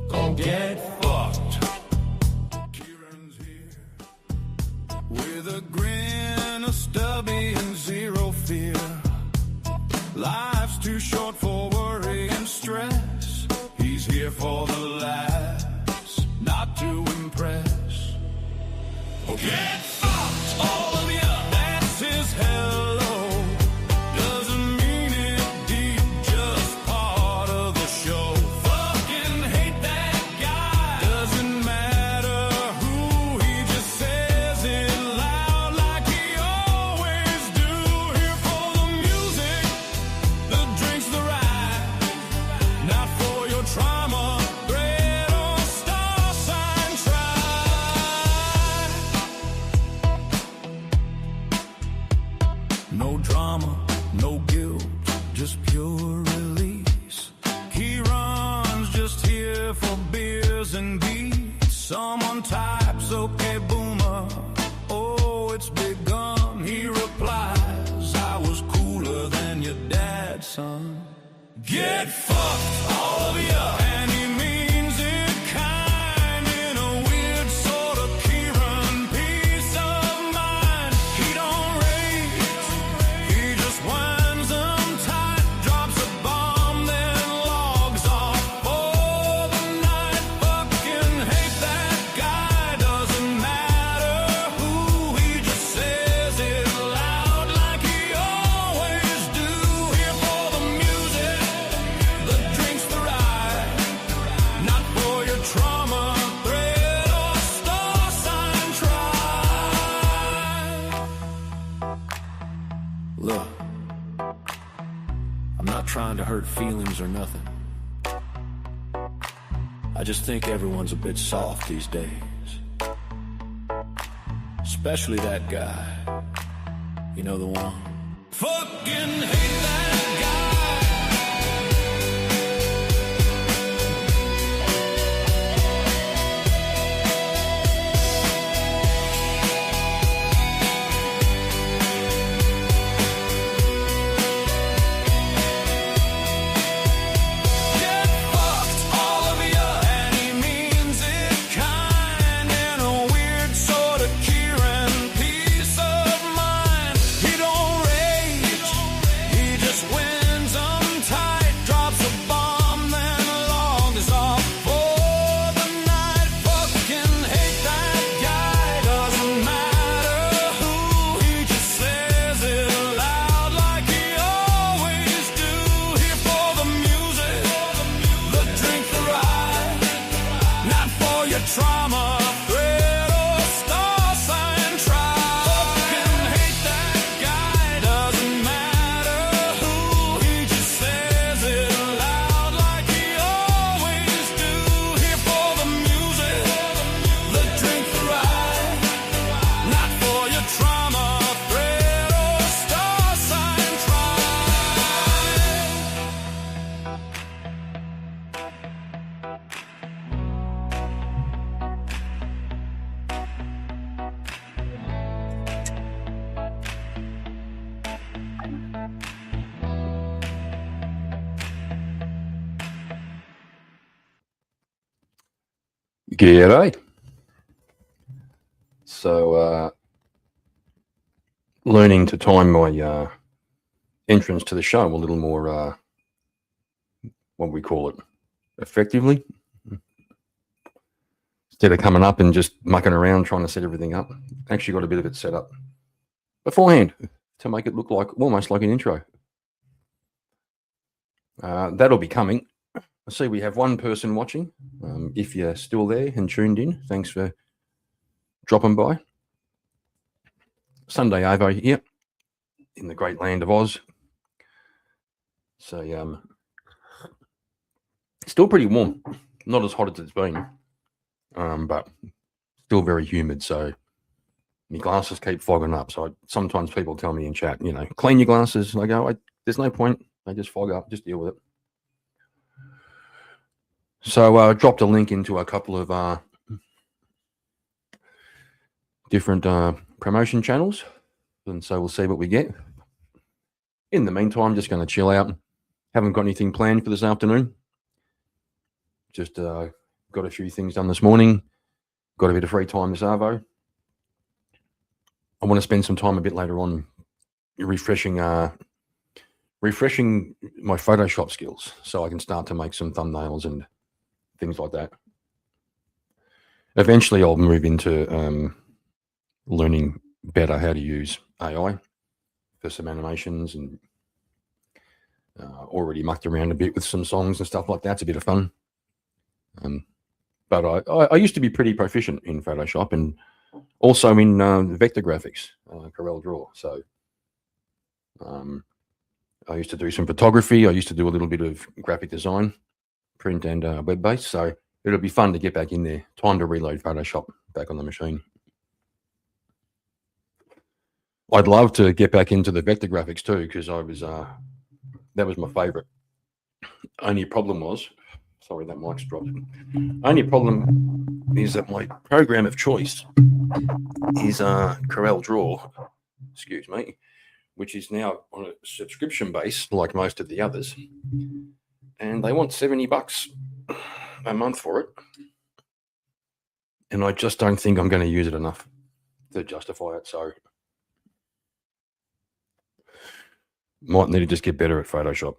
Go get fucked. Kieran's here with a grin, a stubby, and zero fear. Life's too short for worry and stress. He's here for the laughs, not to impress. Oh, get fucked, all of ya. That's his hello. Doesn't mean it deep, just part of the show. Fucking hate that guy. Doesn't matter who, he just says it loud like he always do. Here for the music, the drinks, the ride. Not for your trauma, thread or star sign try. No drama, no guilt, just pure release. He runs just here for beers and beats. Someone types, okay, boomer. Oh, it's begun. He replies, I was cooler than your dad, son. Get fucked, all of ya. And he means it kind, in a weird sort of Kieran peace of mind. He don't rage, he just winds them tight, drops a bomb, then logs off for the night. Fucking hate that guy, doesn't matter who, he just says it loud like he always do. Here for the music, the drinks, the ride. Not for your trauma, thread or star sign try. Look, I'm not trying to hurt feelings or nothing. I just think everyone's a bit soft these days. Especially that guy. You know the one? Fucking hate that guy. Get fucked, all of ya. And he means it kind, in a weird sort of Kieran peace of mind. He don't rage, he just wins them tight, drops a bomb, then logs off for the night. Fucking hate that guy, doesn't matter who, he just says it loud like he always do. Here for the music, the drink, the ride. Not for your trauma, thread or star sign try. Fucking hate that guy, doesn't matter who, he just says it loud like he always do. Here for the music, the drink, the ride. Not for your trauma, thread or star sign try. G'day. So, learning to time my entrance to the show a little more, what we call it, effectively. Instead of coming up and just mucking around trying to set everything up, actually got a bit of it set up beforehand to make it look like almost like an intro. That'll be coming. I see we have one person watching. If you're still there and tuned in, thanks for dropping by. Sunday Arvo here in the great land of Oz. So, still pretty warm. Not as hot as it's been, but still very humid. So my glasses keep fogging up. So sometimes people tell me in chat, you know, clean your glasses. I go, there's no point. They just fog up. Just deal with it. So I dropped a link into a couple of different promotion channels, and so we'll see what we get. In the meantime, just going to chill out. Haven't got anything planned for this afternoon. Just got a few things done this morning. Got a bit of free time this Arvo. I want to spend some time a bit later on refreshing my Photoshop skills so I can start to make some thumbnails and things like that. Eventually, I'll move into learning better how to use AI for some animations, and already mucked around a bit with some songs and stuff like that. It's a bit of fun. But I used to be pretty proficient in Photoshop and also in vector graphics, Corel Draw. So I used to do some photography. I used to do a little bit of graphic design, print and web-based. So it'll be fun to get back in there. Time to reload Photoshop back on the machine. I'd love to get back into the vector graphics too, because I was that was my favorite. Only problem was, sorry, that mic's dropped. Only problem is that my program of choice is Corel Draw, excuse me, which is now on a subscription base like most of the others, and they want $70 a month for it, and I just don't think I'm going to use it enough to justify it. So might need to just get better at Photoshop.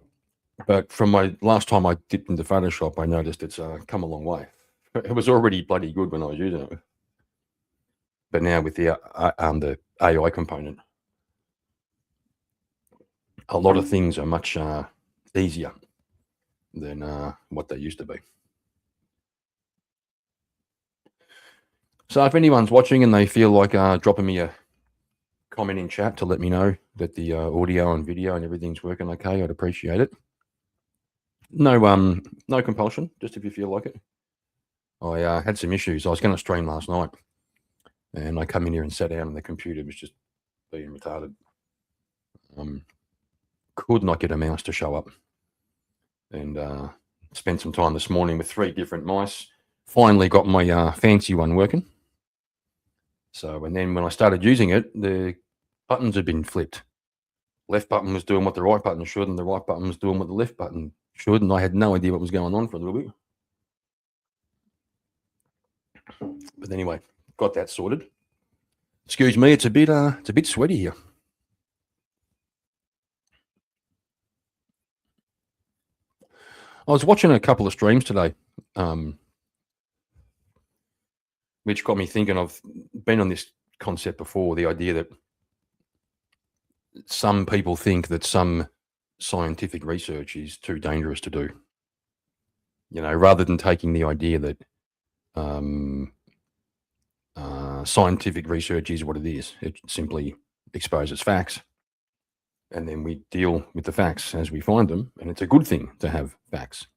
But from my last time I dipped into Photoshop, I noticed it's come a long way. It was already bloody good when I was using it, but now with the AI component, a lot of things are much easier than what they used to be. So if anyone's watching and they feel like dropping me a comment in chat to let me know that the audio and video and everything's working okay, I'd appreciate it. No compulsion, just if you feel like it. I had some issues. I was going to stream last night, and I come in here and sat down, and the computer was just being retarded. Could not get a mouse to show up, and spent some time this morning with 3 different mice. Finally got my fancy one working. So, and then when I started using it, the buttons had been flipped. Left button was doing what the right button should, and the right button was doing what the left button should, and I had no idea what was going on for a little bit. But anyway, got that sorted. Excuse me, it's a bit sweaty here. I was watching a couple of streams today, which got me thinking. I've been on this concept before, the idea that some people think that some scientific research is too dangerous to do. You know, rather than taking the idea that scientific research is what it is, it simply exposes facts, and then we deal with the facts as we find them, and it's a good thing to have facts.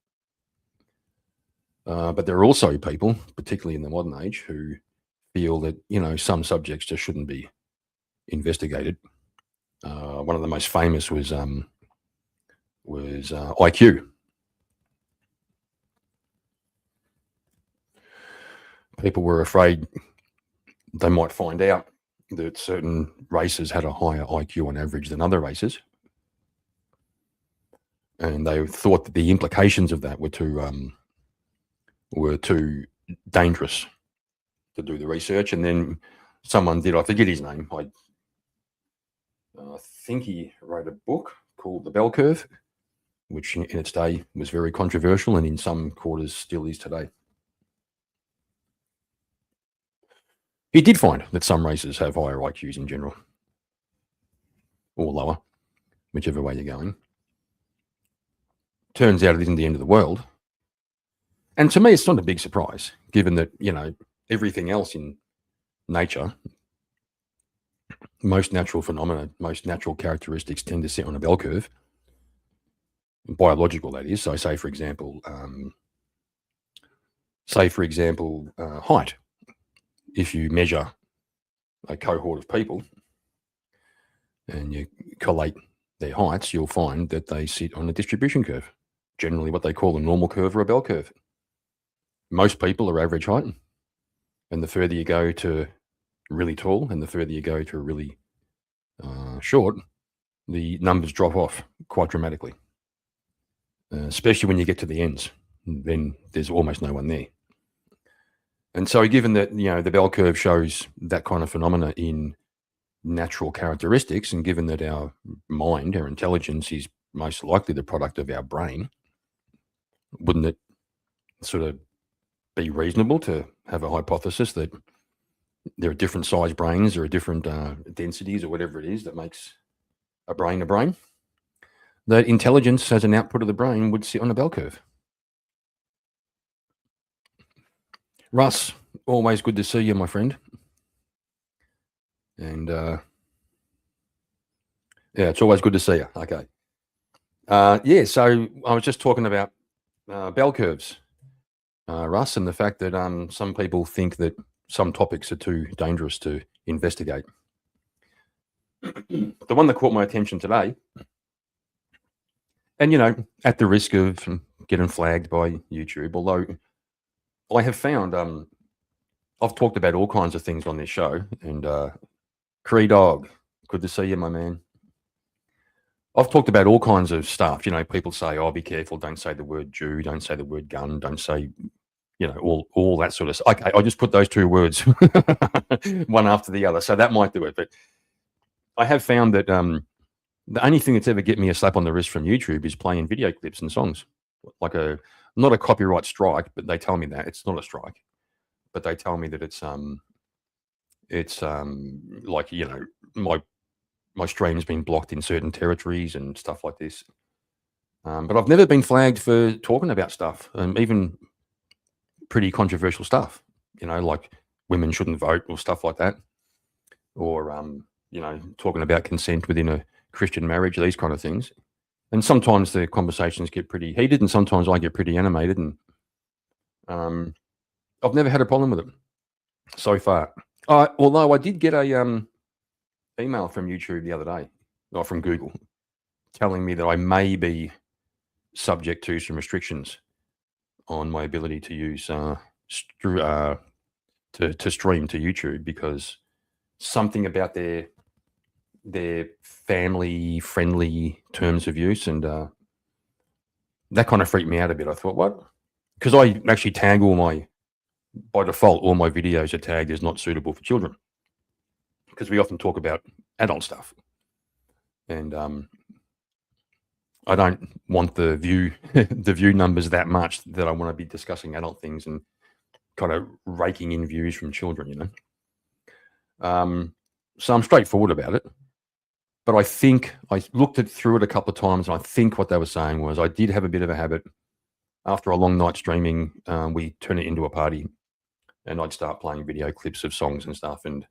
But there are also people, particularly in the modern age, who feel that, you know, some subjects just shouldn't be investigated. One of the most famous was IQ. People were afraid they might find out that certain races had a higher IQ on average than other races, and they thought that the implications of that were too dangerous to do the research. And then someone did, I forget his name, I think he wrote a book called The Bell Curve, which in its day was very controversial and in some quarters still is today. He did find that some races have higher IQs in general, or lower, whichever way you're going. Turns out it isn't the end of the world. And to me, it's not a big surprise, given that, you know, everything else in nature, most natural phenomena, most natural characteristics tend to sit on a bell curve. Biological, that is. So say, for example, height. If you measure a cohort of people and you collate their heights, you'll find that they sit on a distribution curve, generally what they call a normal curve or a bell curve. Most people are average height, and the further you go to really tall and the further you go to really short, the numbers drop off quite dramatically, especially when you get to the ends. Then there's almost no one there. And so, given that the bell curve shows that kind of phenomena in natural characteristics, and given that our mind, our intelligence, is most likely the product of our brain, wouldn't it sort of be reasonable to have a hypothesis that there are different size brains, there are different densities, or whatever it is that makes a brain a brain? That intelligence as an output of the brain would sit on a bell curve. Russ, always good to see you, my friend. And yeah, it's always good to see you. Okay. Yeah, so I was just talking about bell curves, Russ, and the fact that some people think that some topics are too dangerous to investigate. The one that caught my attention today, and at the risk of getting flagged by YouTube, although I have found I've talked about all kinds of things on this show, and Cree Dog, good to see you, my man. I've talked about all kinds of stuff. People say, "Oh, be careful! Don't say the word Jew. Don't say the word gun. Don't say, all that sort of stuff." Okay, I just put those two words one after the other, so that might do it. But I have found that the only thing that's ever get me a slap on the wrist from YouTube is playing video clips and songs, like not a copyright strike, but they tell me that it's not a strike, but they tell me that it's like my stream's been blocked in certain territories and stuff like this. But I've never been flagged for talking about stuff, even pretty controversial stuff, like women shouldn't vote or stuff like that, or talking about consent within a Christian marriage, these kind of things. And sometimes the conversations get pretty heated, and sometimes I get pretty animated, and I've never had a problem with it so far. Although I did get a email from YouTube the other day, or from Google, telling me that I may be subject to some restrictions on my ability to use to stream to YouTube, because something about their family friendly terms of use, and that kind of freaked me out a bit. I thought, what? Because I actually tag by default, all my videos are tagged as not suitable for children, because we often talk about adult stuff, and I don't want the view numbers that much that I want to be discussing adult things and kind of raking in views from children, So I'm straightforward about it. But I think I looked through it a couple of times, and I think what they were saying was I did have a bit of a habit. After a long night streaming, we turn it into a party, and I'd start playing video clips of songs and stuff. And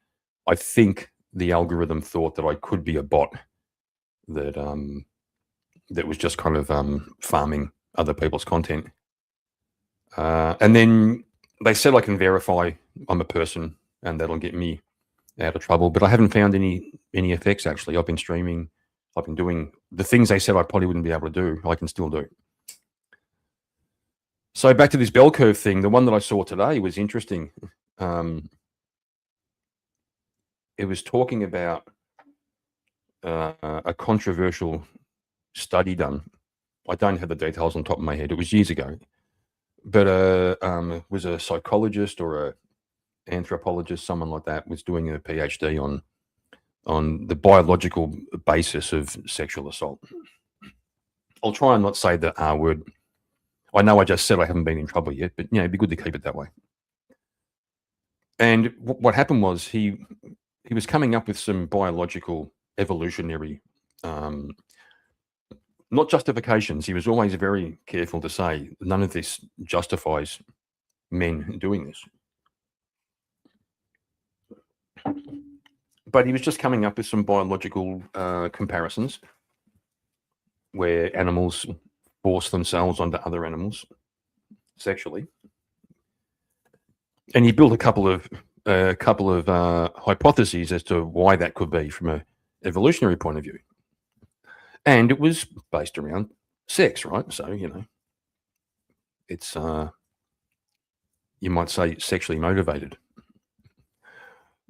I think the algorithm thought that I could be a bot that was just kind of farming other people's content. And then they said I can verify I'm a person, and that'll get me out of trouble. But I haven't found any effects, actually. I've been streaming. I've been doing the things they said I probably wouldn't be able to do. I can still do. So back to this bell curve thing. The one that I saw today was interesting. It was talking about a controversial study done. I don't have the details on top of my head. It was years ago. But it was a psychologist or a anthropologist, someone like that, was doing a PhD on the biological basis of sexual assault. I'll try and not say the R word. I know I just said I haven't been in trouble yet, but it'd be good to keep it that way. And what happened was he was coming up with some biological evolutionary, not justifications. He was always very careful to say none of this justifies men doing this. But he was just coming up with some biological comparisons where animals force themselves onto other animals sexually, and he built a couple of hypotheses as to why that could be from an evolutionary point of view, and it was based around sex, right? So it's you might say sexually motivated.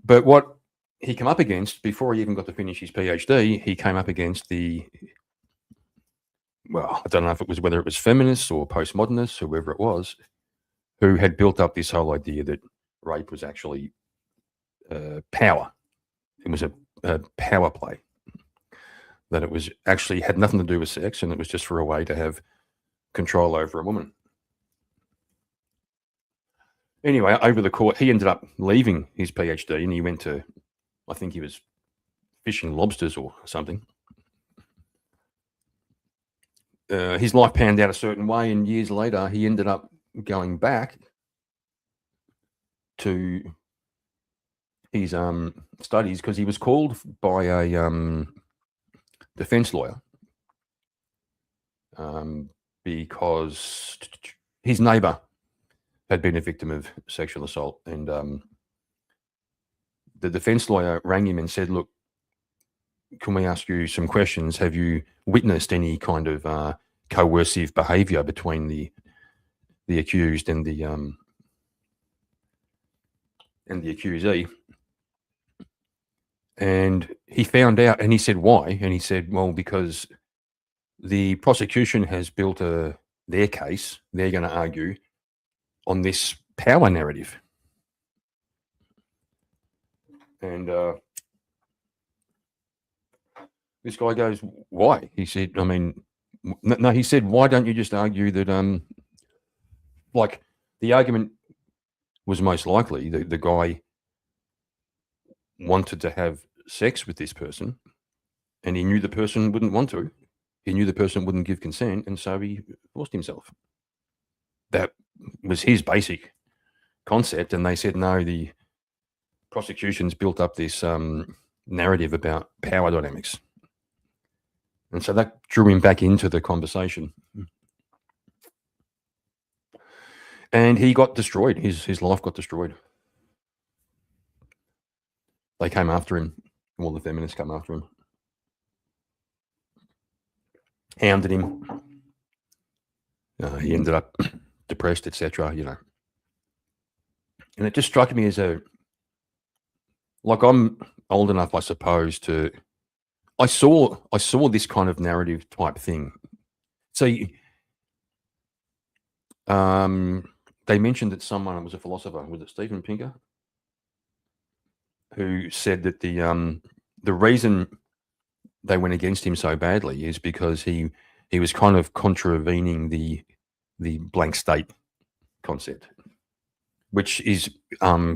But what he came up against before he even got to finish his PhD, he came up against I don't know whether it was feminists or postmodernists, whoever it was, who had built up this whole idea that rape was actually power. It was a power play. That it was actually had nothing to do with sex, and it was just for a way to have control over a woman. Anyway, over the course, he ended up leaving his PhD, and he went to, I think he was fishing lobsters or something. His life panned out a certain way, and years later, he ended up going back to his studies because he was called by a defense lawyer because his neighbor had been a victim of sexual assault, and the defense lawyer rang him and said, "Look, can we ask you some questions? Have you witnessed any kind of coercive behavior between the accused and the accusee?" And he found out, and he said, "Why?" And he said, "Well, because the prosecution has built their case. They're going to argue on this power narrative." And this guy goes, "Why?" He said, "I mean, no." He said, "Why don't you just argue that, like, the argument was most likely the guy wanted to have sex with this person, and he knew the person wouldn't want to. He knew the person wouldn't give consent, and so he forced himself." That was his basic concept, and they said, "No, the prosecution's built up this narrative about power dynamics." And so that drew him back into the conversation. And he got destroyed. His life got destroyed. They came after him. All the feminists came after him. Hounded him. He ended up depressed, etc., you know. And it just struck me as like, I'm old enough, I suppose, to... I saw this kind of narrative type thing. So they mentioned that someone was a philosopher, was it Steven Pinker, who said that the reason they went against him so badly is because he was kind of contravening the blank state concept, which is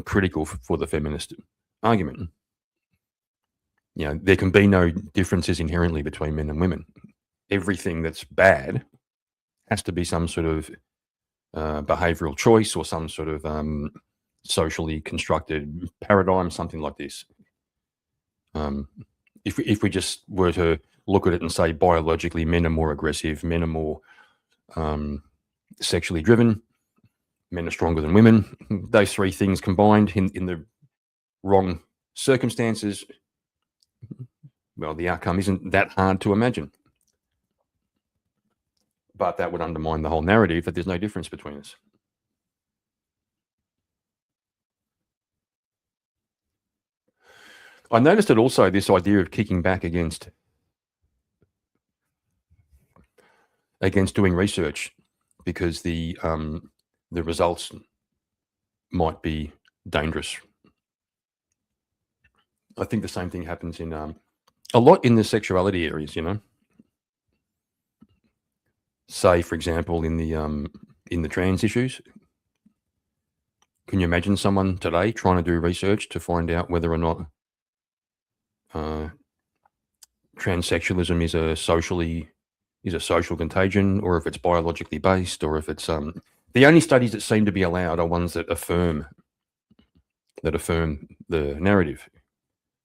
critical for the feminist argument. You know, there can be no differences inherently between men and women. Everything that's bad has to be some sort of behavioral choice or some sort of socially constructed paradigm, something like this. If we just were to look at it and say biologically men are more aggressive, men are more sexually driven, men are stronger than women, those three things combined in the wrong circumstances, well, the outcome isn't that hard to imagine. But that would undermine the whole narrative that there's no difference between us. I noticed that also this idea of kicking back against doing research because the results might be dangerous. I think the same thing happens in a lot in the sexuality areas, you know. Say, for example, in the trans issues. Can you imagine someone today trying to do research to find out whether or not transsexualism is a social contagion, or if it's biologically based, or if it's the only studies that seem to be allowed are ones that affirm the narrative.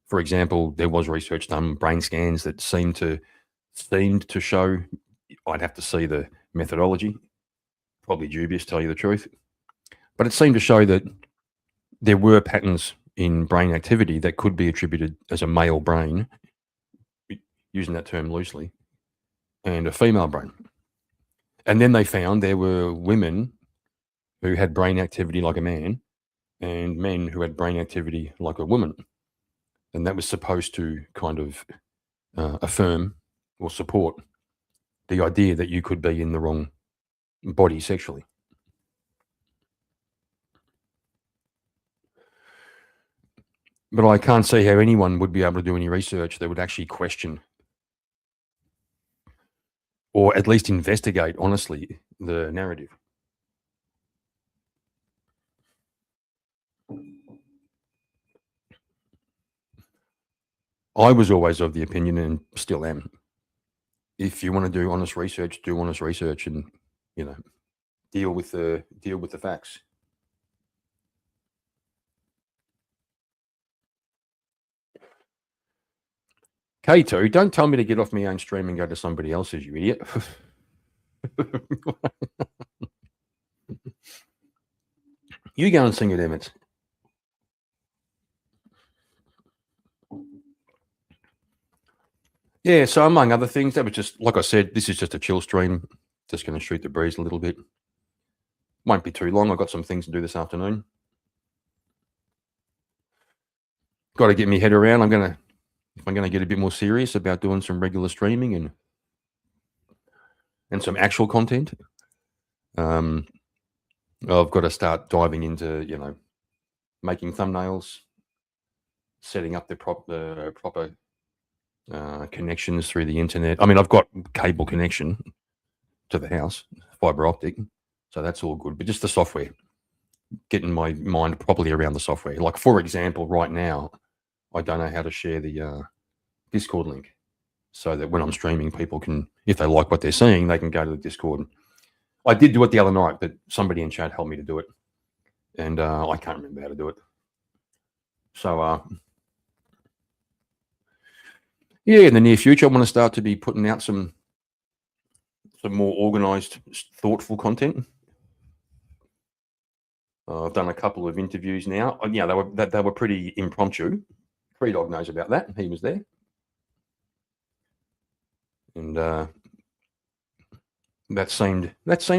For example, there was research done, brain scans that seemed to show, I'd have to see the methodology, probably dubious, tell you the truth, but it seemed to show that there were patterns in brain activity that could be attributed as a male brain, using that term loosely, and a female brain. And then they found there were women who had brain activity like a man and men who had brain activity like a woman. And that was supposed to kind of affirm or support the idea that you could be in the wrong body sexually. But I can't see how anyone would be able to do any research that would actually question or at least investigate honestly the narrative. I was always of the opinion, and still am, if you want to do honest research, and you know, deal with the facts. K2, don't tell me to get off my own stream and go to somebody else's, you idiot. You go and sing it, Emmett. Yeah, so among other things, that was just, like I said, this is just a chill stream. Just going to shoot the breeze a little bit. Won't be too long. I've got some things to do this afternoon. Got to get my head around. If I'm going to get a bit more serious about doing some regular streaming and some actual content, I've got to start diving into, making thumbnails, setting up the proper connections through the internet. I mean, I've got cable connection to the house, fiber optic, so that's all good. But just the software, getting my mind properly around the software. Like, for example, right now, I don't know how to share the Discord link so that when I'm streaming, people can, if they like what they're seeing, they can go to the Discord. I did do it the other night, but somebody in chat helped me to do it, and I can't remember how to do it. So, yeah, in the near future, I want to start to be putting out some more organized, thoughtful content. I've done a couple of interviews now. Yeah, they were pretty impromptu. Free Dog knows about that. He was there, and that seemed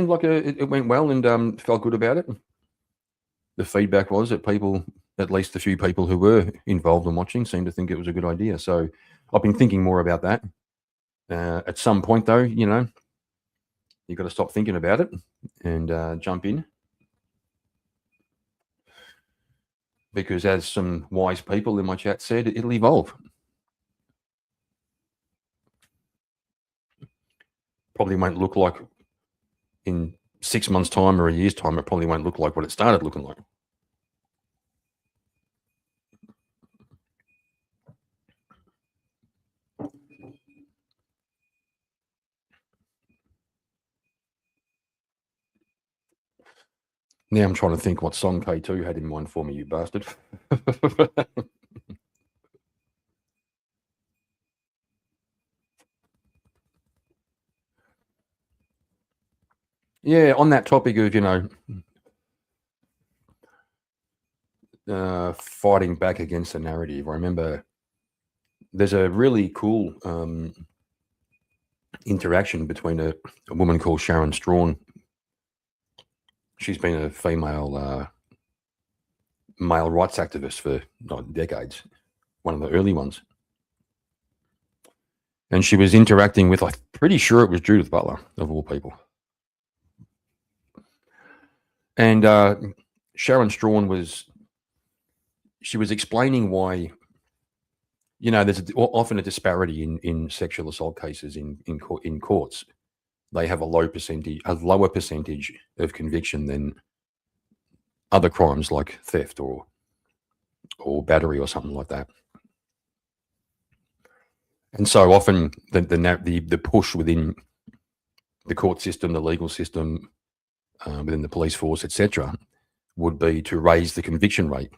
like it went well, and felt good about it. The feedback was that people, at least the few people who were involved in watching, seemed to think it was a good idea. So I've been thinking more about that. At some point, though, you've got to stop thinking about it and jump in. Because as some wise people in my chat said, it'll evolve. Probably won't look like in 6 months' time or a year's time, it probably won't look like what it started looking like. Now I'm trying to think what song K2 had in mind for me, you bastard. Yeah, on that topic of, fighting back against the narrative, I remember there's a really cool interaction between a woman called Sharon Strawn. She's been a female male rights activist for decades, one of the early ones. And she was interacting with, I'm pretty sure it was Judith Butler, of all people. And Sharon Strawn was explaining why, there's often a disparity in sexual assault cases in courts. They have a lower percentage of conviction than other crimes like theft or battery or something like that. And so often the push within the court system, the legal system, within the police force, etc., would be to raise the conviction rate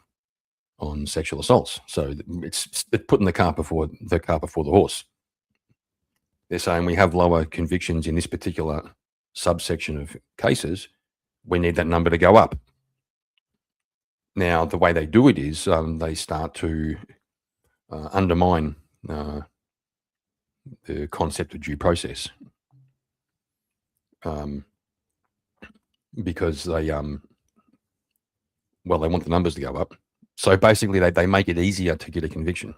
on sexual assaults. So it's putting the cart before the horse. They're saying we have lower convictions in this particular subsection of cases. We need that number to go up. Now, the way they do it is they start to undermine the concept of due process, because they want the numbers to go up. So basically, they make it easier to get a conviction.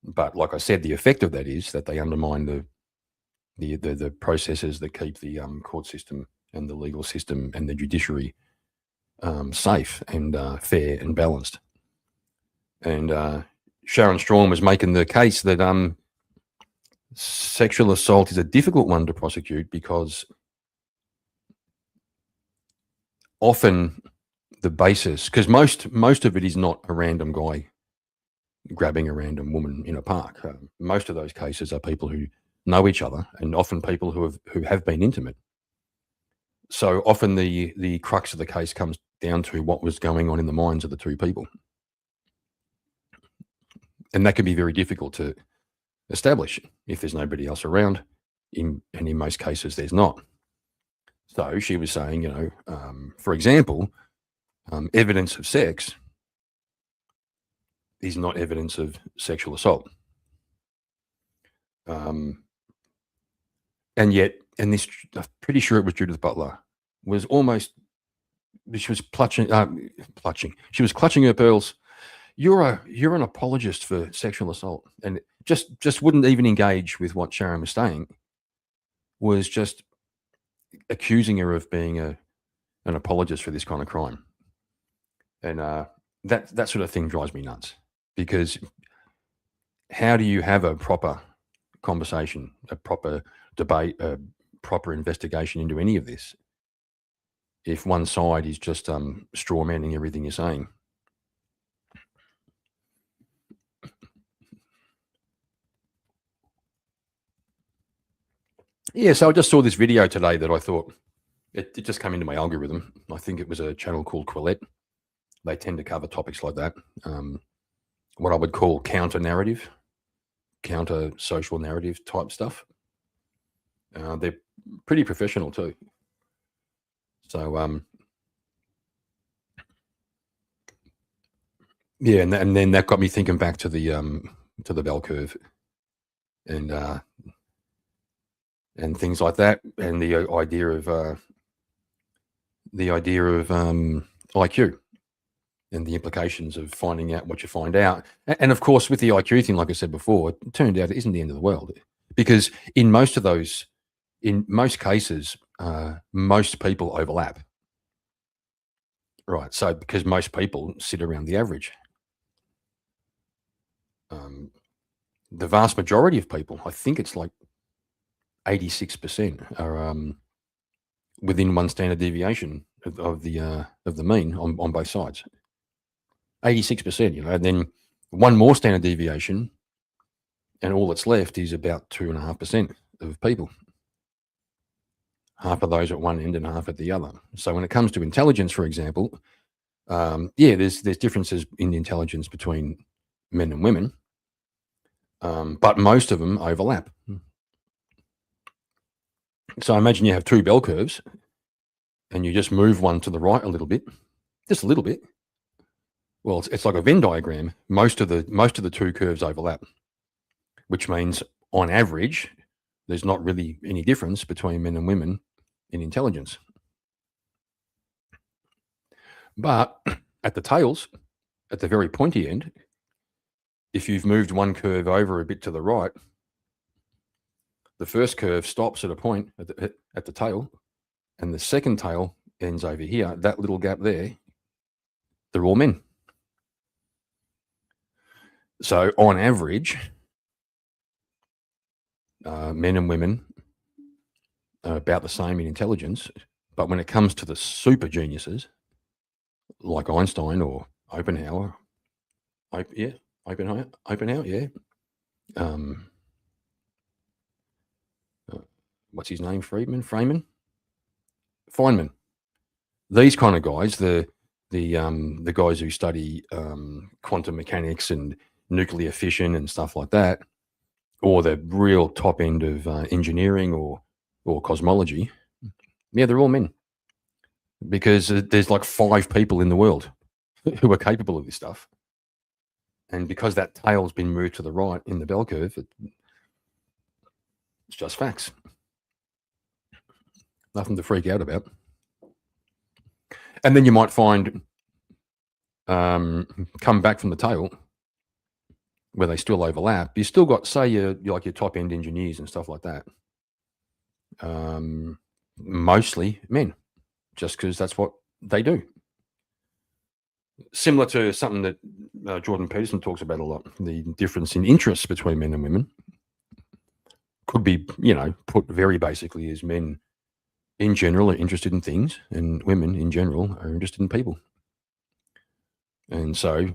But like I said, the effect of that is that they undermine the processes that keep the court system and the legal system and the judiciary safe and fair and balanced. And Sharon Strawn was making the case that sexual assault is a difficult one to prosecute because often the basis, because most of it is not a random guy grabbing a random woman in a park. Most of those cases are people who know each other, and often people who have been intimate. So often the crux of the case comes down to what was going on in the minds of the two people, and that can be very difficult to establish if there's nobody else around. And in most cases, there's not. So she was saying, for example, evidence of sex is not evidence of sexual assault. And this, I'm pretty sure it was Judith Butler, was almost, she was she was clutching her pearls. You're an apologist for sexual assault, and just wouldn't even engage with what Sharon was saying, was just accusing her of being an apologist for this kind of crime. And that sort of thing drives me nuts, because how do you have a proper conversation, a proper debate, a proper investigation into any of this if one side is just straw manning everything you're saying? Yeah, so I just saw this video today that I thought, it just came into my algorithm. I think it was a channel called Quillette. They tend to cover topics like that. What I would call counter social narrative type stuff. They're pretty professional too. So, yeah, and then that got me thinking back to the bell curve and things like that, and the idea of IQ and the implications of finding out what you find out. And of course, with the IQ thing, like I said before, it turned out it isn't the end of the world, because in most cases, most people overlap. Right. So because most people sit around the average. The vast majority of people, I think it's like 86%, are within one standard deviation of the mean on both sides. 86%, and then one more standard deviation, and all that's left is about 2.5% of people. Half of those at one end and half at the other. So when it comes to intelligence, for example, there's differences in intelligence between men and women, but most of them overlap. So imagine you have two bell curves, and you just move one to the right a little bit, just a little bit. Well, it's like a Venn diagram. Most of the two curves overlap, which means on average, there's not really any difference between men and women in intelligence. But at the tails, at the very pointy end, if you've moved one curve over a bit to the right, the first curve stops at a point at the tail, and the second tail ends over here. That little gap there, they're all men. So on average, men and women are about the same in intelligence. But when it comes to the super geniuses, like Einstein or Oppenheimer, what's his name? Feynman. These kind of guys, the guys who study quantum mechanics and nuclear fission and stuff like that, or the real top end of engineering or cosmology, they're all men, because there's like 5 people in the world who are capable of this stuff. And because that tail's been moved to the right in the bell curve, it's just facts. Nothing to freak out about. And then you might find, come back from the tail, where they still overlap. You still got, say, your top end engineers and stuff like that. Mostly men, just because that's what they do. Similar to something that Jordan Peterson talks about a lot, the difference in interests between men and women could be, put very basically as men in general are interested in things and women in general are interested in people. And so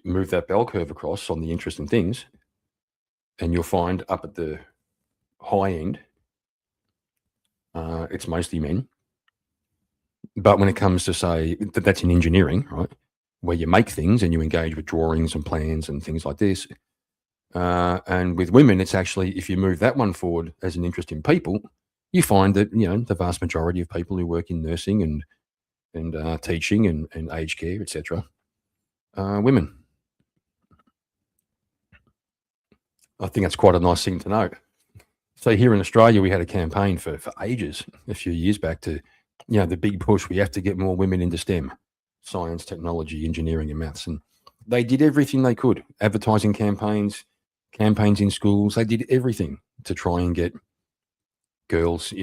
move that bell curve across on the interest in things, and you'll find up at the high end, it's mostly men. But when it comes to, say, that's in engineering, right, where you make things and you engage with drawings and plans and things like this. And with women, it's actually, if you move that one forward as an interest in people, you find that, the vast majority of people who work in nursing and teaching and aged care, etc., women. I think that's quite a nice thing to note. So here in Australia, we had a campaign for ages, a few years back, to, the big push, we have to get more women into STEM, science, technology, engineering and maths. And they did everything they could, advertising campaigns in schools. They did everything to try and get girls,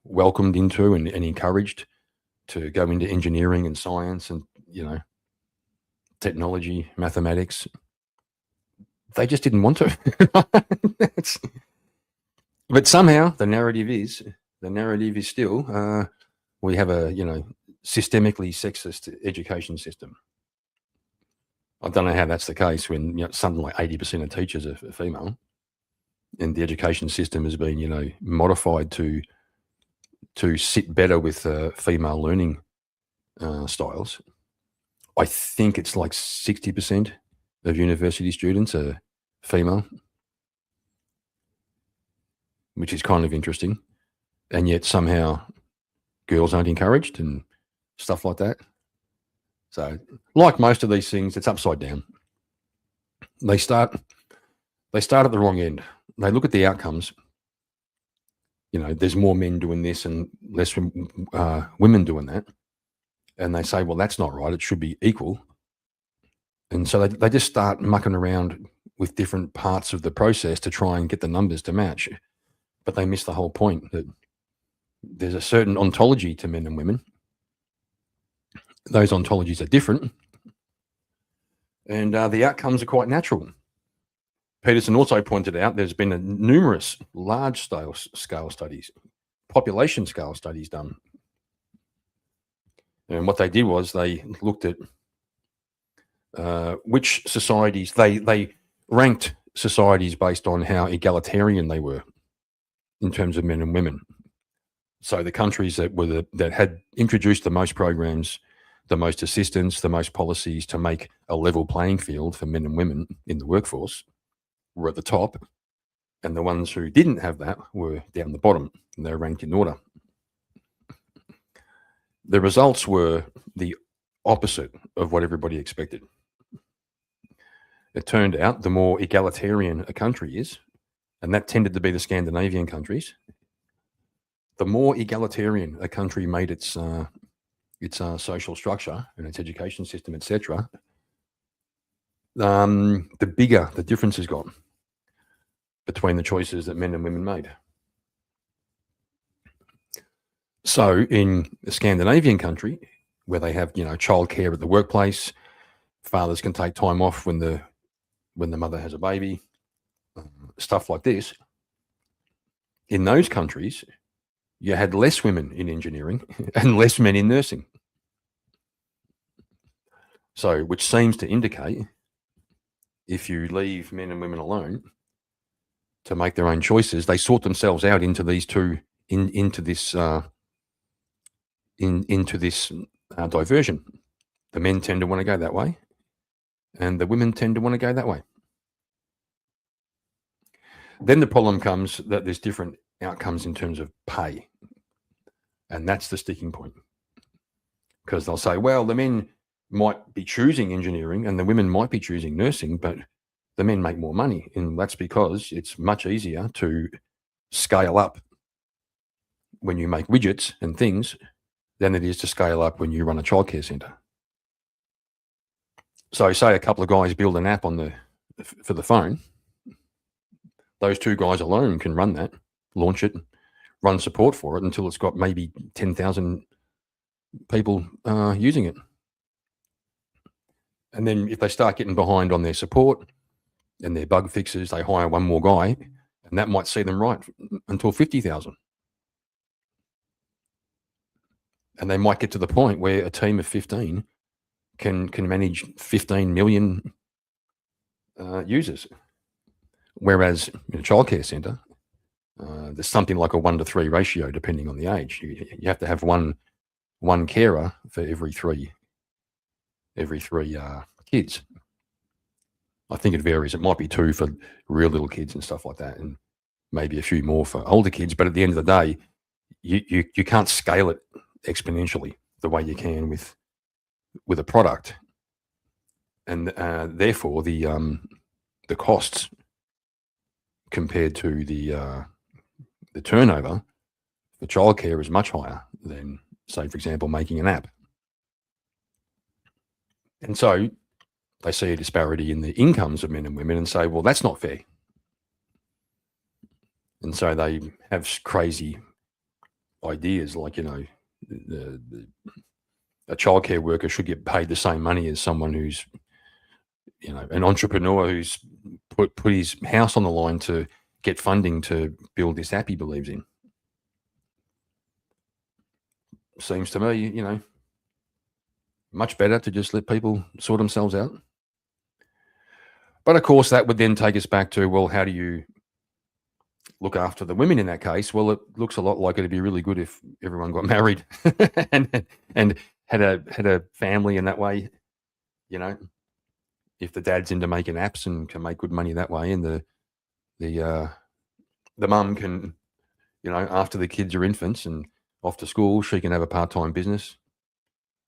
welcomed into and encouraged to go into engineering and science and, technology, mathematics. They just didn't want to. But somehow the narrative is still, we have a, systemically sexist education system. I don't know how that's the case when, something like 80% of teachers are female, and the education system has been, modified to sit better with female learning styles. I think it's like 60% of university students are female, which is kind of interesting. And yet somehow girls aren't encouraged and stuff like that. So like most of these things, it's upside down. They start at the wrong end. They look at the outcomes. There's more men doing this and less women doing that. And they say, well, that's not right. It should be equal. And so they just start mucking around with different parts of the process to try and get the numbers to match. But they miss the whole point that there's a certain ontology to men and women. Those ontologies are different. And the outcomes are quite natural. Peterson also pointed out there's been numerous large-scale studies, population scale studies done. And what they did was they looked at which societies, they ranked societies based on how egalitarian they were in terms of men and women. So the countries that had introduced the most programs, the most assistance, the most policies to make a level playing field for men and women in the workforce were at the top, and the ones who didn't have that were down the bottom, and they're ranked in order. The results were the opposite of what everybody expected. It turned out the more egalitarian a country is, and that tended to be the Scandinavian countries, the more egalitarian a country made its social structure and its education system, etc., the bigger the differences got between the choices that men and women made. So in the Scandinavian country, where they have, childcare at the workplace, fathers can take time off when the mother has a baby, stuff like this. In those countries, you had less women in engineering and less men in nursing. So, which seems to indicate if you leave men and women alone to make their own choices, they sort themselves out into these two, into this diversion. The men tend to want to go that way, and the women tend to want to go that way. Then the problem comes that there's different outcomes in terms of pay, and that's the sticking point. Because they'll say, well, the men might be choosing engineering and the women might be choosing nursing, but the men make more money, and that's because it's much easier to scale up when you make widgets and things than it is to scale up when you run a childcare centre. So say a couple of guys build an app for the phone. Those two guys alone can run that, launch it, run support for it until it's got maybe 10,000 people using it. And then if they start getting behind on their support and their bug fixes, they hire one more guy, and that might see them right until 50,000. And they might get to the point where a team of 15 can manage 15 million users. Whereas in a childcare centre, there's something like a 1-to-3 ratio, depending on the age. You have to have one carer for every three kids. I think it varies. It might be 2 for real little kids and stuff like that, and maybe a few more for older kids. But at the end of the day, you can't scale it exponentially the way you can with a product, and therefore the costs compared to the turnover for childcare is much higher than, say, for example, making an app. And so they see a disparity in the incomes of men and women and say, well, that's not fair. And so they have crazy ideas like, a childcare worker should get paid the same money as someone who's, an entrepreneur who's put his house on the line to get funding to build this app he believes in. Seems to me, much better to just let people sort themselves out. But of course, that would then take us back to, well, how do you look after the women in that case? Well, it looks a lot like it'd be really good if everyone got married and had a family in that way. If the dad's into making apps and can make good money that way, and the mum can, after the kids are infants and off to school, she can have a part-time business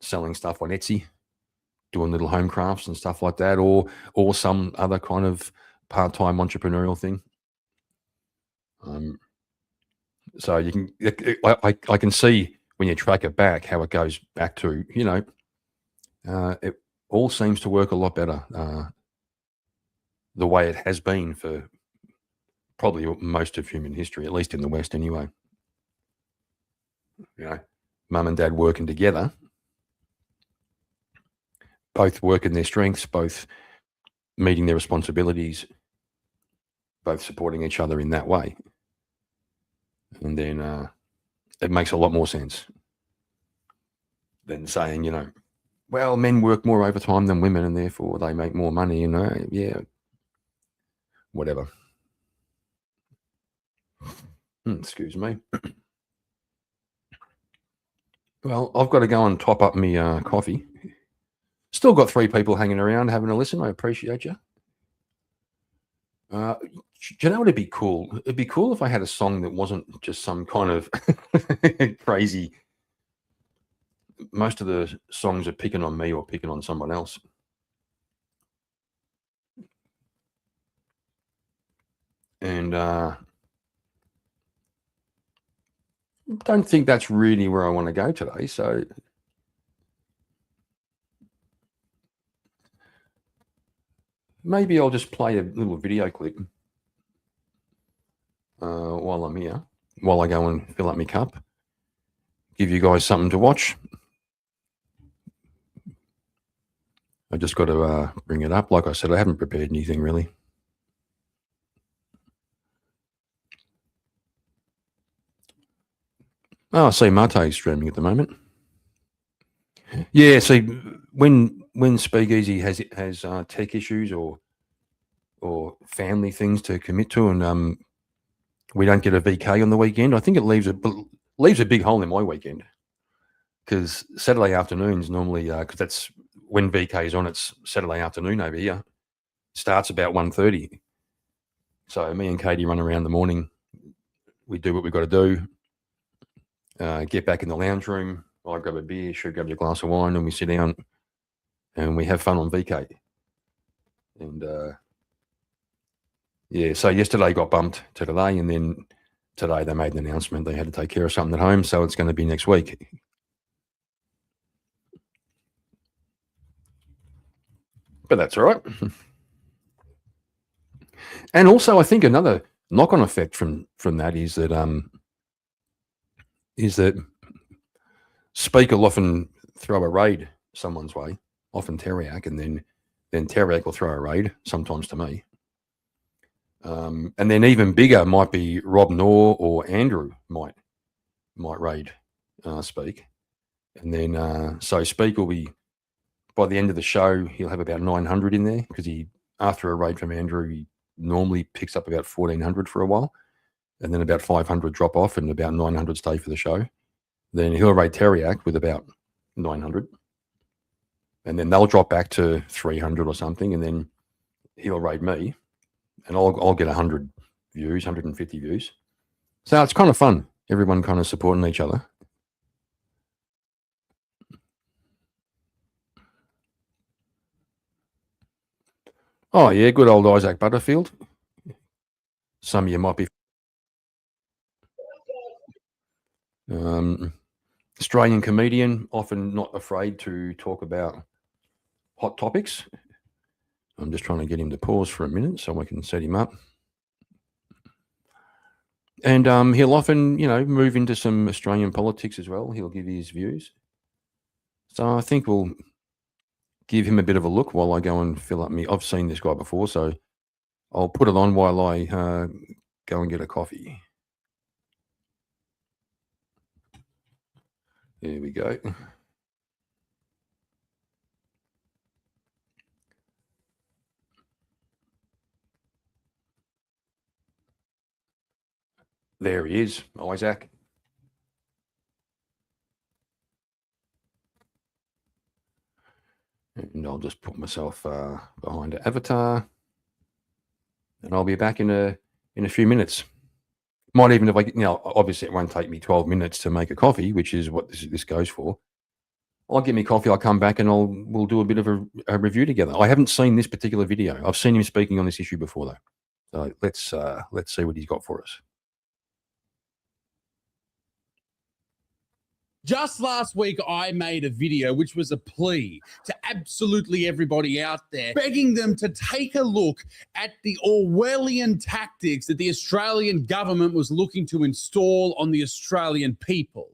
selling stuff on Etsy, doing little home crafts and stuff like that, or some other kind of part-time entrepreneurial thing. So you can, I can see when you track it back how it goes back to, it all seems to work a lot better the way it has been for probably most of human history, at least in the West anyway. Mum and dad working together, both working their strengths, both meeting their responsibilities, both supporting each other in that way. And then it makes a lot more sense than saying, well, men work more overtime than women and therefore they make more money, yeah, whatever. Excuse me. Well, I've got to go and top up my coffee. Still got 3 people hanging around having a listen. I appreciate you. Do you know what would be cool? It'd be cool if I had a song that wasn't just some kind of crazy. Most of the songs are picking on me or picking on someone else. And don't think that's really where I want to go today. So maybe I'll just play a little video clip while I'm here, while I go and fill up my cup, give you guys something to watch. I just got to bring it up. Like I said, I haven't prepared anything really. Oh, I see Marte's streaming at the moment. Yeah, see, when Speakeasy has tech issues or family things to commit to, and we don't get a VK on the weekend, I think it leaves a big hole in my weekend, because Saturday afternoons normally, because that's when VK is on. It's Saturday afternoon over here. Starts about 1:30. So me and Katie run around the morning. We do what we've got to do. Get back in the lounge room. I grab a beer, she grabs a glass of wine, and we sit down and we have fun on VK. And yeah, so yesterday got bumped to today, and then today they made an announcement they had to take care of something at home, so it's going to be next week. But that's all right. And also, I think another knock-on effect from that is that Speak will often throw a raid someone's way, often Teriac, and then then Teriak will throw a raid, sometimes to me. And then even bigger might be Rob Knorr or Andrew might raid Speak. And then so Speak will be, by the end of the show, he'll have about 900 in there because after a raid from Andrew, he normally picks up about 1,400 for a while. And then about 500 drop off and about 900 stay for the show. Then he'll raid Teriak with about 900. And then they'll drop back to 300 or something. And then he'll raid me. And I'll get 100 views, 150 views. So it's kind of fun. Everyone kind of supporting each other. Oh, yeah, good old Isaac Butterfield. Some of you might be Australian comedian, often not afraid to talk about hot topics. I'm just trying to get him to pause for a minute so I can set him up. And he'll often, move into some Australian politics as well. He'll give his views. So I think we'll give him a bit of a look while I go and fill up me. I've seen this guy before, so I'll put it on while I go and get a coffee. There we go. There he is, Isaac. And I'll just put myself behind an avatar. And I'll be back in a few minutes. Might even, if obviously it won't take me 12 minutes to make a coffee, which is what this goes for. I'll get me coffee, I'll come back and we'll do a bit of a review together. I haven't seen this particular video. I've seen him speaking on this issue before, though. So let's see what he's got for us. Just last week, I made a video which was a plea to absolutely everybody out there, begging them to take a look at the Orwellian tactics that the Australian government was looking to install on the Australian people.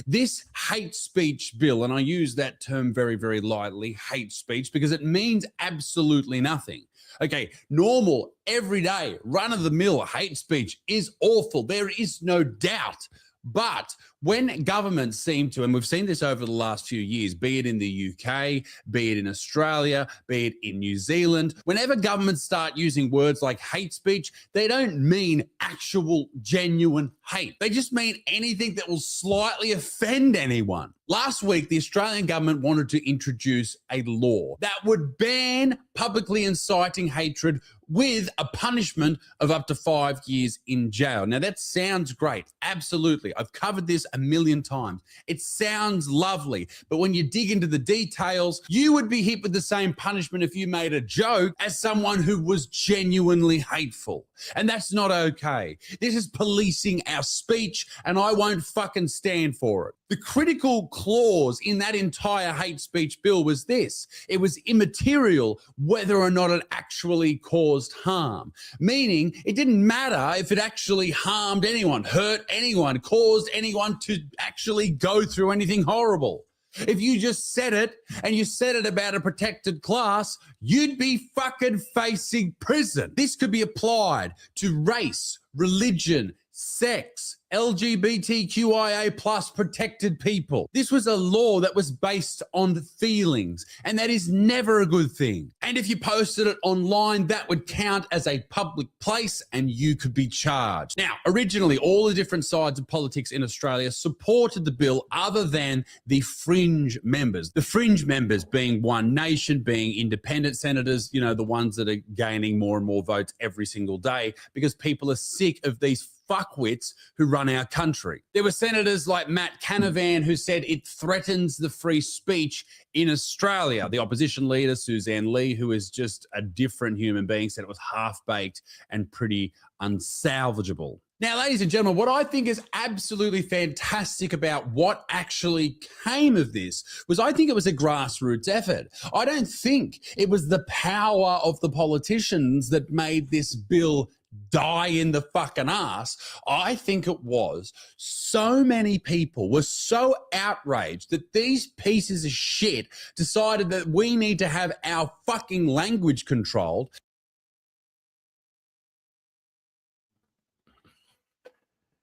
This hate speech bill, and I use that term very, very lightly, hate speech, because it means absolutely nothing. Okay, normal, everyday, run-of-the-mill hate speech is awful. There is no doubt. But when governments seem to, and we've seen this over the last few years, be it in the UK, be it in Australia, be it in New Zealand, whenever governments start using words like hate speech, they don't mean actual, genuine hate. They just mean anything that will slightly offend anyone. Last week, the Australian government wanted to introduce a law that would ban publicly inciting hatred with a punishment of up to 5 years in jail. Now, that sounds great. Absolutely. I've covered this a million times. It sounds lovely. But when you dig into the details, you would be hit with the same punishment if you made a joke as someone who was genuinely hateful. And that's not okay. This is policing our speech, and I won't fucking stand for it. The critical clause in that entire hate speech bill was this: it was immaterial whether or not it actually caused harm, meaning it didn't matter if it actually harmed anyone, hurt anyone, caused anyone to actually go through anything horrible. If you just said it and you said it about a protected class, you'd be fucking facing prison. This could be applied to race, religion, sex, LGBTQIA plus protected people. This was a law that was based on feelings, and that is never a good thing. And if you posted it online, that would count as a public place and you could be charged. Now, originally, all the different sides of politics in Australia supported the bill other than the fringe members. The fringe members being One Nation, being independent senators, the ones that are gaining more and more votes every single day because people are sick of these fuckwits who run our country. There were senators like Matt Canavan who said it threatens the free speech in Australia. The opposition leader, Suzanne Lee, who is just a different human being, said it was half-baked and pretty unsalvageable. Now, ladies and gentlemen, what I think is absolutely fantastic about what actually came of this was I think it was a grassroots effort. I don't think it was the power of the politicians that made this bill die in the fucking ass. I think it was so many people were so outraged that these pieces of shit decided that we need to have our fucking language controlled.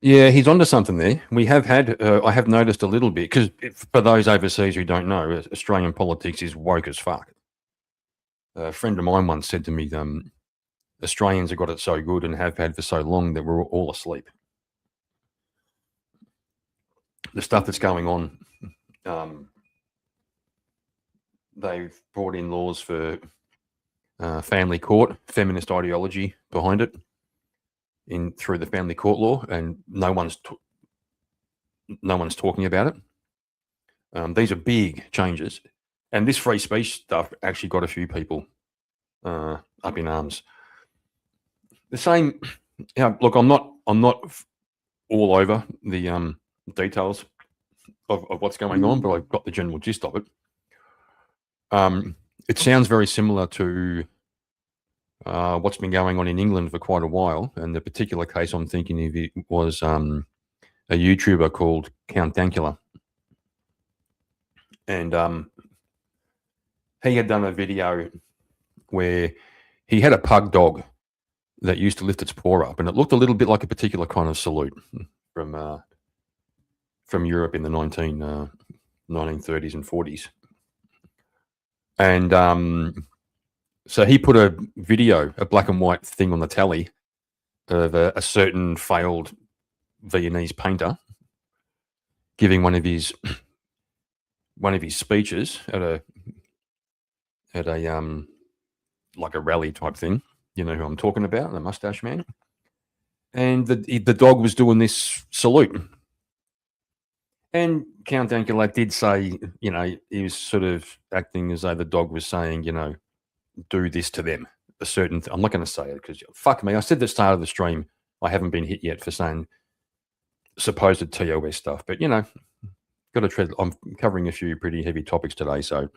Yeah, he's onto something there. We have had, I have noticed a little bit, because for those overseas who don't know, Australian politics is woke as fuck. A friend of mine once said to me, Australians have got it so good and have had for so long that we're all asleep. The stuff that's going on, they've brought in laws for family court, feminist ideology behind it, through the family court law, and no one's talking about it. These are big changes, and this free speech stuff actually got a few people up in arms. The same, look, I'm not all over the details of what's going on, but I've got the general gist of it. It sounds very similar to what's been going on in England for quite a while, and the particular case I'm thinking of it was a YouTuber called Count Dankula, and he had done a video where he had a pug dog that used to lift its paw up, and it looked a little bit like a particular kind of salute from Europe in the 1930s and 40s. And so he put a video, a black and white thing on the telly of a certain failed Viennese painter giving one of his speeches at a like a rally type thing. You know who I'm talking about, the mustache man. And the dog was doing this salute. And Count Dankula did say, he was sort of acting as though the dog was saying, do this to them. A certain I'm not going to say it because fuck me. I said at the start of the stream, I haven't been hit yet for saying supposed TOS stuff. But, got to tread. I'm covering a few pretty heavy topics today. So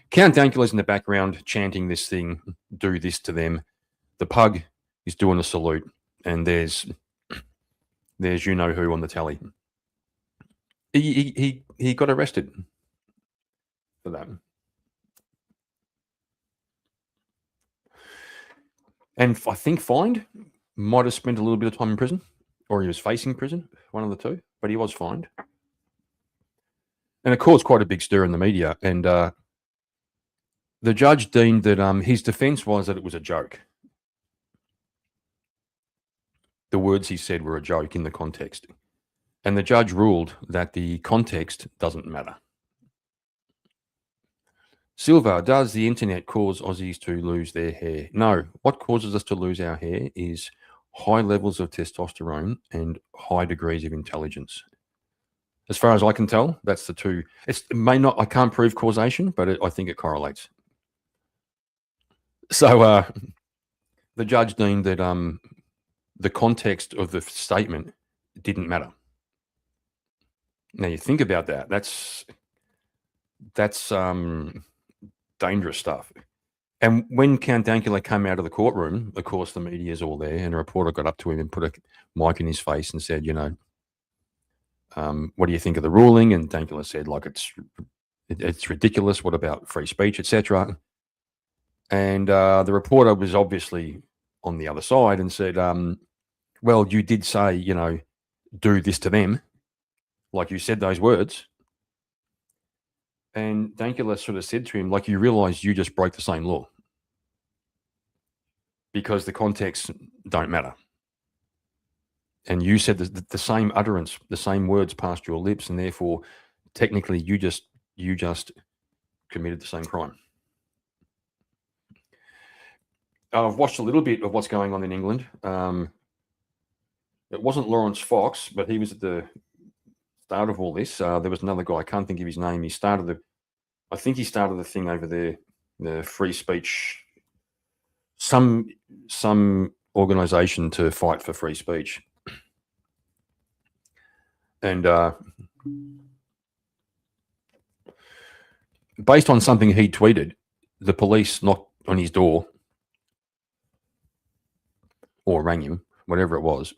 Count Dankula's in the background chanting this thing, do this to them. The pug is doing a salute. And there's you know who on the telly. He got arrested for that. And I think fined, might have spent a little bit of time in prison, or he was facing prison, one of the two, but he was fined. And it caused quite a big stir in the media. And the judge deemed that his defense was that it was a joke. The words he said were a joke in the context. And the judge ruled that the context doesn't matter. Silva, does the internet cause Aussies to lose their hair? No. What causes us to lose our hair is high levels of testosterone and high degrees of intelligence. As far as I can tell, that's the two. I can't prove causation, but I think it correlates. So the judge deemed that the context of the statement didn't matter. Now you think about that. That's dangerous stuff. And when Count Dankula came out of the courtroom, of course the media's all there, and a reporter got up to him and put a mic in his face and said, what do you think of the ruling? And Dankula said, it's ridiculous. What about free speech, etc. And the reporter was obviously on the other side and said, well, you did say, do this to them. Like you said those words. And Dankula sort of said to him, you realize you just broke the same law. Because the context don't matter. And you said the same utterance, the same words passed your lips, and therefore, technically, you just committed the same crime. I've watched a little bit of what's going on in England. It wasn't Lawrence Fox, but he was at the start of all this. There was another guy, I can't think of his name. I think he started the thing over there, the free speech, some organization to fight for free speech. And based on something he tweeted, the police knocked on his door or rang him, whatever it was.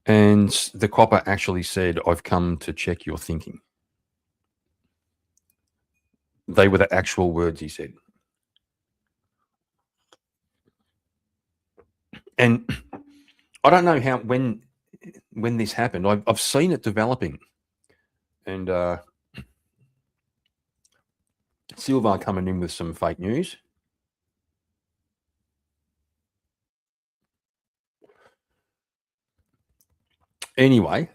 And the copper actually said, "I've come to check your thinking." They were the actual words he said. And I don't know how when this happened. I've seen it developing, and Silva coming in with some fake news. Anyway,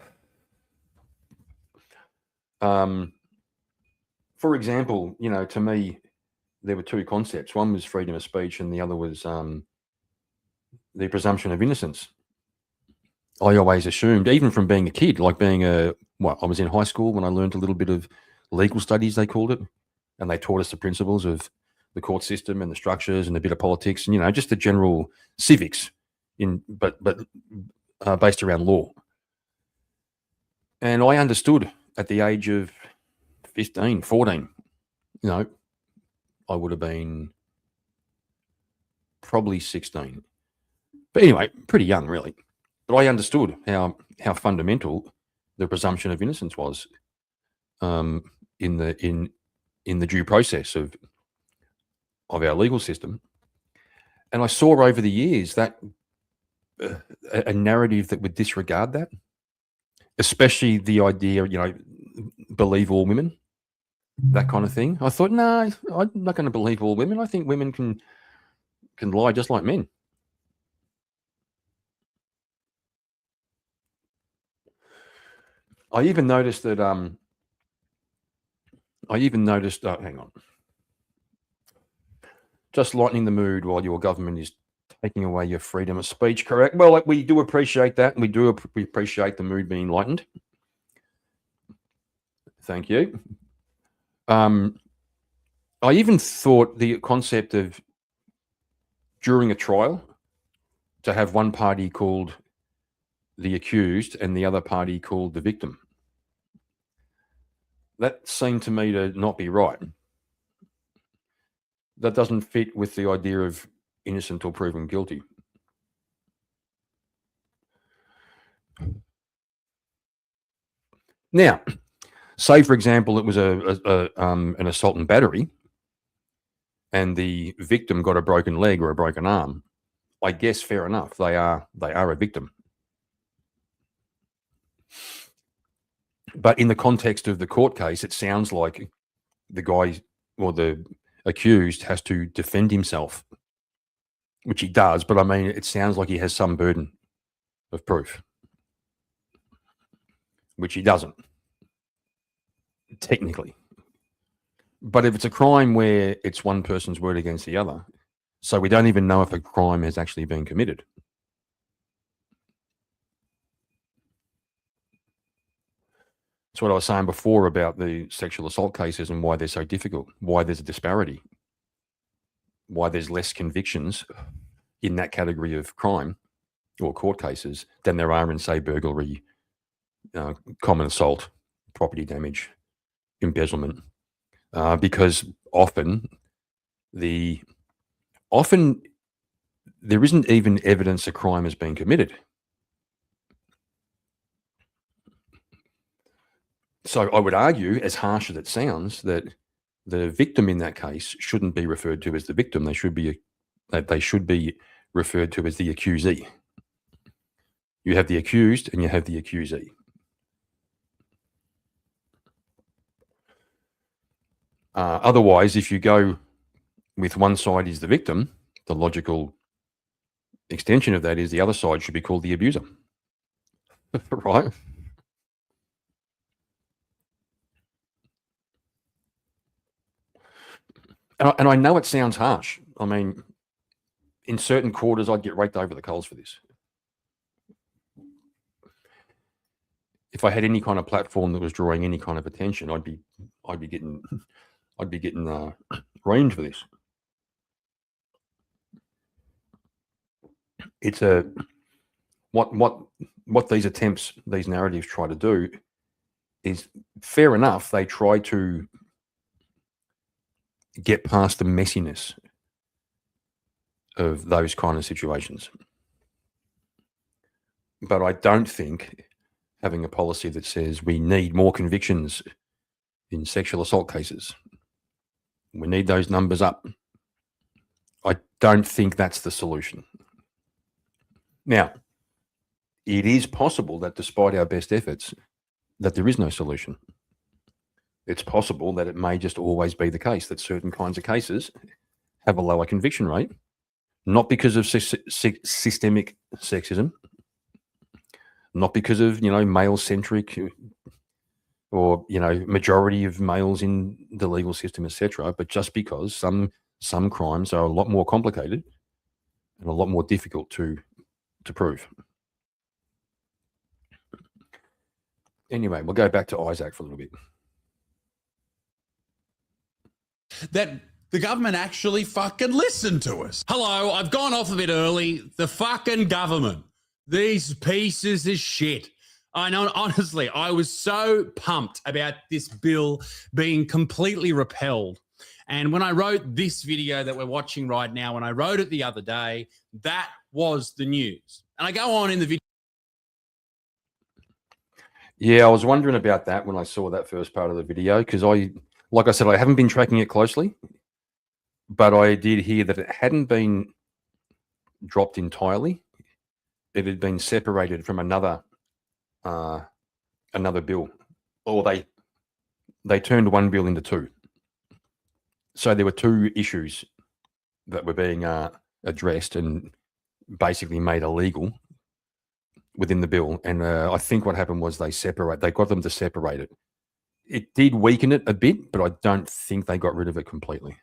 for example, to me, there were two concepts. One was freedom of speech, and the other was the presumption of innocence. I always assumed, even from being a kid, like I was in high school when I learned a little bit of legal studies, they called it, and they taught us the principles of the court system and the structures and a bit of politics and, just the general civics but based around law. And I understood at the age of 15, 14, I would have been probably 16. But anyway, pretty young, really. But I understood how fundamental the presumption of innocence was in the due process of our legal system. And I saw over the years that a narrative that would disregard that, especially the idea, believe all women, that kind of thing. I thought, no, I'm not going to believe all women. I think women can lie just like men. I even noticed that. Hang on. Just lightening the mood while your government is taking away your freedom of speech. Correct. Well, we do appreciate that. We appreciate the mood being lightened. Thank you. I even thought the concept of during a trial to have one party called the accused and the other party called the victim. That seemed to me to not be right. That doesn't fit with the idea of innocent or proven guilty. Now, say for example, it was an assault and battery, and the victim got a broken leg or a broken arm. I guess fair enough. They are a victim. But in the context of the court case, it sounds like the guy or the accused has to defend himself, which he does. But I mean, it sounds like he has some burden of proof, which he doesn't, technically. But if it's a crime where it's one person's word against the other, so we don't even know if a crime has actually been committed. That's what I was saying before about the sexual assault cases and why they're so difficult, why there's a disparity, why there's less convictions in that category of crime or court cases than there are in, say, burglary, common assault, property damage, embezzlement, because often there isn't even evidence a crime has been committed. So I would argue, as harsh as it sounds, that the victim in that case shouldn't be referred to as the victim. They should be referred to as the accusee. You have the accused and you have the accusee. Otherwise, if you go with one side is the victim, the logical extension of that is the other side should be called the abuser. Right? And I know it sounds harsh. I mean, in certain quarters, I'd get raked over the coals for this. If I had any kind of platform that was drawing any kind of attention, I'd be getting range for this. It's what these attempts, these narratives try to do is fair enough. They try to get past the messiness of those kind of situations. But I don't think having a policy that says we need more convictions in sexual assault cases, we need those numbers up, I don't think that's the solution. Now, it is possible that despite our best efforts, that there is no solution. It's possible that it may just always be the case that certain kinds of cases have a lower conviction rate, not because of systemic sexism, not because of, male-centric or, majority of males in the legal system, etc., but just because some crimes are a lot more complicated and a lot more difficult to prove. Anyway, we'll go back to Isaac for a little bit. That the government actually fucking listened to us. Hello, I've gone off a bit early. The fucking government. These pieces of shit. I know, honestly, I was so pumped about this bill being completely repelled. And when I wrote this video that we're watching right now, when I wrote it the other day, that was the news. And I go on in the video. Yeah, I was wondering about that when I saw that first part of the video, because like I said, I haven't been tracking it closely, but I did hear that it hadn't been dropped entirely. It had been separated from another bill, or they turned one bill into two. So there were two issues that were being addressed and basically made illegal within the bill. And I think what happened was they got them to separate it. It did weaken it a bit, but I don't think they got rid of it completely.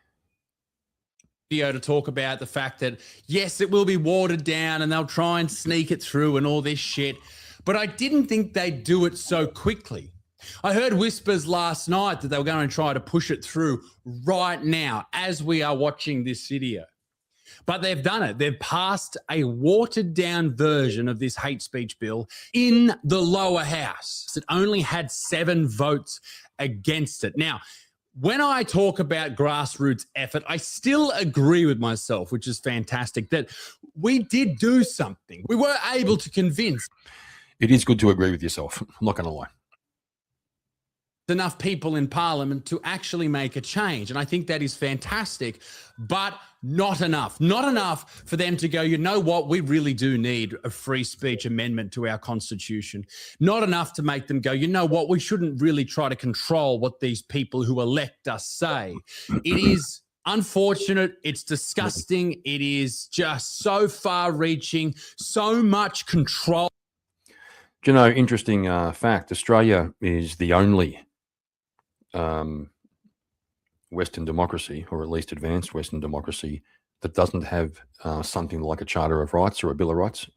Video to talk about the fact that, yes, it will be watered down and they'll try and sneak it through and all this shit. But I didn't think they'd do it so quickly. I heard whispers last night that they were going to try to push it through right now as we are watching this video. But they've done it. They've passed a watered down version of this hate speech bill in the lower house. It only had 7 votes against it. Now, when I talk about grassroots effort, I still agree with myself, which is fantastic, that we did do something. We were able to convince. It is good to agree with yourself. I'm not going to lie. Enough people in Parliament to actually make a change. And I think that is fantastic, but not enough. Not enough for them to go, you know what, we really do need a free speech amendment to our constitution. Not enough to make them go, you know what, we shouldn't really try to control what these people who elect us say. It is unfortunate. It's disgusting. It is just so far-reaching, so much control. Do you know, interesting fact, Australia is the only Western democracy, or at least advanced Western democracy, that doesn't have something like a Charter of Rights or a Bill of Rights.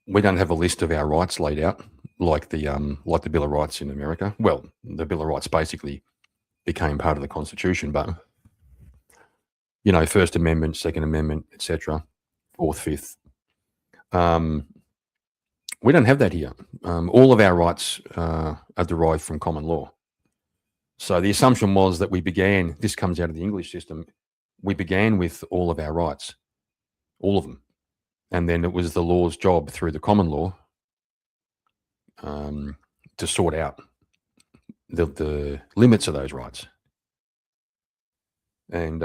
We don't have a list of our rights laid out like the Bill of Rights in America. Well, the Bill of Rights basically became part of the Constitution, but First Amendment, Second Amendment, etc., Fourth, Fifth. We don't have that here. All of our rights are derived from common law. So the assumption was that this comes out of the English system, we began with all of our rights, all of them. And then it was the law's job through the common law to sort out the limits of those rights. And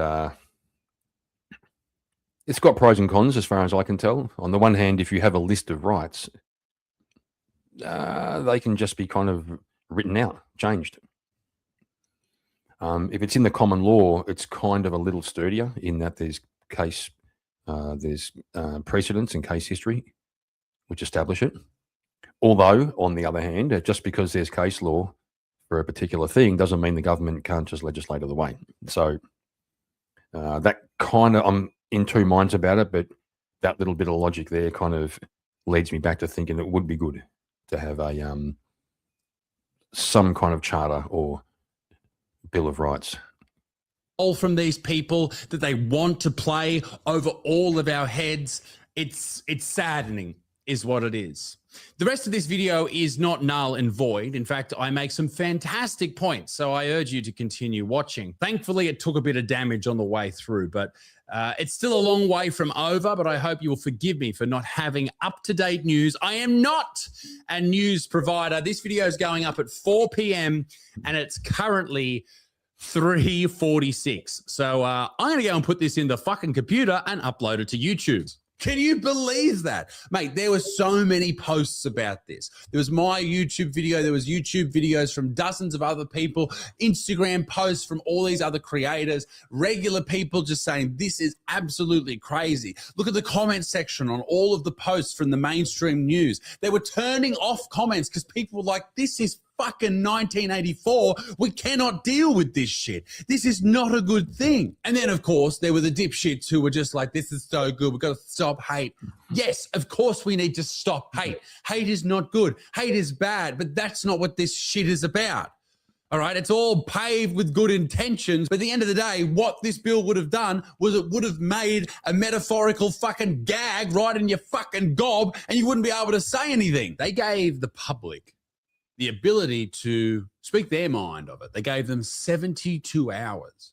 it's got pros and cons as far as I can tell. On the one hand, if you have a list of rights, they can just be kind of written out, changed. If it's in the common law, it's kind of a little sturdier in that there's precedents and case history which establish it. Although, on the other hand, just because there's case law for a particular thing doesn't mean the government can't just legislate it away. So that kind of, I'm in two minds about it, but that little bit of logic there kind of leads me back to thinking it would be good to have a some kind of charter or Bill of Rights. All from these people that they want to play over all of our heads. It's saddening is what it is. The rest of this video is not null and void. In fact, I make some fantastic points, so I urge you to continue watching. Thankfully, it took a bit of damage on the way through, but It's still a long way from over, but I hope you will forgive me for not having up-to-date news. I am not a news provider. This video is going up at 4 p.m. and it's currently 3:46. So I'm going to go and put this in the fucking computer and upload it to YouTube. Can you believe that? Mate, there were so many posts about this. There was my YouTube video. There was YouTube videos from dozens of other people, Instagram posts from all these other creators, regular people just saying this is absolutely crazy. Look at the comment section on all of the posts from the mainstream news. They were turning off comments because people were like, this is fucking 1984. We cannot deal with this shit. This is not a good thing. And then, of course, there were the dipshits who were just like, this is so good. We've got to stop hate. Yes, of course we need to stop hate. Hate is not good. Hate is bad, but that's not what this shit is about. All right, it's all paved with good intentions. But at the end of the day, what this bill would have done was it would have made a metaphorical fucking gag right in your fucking gob and you wouldn't be able to say anything. They gave the public the ability to speak their mind of it. They gave them 72 hours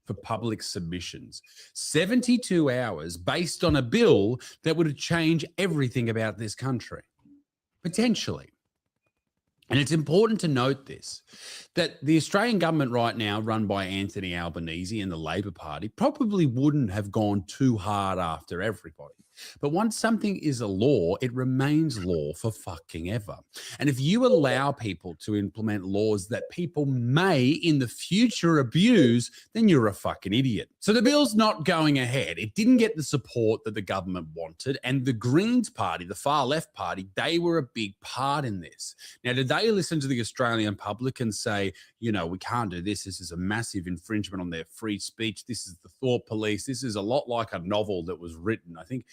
for public submissions. 72 hours based on a bill that would change everything about this country, potentially. And it's important to note this, that the Australian government right now, run by Anthony Albanese and the Labor Party, probably wouldn't have gone too hard after everybody. But once something is a law, it remains law for fucking ever. And if you allow people to implement laws that people may in the future abuse, then you're a fucking idiot. So the bill's not going ahead. It didn't get the support that the government wanted. And the Greens party, the far left party, they were a big part in this. Now, did they listen to the Australian public and say, you know, we can't do this. This is a massive infringement on their free speech. This is the thought police. This is a lot like a novel that was written, I think,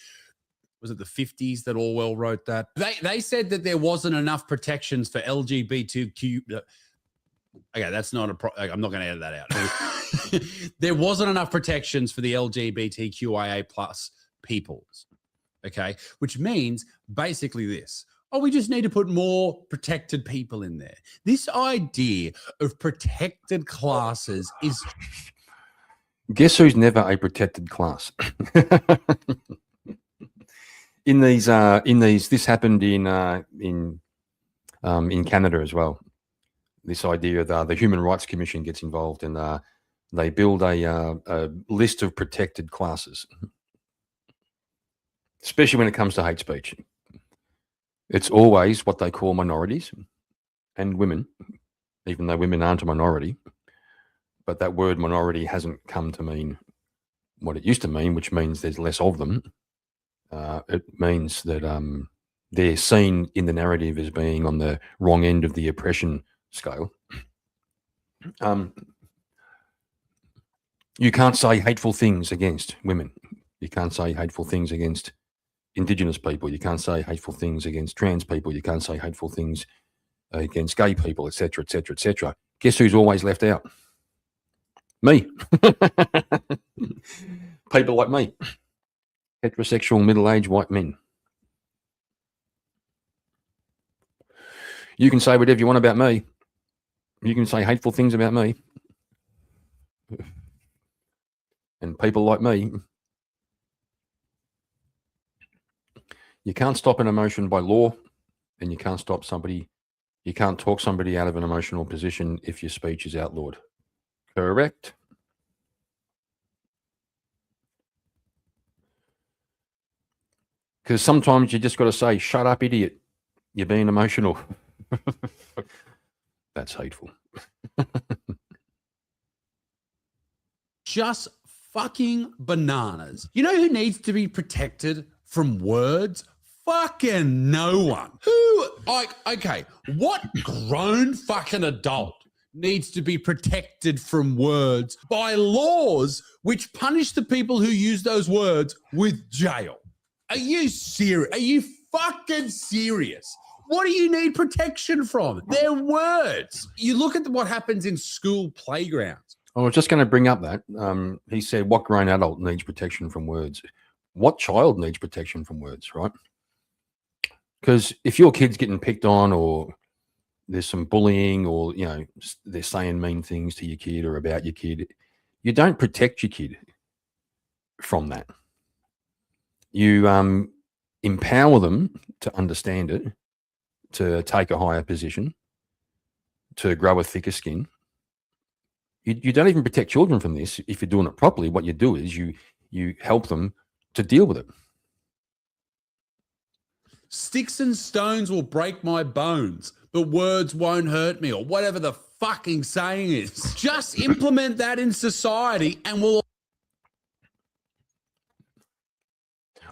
was it the 50s that Orwell wrote that? They said that there wasn't enough protections for LGBTQ. Okay, that's not I'm not going to edit that out. There wasn't enough protections for the LGBTQIA plus peoples. Okay, which means basically this. Oh, we just need to put more protected people in there. This idea of protected classes is... Guess who's never a protected class? This happened in Canada as well. This idea that the Human Rights Commission gets involved and they build a list of protected classes, especially when it comes to hate speech. It's always what they call minorities and women, even though women aren't a minority. But that word minority hasn't come to mean what it used to mean, which means there's less of them. It means that they're seen in the narrative as being on the wrong end of the oppression scale. You can't say hateful things against women. You can't say hateful things against Indigenous people. You can't say hateful things against trans people. You can't say hateful things against gay people, etc., etc., etc. Guess who's always left out? Me. People like me. Heterosexual, middle-aged white men. You can say whatever you want about me. You can say hateful things about me. And people like me. You can't stop an emotion by law, and you can't stop somebody. You can't talk somebody out of an emotional position if your speech is outlawed. Correct? Because sometimes you just got to say, shut up, idiot. You're being emotional. That's hateful. Just fucking bananas. You know who needs to be protected from words? Fucking no one. What grown fucking adult needs to be protected from words by laws which punish the people who use those words with jail? Are you serious? Are you fucking serious? What do you need protection from? They're words. You look at what happens in school playgrounds. I was just going to bring up that. He said, what grown adult needs protection from words? What child needs protection from words, right? Because if your kid's getting picked on or there's some bullying or, you know, they're saying mean things to your kid or about your kid, you don't protect your kid. from that. You empower them to understand it, to take a higher position, to grow a thicker skin. You don't even protect children from this if you're doing it properly. What you do is you help them to deal with it. Sticks and stones will break my bones, but words won't hurt me, or whatever the fucking saying is. Just implement that in society and we'll...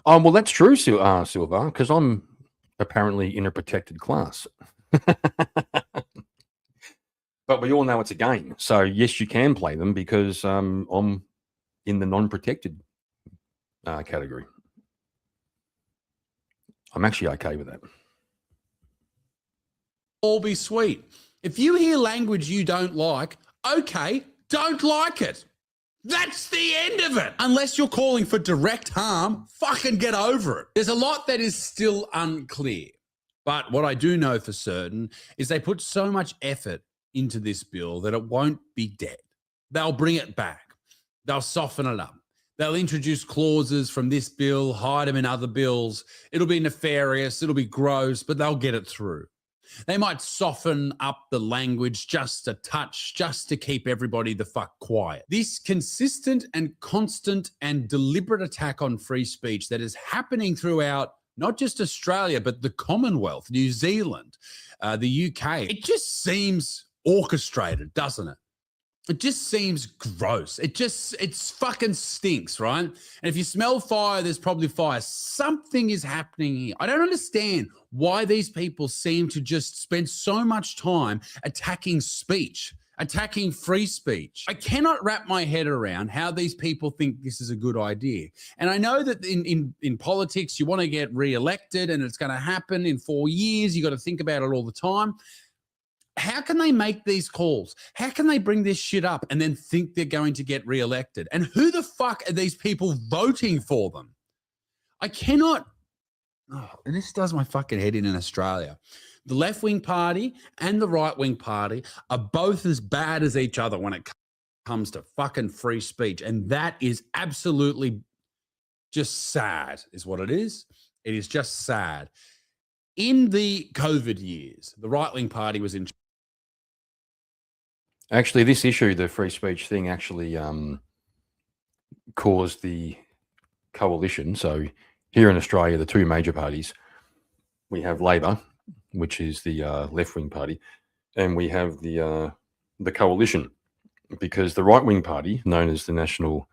Oh, well, that's true, Silva, because I'm apparently in a protected class. But we all know it's a game. So, yes, you can play them because I'm in the non-protected category. I'm actually okay with that. All be sweet. If you hear language you don't like, okay, don't like it. That's the end of it. Unless you're calling for direct harm, fucking get over it. There's a lot that is still unclear. But what I do know for certain is they put so much effort into this bill that it won't be dead. They'll bring it back. They'll soften it up. They'll introduce clauses from this bill, hide them in other bills. It'll be nefarious. It'll be gross, but they'll get it through. They might soften up the language just a touch, just to keep everybody the fuck quiet. This consistent and constant and deliberate attack on free speech that is happening throughout not just Australia, but the Commonwealth, New Zealand, the UK, it just seems orchestrated, doesn't it? It just seems gross. It's fucking stinks, right? And if you smell fire, there's probably fire. Something is happening here. I don't understand why these people seem to just spend so much time attacking speech, attacking free speech. I cannot wrap my head around how these people think this is a good idea. And I know that in politics, you want to get re-elected and it's going to happen in 4 years. You got to think about it all the time. How can they make these calls? How can they bring this shit up and then think they're going to get reelected? And who the fuck are these people voting for them? I cannot. Oh, and this does my fucking head in Australia. The left-wing party and the right-wing party are both as bad as each other when it comes to fucking free speech. And that is absolutely just sad, is what it is. It is just sad. In the COVID years, the right-wing party was in. Actually, this issue, the free speech thing, actually caused the coalition. So here in Australia, the two major parties, we have Labor, which is the left-wing party, and we have the coalition, because the right-wing party, known as the National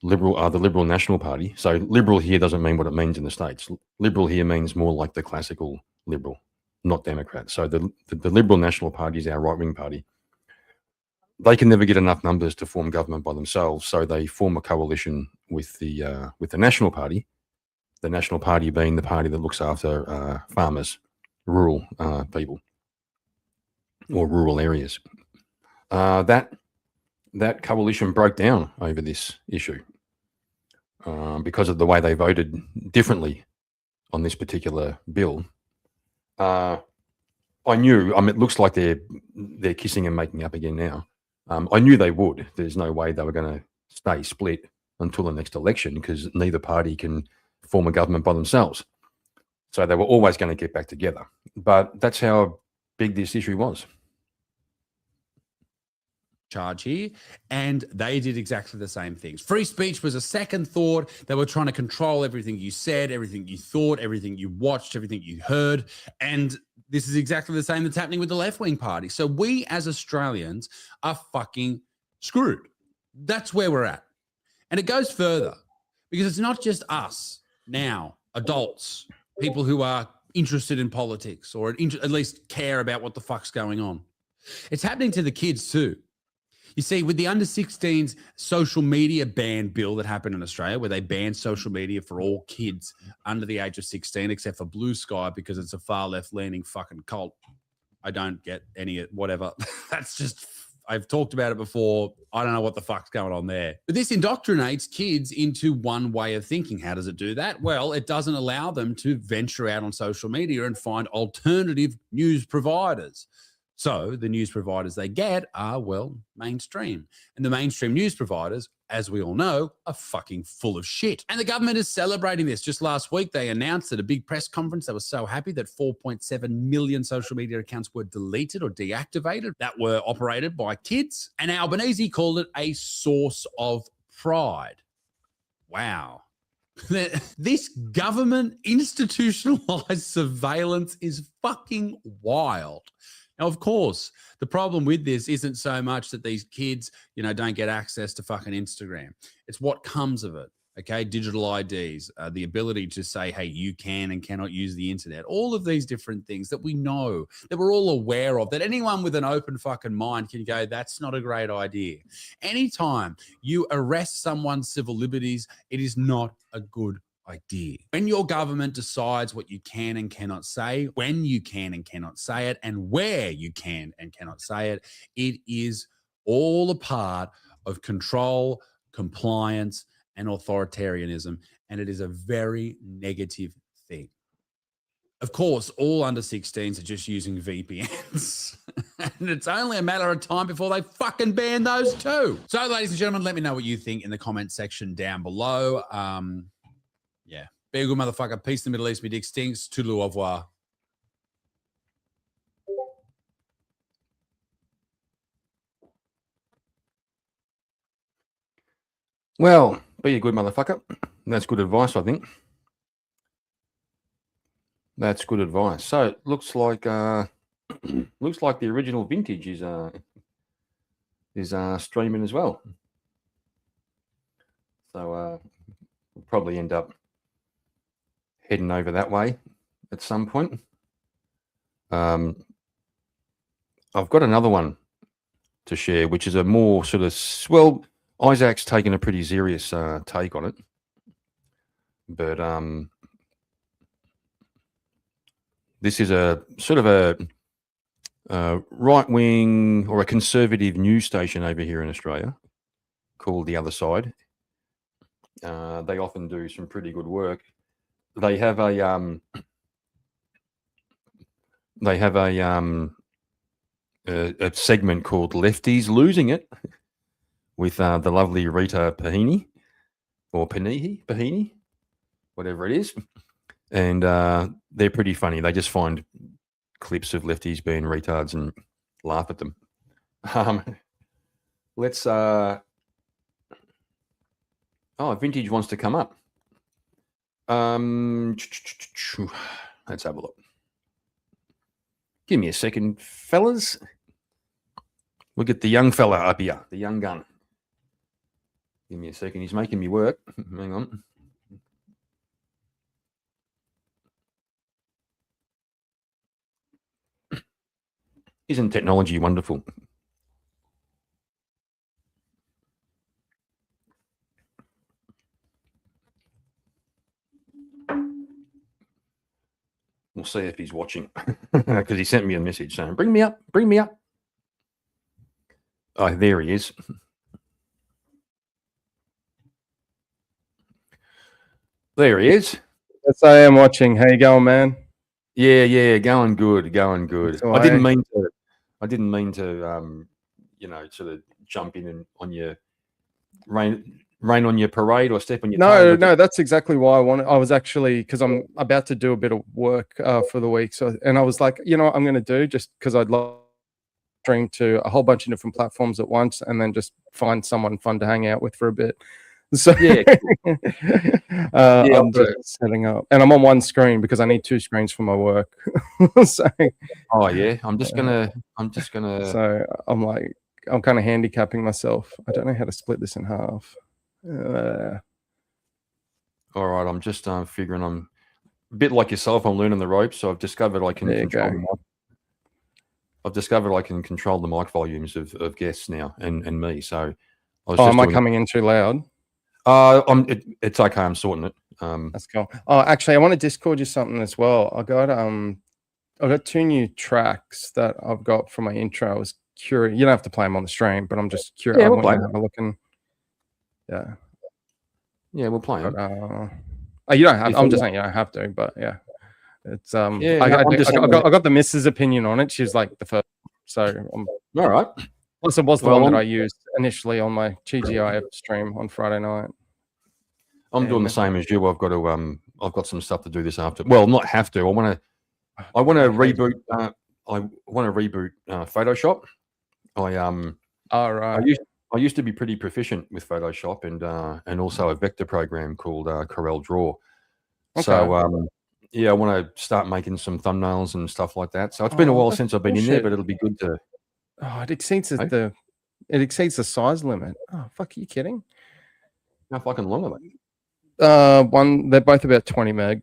Liberal, the Liberal National Party. So liberal here doesn't mean what it means in the States. Liberal here means more like the classical liberal, not Democrat. So the Liberal National Party is our right-wing party. They can never get enough numbers to form government by themselves, so they form a coalition with the National Party. The National Party being the party that looks after farmers, rural people, or rural areas. That coalition broke down over this issue because of the way they voted differently on this particular bill. I knew. I mean, it looks like they're kissing and making up again now. I knew they would. There's no way they were going to stay split until the next election, because neither party can form a government by themselves. So they were always going to get back together. But that's how big this issue was. Charge here, and they did exactly the same things. Free speech was a second thought. They were trying to control everything you said, everything you thought, everything you watched, everything you heard. And this is exactly the same that's happening with the left-wing party. So we as Australians are fucking screwed. That's where we're at. And it goes further, because it's not just us now, adults, people who are interested in politics or at least care about what the fuck's going on. It's happening to the kids too. You see, with the under-16s social media ban bill that happened in Australia, where they banned social media for all kids under the age of 16, except for Blue Sky, because it's a far left-leaning fucking cult. I don't get any, whatever. That's just, I've talked about it before. I don't know what the fuck's going on there. But this indoctrinates kids into one way of thinking. How does it do that? Well, it doesn't allow them to venture out on social media and find alternative news providers. So the news providers they get are, well, mainstream. And the mainstream news providers as we all know, are fucking full of shit. And the government is celebrating this. Just last week, they announced at a big press conference they were so happy that 4.7 million social media accounts were deleted or deactivated that were operated by kids. And Albanese called it a source of pride. Wow. This government institutionalized surveillance is fucking wild. Now, of course, the problem with this isn't so much that these kids, don't get access to fucking Instagram. It's what comes of it. Okay, digital IDs, the ability to say, hey, you can and cannot use the internet. All of these different things that we know, that we're all aware of, that anyone with an open fucking mind can go, that's not a great idea. Anytime you arrest someone's civil liberties, it is not a good idea. When your government decides what you can and cannot say, when you can and cannot say it, and where you can and cannot say it, it is all a part of control, compliance, and authoritarianism, and it is a very negative thing. Of course, all under 16s are just using VPNs, and it's only a matter of time before they fucking ban those too. So, ladies and gentlemen, let me know what you think in the comment section down below. Yeah, be a good motherfucker. Peace in the Middle East. Me dick stinks. Toodaloo, au revoir. Well, be a good motherfucker. That's good advice, I think. That's good advice. So it looks like the original Vintage is streaming as well. So we'll probably end up heading over that way at some point. I've got another one to share, which is a more sort of, well, Isaac's taken a pretty serious take on it, but this is a sort of a right-wing or a conservative news station over here in Australia called The Other Side. They often do some pretty good work. They have a segment called Lefties Losing It with the lovely Rita Pahini, or Pahini, whatever it is. And they're pretty funny. They just find clips of lefties being retards and laugh at them. Let's... Oh, Vintage wants to come up. Let's have a look. Give me a second, fellas. We'll get the young fella up here, the young gun. Give me a second. He's making me work. Hang on. Isn't technology wonderful? We'll see if he's watching, because he sent me a message saying, bring me up, bring me up. Oh, there he is. There he is. Yes, I am watching. How you going, man? Yeah, going good, going good. I didn't mean to, sort of jump in and on your rain on your parade or step on your toe. No, that's exactly why I was actually, because I'm about to do a bit of work for the week. So, and I was like, you know what I'm going to do, just because I'd love to stream to a whole bunch of different platforms at once and then just find someone fun to hang out with for a bit. So yeah, I'm just setting up, and I'm on one screen because I need two screens for my work. So, oh yeah, I'm just gonna. So I'm like, I'm kind of handicapping myself. I don't know how to split this in half. All right, I'm just figuring. I'm a bit like yourself. I'm learning the ropes, so I've discovered I can control. I've discovered I can control the mic volumes of guests now and me. So, am I coming in too loud? It's okay. I'm sorting it. That's cool. Oh, actually, I want to Discord you something as well. I got two new tracks that I've got for my intro. I was curious. You don't have to play them on the stream, but I'm just curious. Yeah, we'll play. Have a look and yeah, we'll play them. You don't have. I'm just saying you don't have to, but yeah, it's I got the missus' opinion on it. She's like the first, so all right. Plus, it was the Well, one that I I'm- used initially on my TGIF stream on Friday night. I'm doing the same as you. I've got some stuff to do this after. Well, not have to. I want to reboot. I want to reboot Photoshop. All right. I used to be pretty proficient with Photoshop and also a vector program called Corel Draw. Okay. So yeah, I want to start making some thumbnails and stuff like that. So it's been a while since I've been in there, but it'll be good to. Oh, it exceeds the size limit. Oh, fuck! Are you kidding? How fucking long are they? They're both about 20 meg.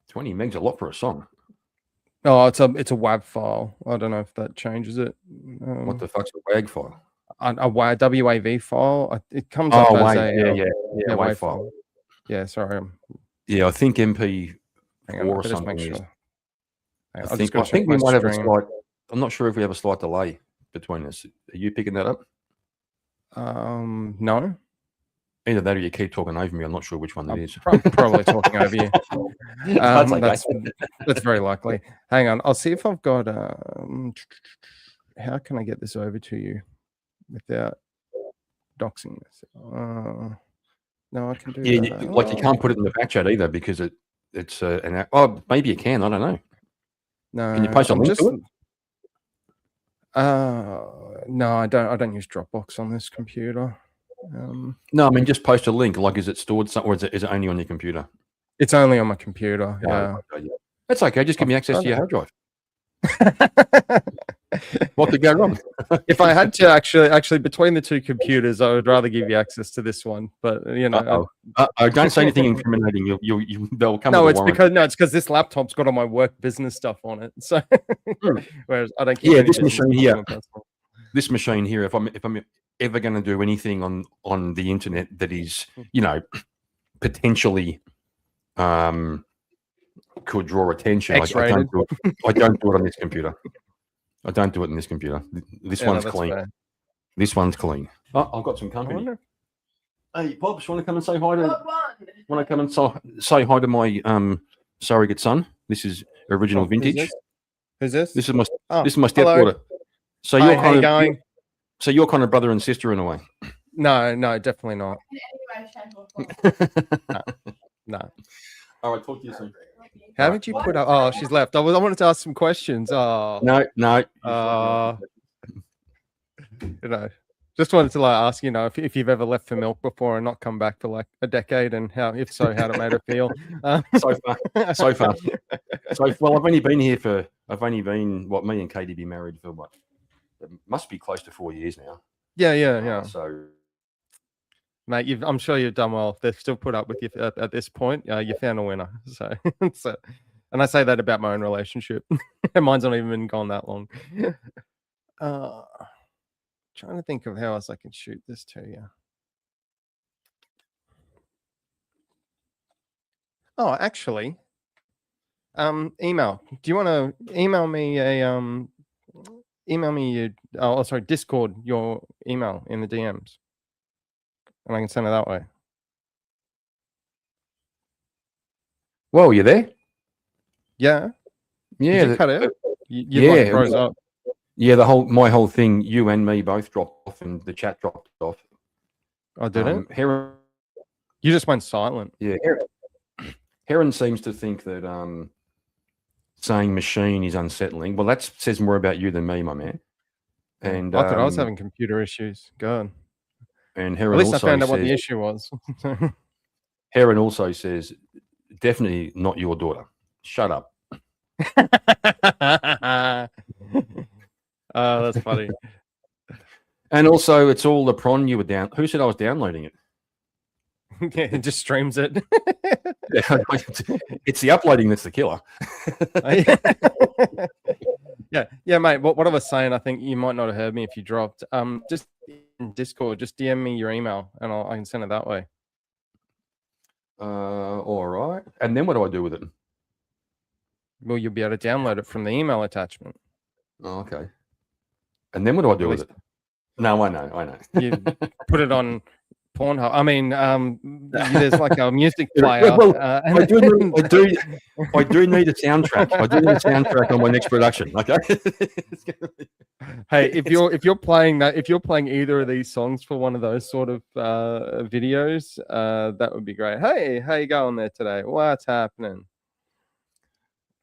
20 meg's a lot for a song. Oh, it's a WAV file. I don't know if that changes it. What the fuck's a WAG file? A WAV file. It comes up as a WAV file. Yeah, sorry. Yeah, I think MP4 or just something. make sure. I think we might have a slight. I'm not sure if we have a slight delay between us. Are you picking that up? No. Either that or you keep talking over me. I'm not sure which one that is. Probably talking over you. That's very likely. Hang on. I'll see if I've got. How can I get this over to you without doxing this? No, I can do. Yeah, you can't put it in the back chat either because it's an. Oh, maybe you can. I don't know. No. Can you post a link to it? No, I don't. I don't use Dropbox on this computer. No, I mean just post a link. Like, is it stored somewhere? Or is it only on your computer? It's only on my computer. Yeah, that's okay. Just give me access to your hard drive. What could go wrong? If I had to actually between the two computers, I would rather give you access to this one. But you know, don't say anything incriminating. They'll come. No, it's because this laptop's got all my work business stuff on it. So, whereas I don't. Yeah, this machine here. This machine here. If I'm ever going to do anything on the internet that is, potentially could draw attention, I don't do it. I don't do it on this computer. I don't do it in this computer. This one's clean. Fair. This one's clean. Oh, I've got some company. Hey, Pops, want to come and say hi to? Want to come and say hi to my surrogate son? This is original vintage. Who's this? This is my stepdaughter. So you're you're kind of brother and sister in a way. No, definitely not. No. All right, talk to you soon. How did you put up? Oh, she's left. I wanted to ask some questions. Oh no. Just wanted to ask, if you've ever left for milk before and not come back for like a decade, and if so, how it made her feel. So far. Well, I've only been me and Katie be married for what? It must be close to 4 years now. Yeah. So, mate, I'm sure you've done well. If they've still put up with you at this point, you found a winner. So, and I say that about my own relationship. Mine's not even been gone that long. Trying to think of how else I can shoot this to you. Oh, actually, email. Do you want to email me Discord your email in the DMs, and I can send it that way. Whoa, you there? Yeah. Yeah. You cut it. You froze up. Yeah, my whole thing, you and me both dropped off, and the chat dropped off. I didn't. Heron, you just went silent. Yeah, Heron seems to think that saying machine is unsettling. Well, that says more about you than me, my man. And I thought I was having computer issues. God. And Heron at least also I found out says, what the issue was. Heron also says, definitely not your daughter. Shut up. Oh, that's funny. And also, it's all the prawn you were down. Who said I was downloading it? Yeah, it just streams it. It's the uploading that's the killer. Yeah, mate. What I was saying, I think you might not have heard me if you dropped. Just in Discord, just DM me your email, and I can send it that way. All right. And then what do I do with it? Well, you'll be able to download it from the email attachment. Oh, okay. And then what do I do with it? No, I know. You put it on Pornhub. I mean, there's like a music player. Well, I do need a soundtrack. I do need a soundtrack on my next production. Okay. Hey, if you're playing either of these songs for one of those sort of videos, that would be great. Hey, how you going there today? What's happening?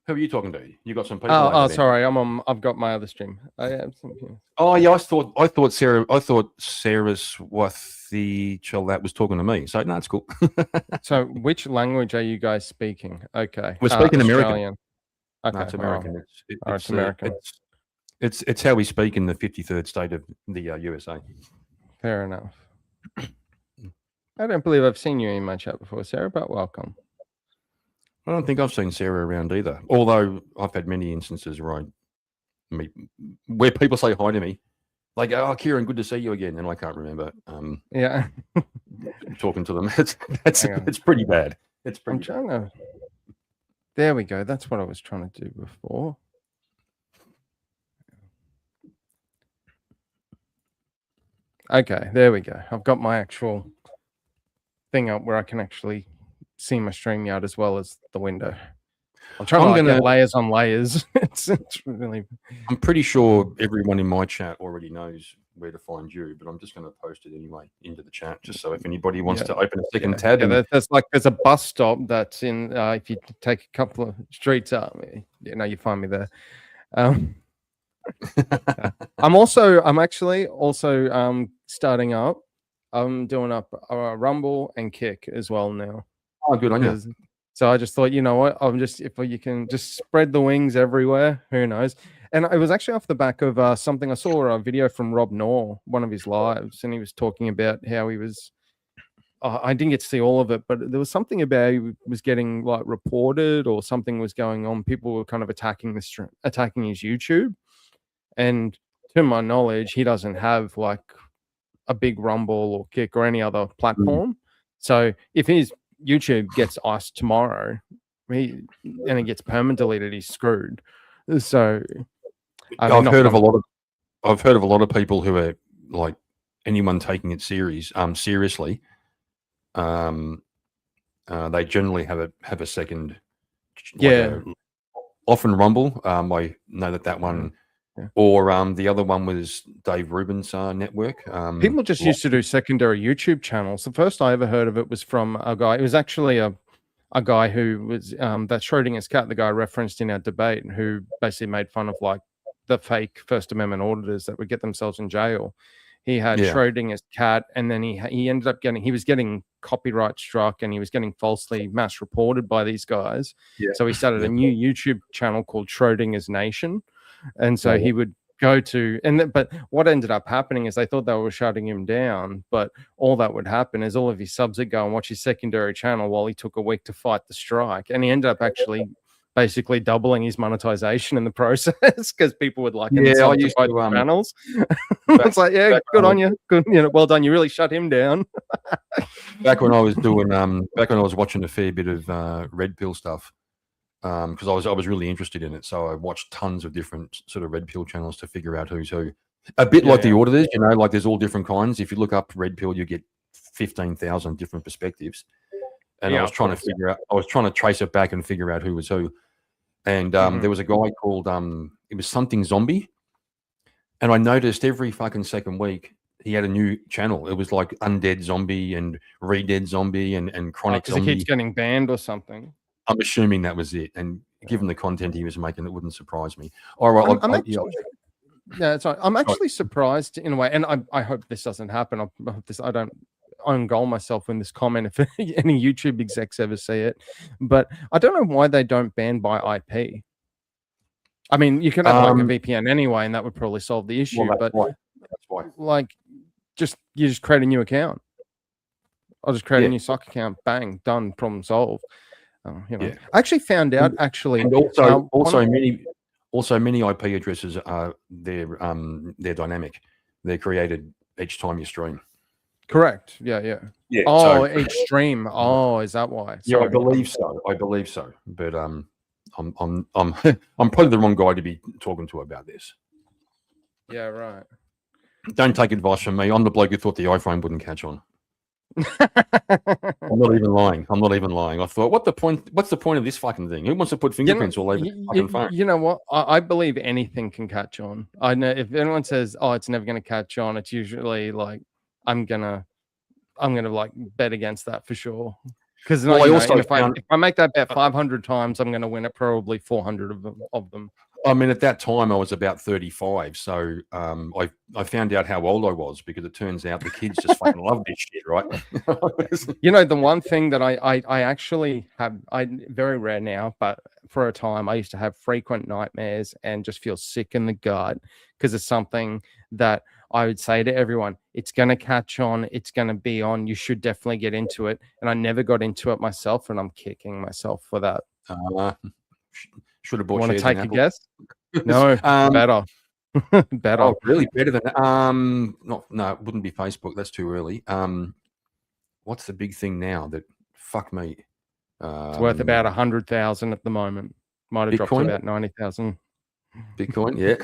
Who are you talking to? You got some people. Oh, sorry, I've got my other stream. I have some. Oh yeah, I thought Sarah's wife, the child that was talking to me. So no, it's cool. So, which language are you guys speaking? Okay, we're speaking American. Australian. Okay, No, it's American. It's American. It's how we speak in the 53rd state of the USA. Fair enough. I don't believe I've seen you in my chat before, Sarah, but welcome. I don't think I've seen Sarah around either. Although I've had many instances where people say hi to me, like, "Oh, Kieran, good to see you again," and I can't remember. Yeah, talking to them. It's pretty bad. It's pretty. I'm trying to. There we go. That's what I was trying to do before. Okay, there we go. I've got my actual thing up where I can actually see my StreamYard as well as the window. I'm trying to get layers on layers. it's really. I'm pretty sure everyone in my chat already knows where to find you, but I'm just going to post it anyway into the chat, just so if anybody wants to open a second tab. Yeah, there's a bus stop that's in. If you take a couple of streets up, you find me there. I'm actually also starting up. I'm doing up Rumble and Kick as well now. Oh, good on you. So I just thought, you know what? if you can just spread the wings everywhere, who knows? And it was actually off the back of something. I saw a video from Rob Knorr, one of his lives, and he was talking about how he was. I didn't get to see all of it, but there was something about he was getting like reported or something was going on. People were kind of attacking his YouTube, and to my knowledge, he doesn't have like a big Rumble or Kick or any other platform. So if his YouTube gets iced tomorrow, and it gets permanent deleted, he's screwed. So I've heard of a lot of people who are like anyone taking it seriously. They generally have a second. Often Rumble. I know that one. Yeah. Or the other one was Dave Rubin's network. People just used to do secondary YouTube channels. The first I ever heard of it was from a guy. It was actually a guy who was that Schrodinger's cat, the guy referenced in our debate, who basically made fun of like the fake First Amendment auditors that would get themselves in jail. He had Schrodinger's cat, and then he ended up getting copyright struck, and he was getting falsely mass reported by these guys. Yeah. So he started a new YouTube channel called Schrodinger's Nation. And so he would go to, but what ended up happening is they thought they were shutting him down, but all that would happen is all of his subs would go and watch his secondary channel while he took a week to fight the strike. And he ended up actually basically doubling his monetization in the process because people would like him. Yeah, I used to channels. It's like, good on you. Good, well done. You really shut him down. Back when I was watching a fair bit of Red Pill stuff. Because I was really interested in it, so I watched tons of different sort of Red Pill channels to figure out who's who. A bit like the auditors, like there's all different kinds. If you look up Red Pill, you get 15,000 different perspectives. And I was trying to trace it back and figure out who was who. And there was a guy called it was something zombie, and I noticed every fucking second week he had a new channel. It was like Undead Zombie and Re-Dead Zombie and Chronic Zombie. He keeps getting banned or something. I'm assuming that was it, and given the content he was making, it wouldn't surprise me. All right, I'm actually surprised in a way, and I hope this doesn't happen. I don't own goal myself in this comment if any YouTube execs ever see it, but I don't know why they don't ban by IP. I mean, you can have like a VPN anyway, and that would probably solve the issue. That's why. Like, you just create a new account. I'll just create a new sock account. Bang, done. Problem solved. I actually found out and also many IP addresses are they're dynamic. They're created each time you stream. Correct. Yeah. Oh, each stream. Oh, is that why? Sorry. Yeah, I believe so. But I'm probably the wrong guy to be talking to about this. Yeah, right. Don't take advice from me. I'm the bloke who thought the iPhone wouldn't catch on. I'm not even lying. I'm not even lying. I thought, what's the point of this fucking thing? Who wants to put fingerprints all over the fucking phone? You know what? I believe anything can catch on. I know if anyone says, "Oh, it's never going to catch on," it's usually like I'm gonna like bet against that for sure. Because Well, I also if I make that bet 500 times, I'm going to win it probably 400 of them. I mean, at that time, I was about 35, so I found out how old I was because it turns out the kids just fucking love this shit, right? The one thing that I actually have, very rare now, but for a time, I used to have frequent nightmares and just feel sick in the gut because it's something that I would say to everyone, it's going to catch on, it's going to be on, you should definitely get into it. And I never got into it myself, and I'm kicking myself for that. Should have bought. Want to shares take in a Apple. guess? No, better. Better. Oh, really? Better than no, it wouldn't be Facebook. That's too early. What's the big thing now that fuck me? It's worth about 100,000 at the moment. Might have dropped to about 90,000. Bitcoin, yeah.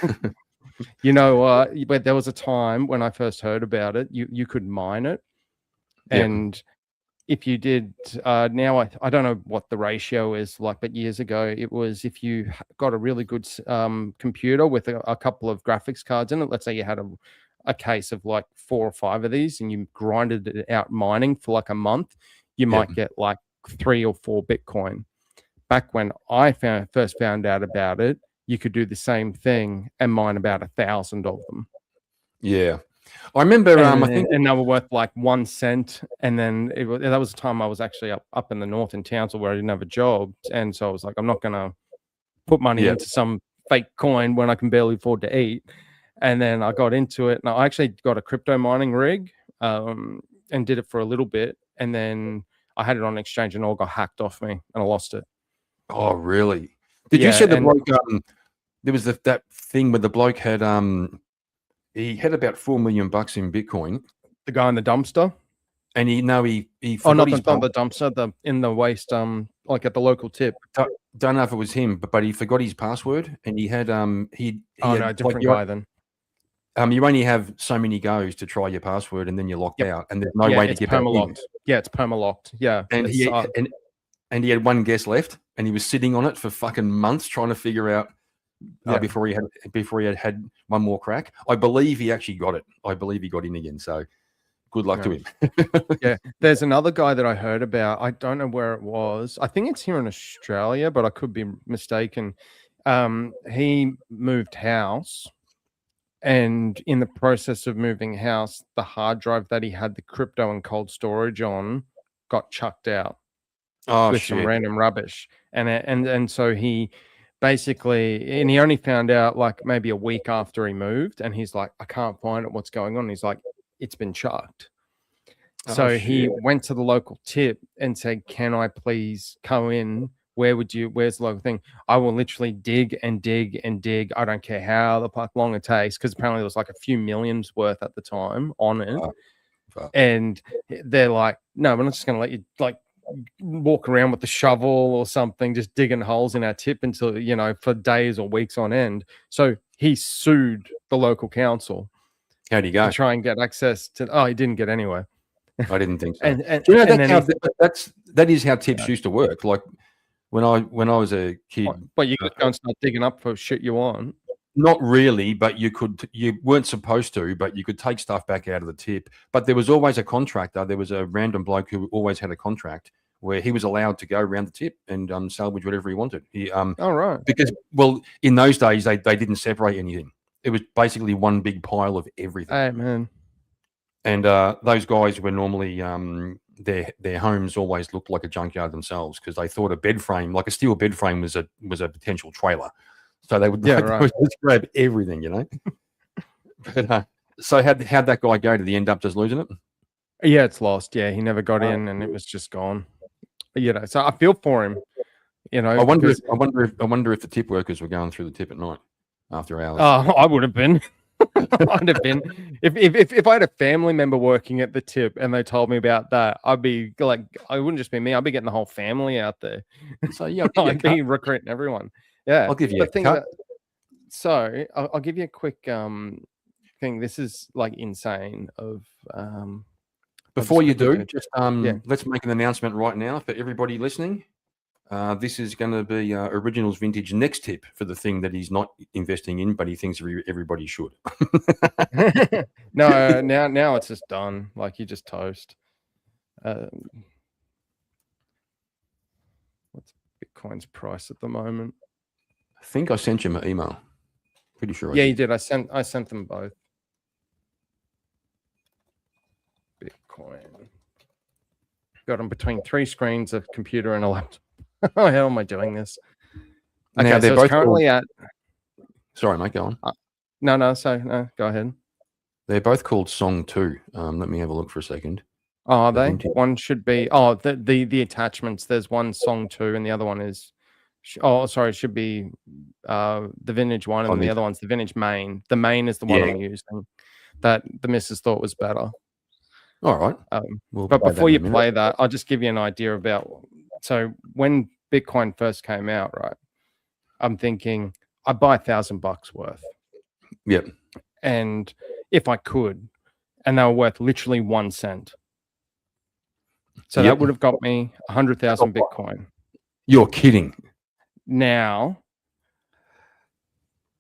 But there was a time when I first heard about it, you could mine it, and if you did, now I don't know what the ratio is like, but years ago it was if you got a really good computer with a couple of graphics cards in it. Let's say you had a case of like 4 or 5 of these, and you grinded it out mining for like a month, you might get like 3 or 4 Bitcoin. Back when I first found out about it, you could do the same thing and mine about 1,000 of them. Yeah. I remember, and, I think, and they were worth like 1 cent. And then that was the time I was actually up in the north in Townsville where I didn't have a job, and so I was like, I'm not gonna put money into some fake coin when I can barely afford to eat. And then I got into it, and I actually got a crypto mining rig, and did it for a little bit, and then I had it on exchange, and all got hacked off me, and I lost it. Oh, really? Did you see the bloke? There was that thing where the bloke had he had about $4 million in Bitcoin. The guy in the dumpster, and he not the dumpster, in the waste, like at the local tip. Don't know if it was him, but he forgot his password, and he had different guy then. You only have so many goes to try your password, and then you're locked out, and there's no way to get back in. Yeah, it's perma-locked. Yeah, and he had one guess left, and he was sitting on it for fucking months trying to figure out before he had one more crack. I believe he actually got it. I believe he got in again. So good luck to him. Yeah, there's another guy that I heard about. I don't know where it was. I think it's here in Australia, but I could be mistaken. He moved house, and in the process of moving house, the hard drive that he had the crypto and cold storage on got chucked out with some random rubbish, and so he basically, and he only found out like maybe a week after he moved, and he's like, I can't find it. What's going on? He's like, it's been chucked. So he went to the local tip and said, can I please come in? Where's the local thing? I will literally dig and dig and dig. I don't care how the fuck long it takes, because apparently there was like a few millions worth at the time on it. And they're like, no, we're not just going to let you like walk around with the shovel or something, just digging holes in our tip until, for days or weeks on end. So he sued the local council. How'd he go? To try and get access to. Oh, he didn't get anywhere. I didn't think so. That is how tips used to work. Like when I was a kid. But you could go and start digging up for shit you want. Not really, but you weren't supposed to, but you could take stuff back out of the tip. But there was always a contractor. There was a random bloke who always had a contract where he was allowed to go around the tip and salvage whatever he wanted. Right. Because, well, in those days, they didn't separate anything. It was basically one big pile of everything. Hey, man. And those guys were normally, their homes always looked like a junkyard themselves, because they thought a bed frame, like a steel bed frame, was a potential trailer. So they would, they would just grab everything, But so how'd that guy go? Did he end up just losing it? Yeah, it's lost. Yeah, he never got in, and it was just gone. So I feel for him. I wonder if the tip workers were going through the tip at night after hours. Oh, I would have been. I'd have been. If I had a family member working at the tip and they told me about that, I'd be like, I wouldn't just be me. I'd be getting the whole family out there. So yeah, I'd be recruiting everyone. Yeah, I'll give you a cut. So I'll give you a quick thing. This is like insane. Before you do, quickly just Yeah. let's make an announcement right now for everybody listening. This is going to be Originals Vintage next tip for the thing that he's not investing in, but he thinks everybody should. No, now it's just done. Like you just toast. What's Bitcoin's price at the moment? I think I sent you my email. Pretty sure. Yeah, I you did. did. I sent them both. Bitcoin. Got them between 3 screens, a computer, and a laptop. How the hell am I doing this? Okay, Now, they're so it's both currently called... at. Sorry, mate. Go on. No, go ahead. They're both called Song 2. Let me have a look for a second. Oh, are The they? vintage. One should be. Oh, the attachments. There's one Song 2, and the other one is. Oh, sorry. It should be the vintage one, and the other one's the vintage main. The main is the one I'm using. That the missus thought was better. All right. But before you play that, I'll just give you an idea about. So when Bitcoin first came out, right? I'm thinking I'd buy $1,000 worth. Yep. And if I could, and they were worth literally 1 cent. So that would have got me 100,000 Bitcoin. You're kidding. Now,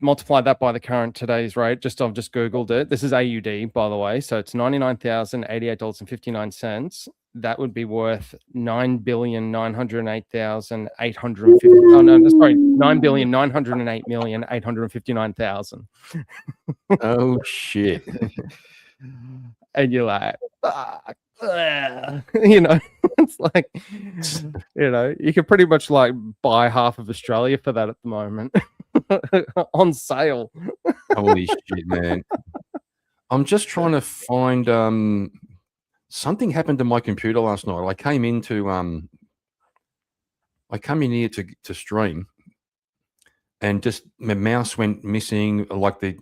multiply that by the current today's rate. I've just Googled it. This is AUD, by the way. So it's $99,088.59. That would be worth 9,908,850. Oh no, sorry, 9,908,859,000. Oh shit! And you're like, you know, it's like, you know, you could pretty much like buy half of Australia for that at the moment on sale. Holy shit, man! I'm just trying to find. Something happened to my computer last night. I came in here to stream, and just my mouse went missing. Like it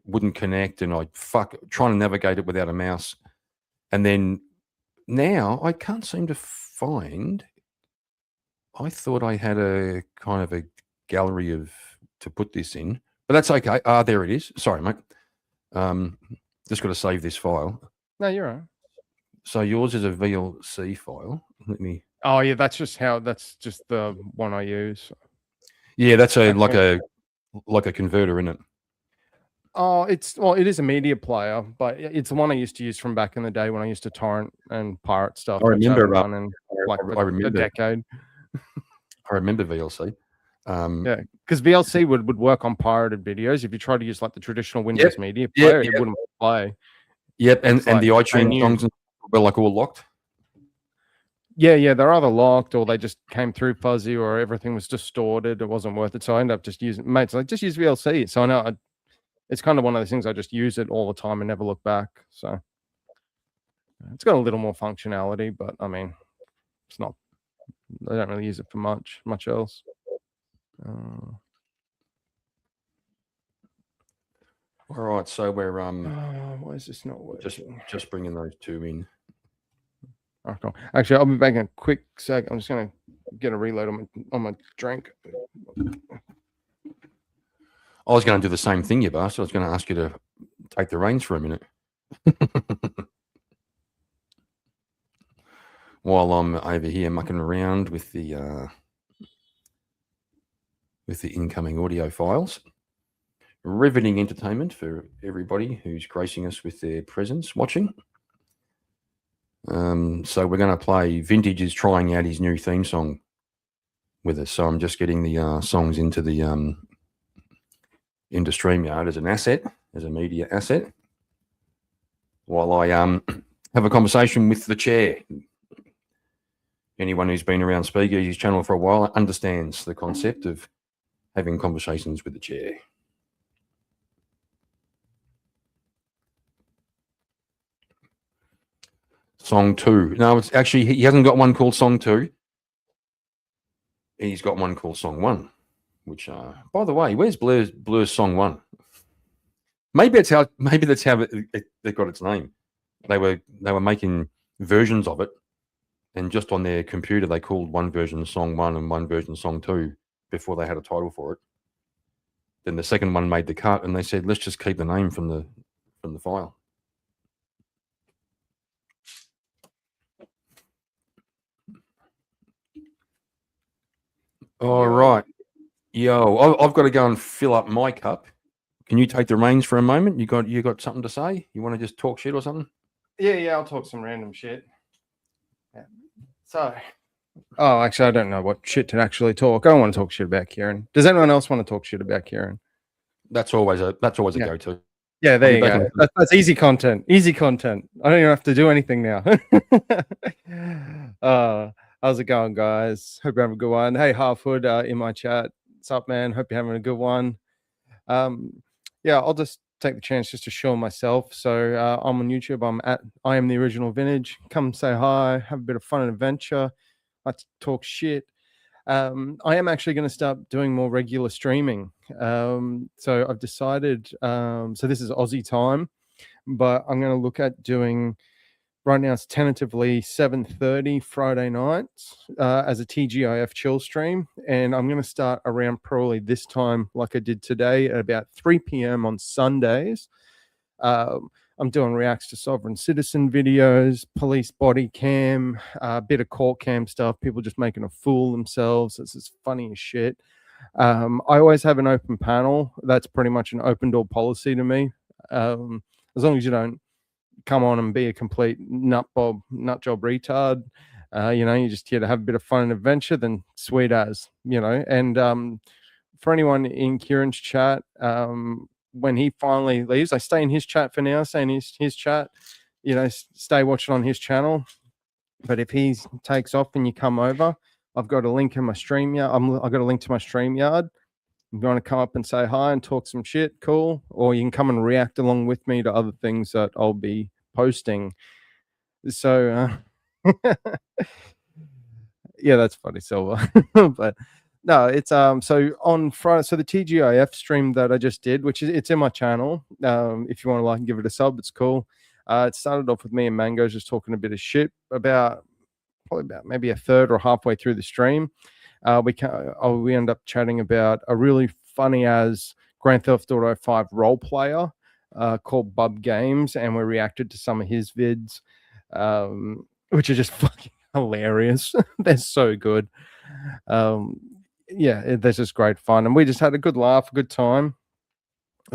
wouldn't connect, and trying to navigate it without a mouse. And then now I can't seem to find. I thought I had a kind of a gallery to put this in, but that's okay. There it is. Sorry, mate. Just got to save this file. No, you're right. So yours is a VLC file. Let me. Oh yeah, that's just the one I use. Yeah, that's like a converter, isn't it? Oh, it is a media player, but it's the one I used to use from back in the day when I used to torrent and pirate stuff. I remember in like a decade. I remember VLC. Yeah, because VLC would work on pirated videos. If you try to use like the traditional Windows media player, it wouldn't play. Yep, and the iTunes songs were like all locked. Yeah, they're either locked or they just came through fuzzy or everything was distorted. It wasn't worth it. So I ended up just using mates. Like just use VLC. So I know it's kind of one of those things. I just use it all the time and never look back. So it's got a little more functionality, but I mean, it's not. I don't really use it for much else. All right, so we're why is this not working? Just bringing those two in. Oh, cool. Actually, I'll be back in a quick sec. I'm just gonna get a reload on my drink. I was going to do the same thing, you bastard. I was going to ask you to take the reins for a minute. While I'm over here mucking around with the incoming audio files. Riveting entertainment for everybody who's gracing us with their presence watching. So we're going to play. Vintage is trying out his new theme song with us. So I'm just getting the songs into the into StreamYard as an asset, as a media asset, while I have a conversation with the chair. Anyone who's been around Speakeasy's channel for a while understands the concept of having conversations with the chair. Song 2. No, it's actually, he hasn't got one called Song 2. He's got one called Song 1, which, by the way, where's Blur's Song 1? Maybe that's how it got its name. They were making versions of it, and just on their computer, they called one version Song 1 and one version Song 2 before they had a title for it. Then the second one made the cut, and they said, let's just keep the name from the file. All right. Yo, I've got to go and fill up my cup. Can you take the reins for a moment? You got something to say? You want to just talk shit or something? Yeah, I'll talk some random shit. Yeah. So, oh, actually, I don't know what shit to actually talk. I don't want to talk shit about Kieran. Does anyone else want to talk shit about Kieran? That's always a Yeah. go-to. Yeah, there you back go. on That's easy content. Easy content. I don't even have to do anything now. How's it going, guys? Hope you're having a good one. Hey, Halfwood, in my chat. What's up, man? Hope you're having a good one. Yeah, I'll just take the chance just to show myself. So I'm on YouTube. I am the original vintage. Come say hi, have a bit of fun and adventure. I talk shit. I am actually going to start doing more regular streaming. So I've decided, so this is Aussie time, but I'm going to look at doing, right now it's tentatively 7:30 Friday nights as a TGIF chill stream. And I'm going to start around probably this time like I did today at about 3 p.m. on Sundays. I'm doing reacts to sovereign citizen videos, police body cam, a bit of court cam stuff, people just making a fool themselves. This is funny as shit. I always have an open panel. That's pretty much an open door policy to me. As long as you don't come on and be a complete nut job retard, you're just here to have a bit of fun and adventure, then sweet as, and for anyone in Kieran's chat, when he finally leaves, I stay in his chat for now, stay in his chat, stay watching on his channel. But if he takes off and you come over, I've got a link in my StreamYard. I've got a link to my StreamYard. I'm going to come up and say hi and talk some shit, cool. Or you can come and react along with me to other things that I'll be posting. So, yeah, that's funny, Silver. But no, it's so on Friday. So the TGIF stream that I just did, which is it's in my channel. If you want to like and give it a sub, it's cool. It started off with me and Mango's just talking a bit of shit about maybe a third or halfway through the stream. We end up chatting about a really funny as Grand Theft Auto 5 role player called Bub Games, and we reacted to some of his vids, which are just fucking hilarious. They're so good. Yeah, there's just great fun, and we just had a good laugh, a good time.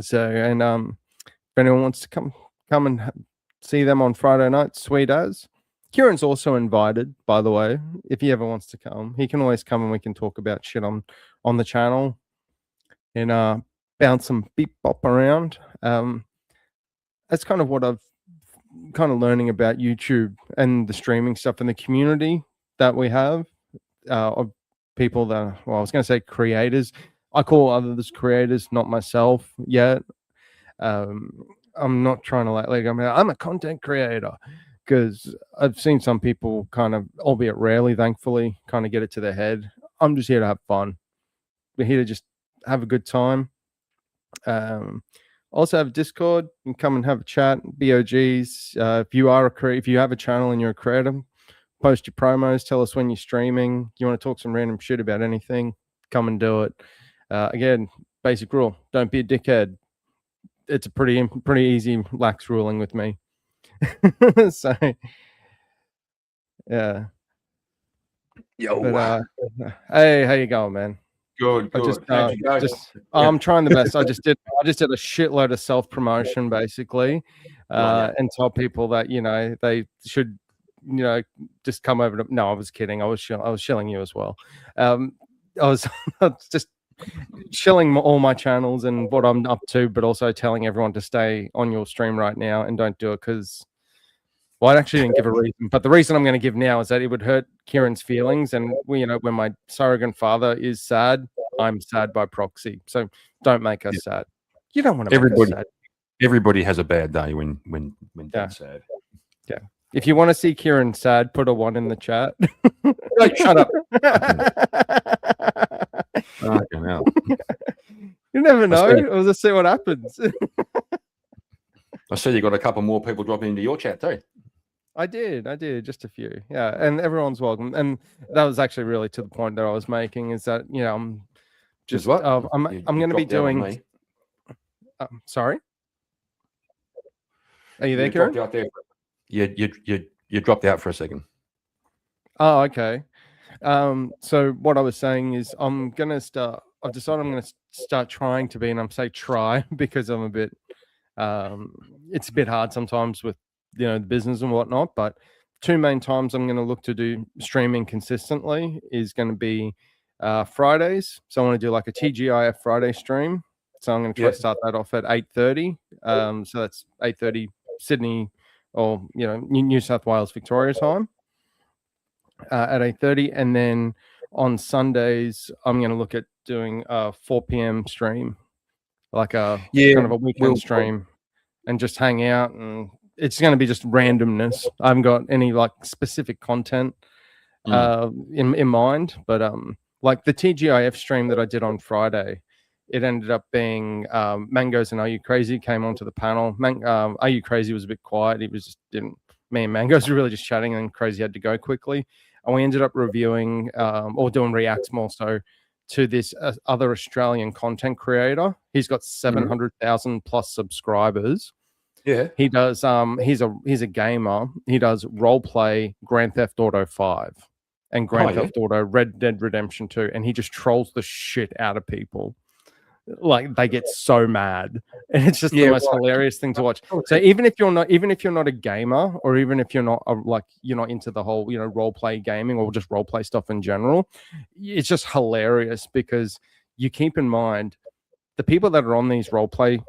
So, and if anyone wants to come and see them on Friday night, sweet as. Kieran's also invited, by the way. If he ever wants to come, he can always come and we can talk about shit on the channel and bounce some beep bop around. That's kind of what I've kind of learning about YouTube and the streaming stuff and the community that we have of people that, well, I was going to say creators. I call others creators, not myself yet. I'm not trying to I'm a content creator, because I've seen some people kind of, albeit rarely, thankfully, kind of get it to their head. I'm just here to have fun. We're here to just have a good time. Also have Discord and come and have a chat. BOGs. If you have a channel and you're a creator, post your promos. Tell us when you're streaming. You want to talk some random shit about anything? Come and do it. Again, basic rule: don't be a dickhead. It's a pretty easy, lax ruling with me. So, yeah. Yo, but, hey, how you going, man? Good. I'm trying the best. I just did a shitload of self promotion, basically, and tell people that they should, just come over to. No, I was kidding. I was shilling you as well. I was just shilling all my channels and what I'm up to, but also telling everyone to stay on your stream right now and don't do it because. Well, I actually didn't give a reason, but the reason I'm going to give now is that it would hurt Kieran's feelings. And when my surrogate father is sad, I'm sad by proxy. So don't make us sad. You don't want to make us sad. Everybody has a bad day when Dad's sad. Yeah. If you want to see Kieran sad, put a 1 in the chat. Shut up. You never know. We'll just see what happens. I see you got a couple more people dropping into your chat too. I did, just a few. Yeah, and everyone's welcome. And that was actually really to the point that I was making is that, I'm just what? I'm going to be doing sorry? Are you there, Kieran? You dropped out there. You dropped out for a second. Oh, okay. So what I was saying is I've decided I'm gonna start trying to be, and I'm say try because I'm a bit it's a bit hard sometimes with the business and whatnot, but two main times I'm going to look to do streaming consistently is going to be Fridays. So I want to do like a TGIF Friday stream. So I'm going to try to start that off at 8:30. So that's 8:30 Sydney or New South Wales Victoria time at 8:30, and then on Sundays I'm going to look at doing a 4 p.m. stream, like a kind of a weekend stream, and just hang out, and it's going to be just randomness. I haven't got any like specific content in mind, but like the TGIF stream that I did on Friday, it ended up being Mangoes and Are You Crazy came onto the panel. Are You Crazy was a bit quiet. It was just me and Mangoes were really just chatting, and Crazy had to go quickly, and we ended up reviewing or doing reacts more so to this other Australian content creator. He's got 700,000 plus subscribers. Yeah, he does. He's a gamer. He does role play Grand Theft Auto 5 and Grand Theft Auto Red Dead Redemption 2, and he just trolls the shit out of people. Like they get so mad, and it's just the most hilarious thing to watch. So even if you're not a gamer, or even if you're not you're not into the whole role play gaming or just role play stuff in general, it's just hilarious because you keep in mind the people that are on these role play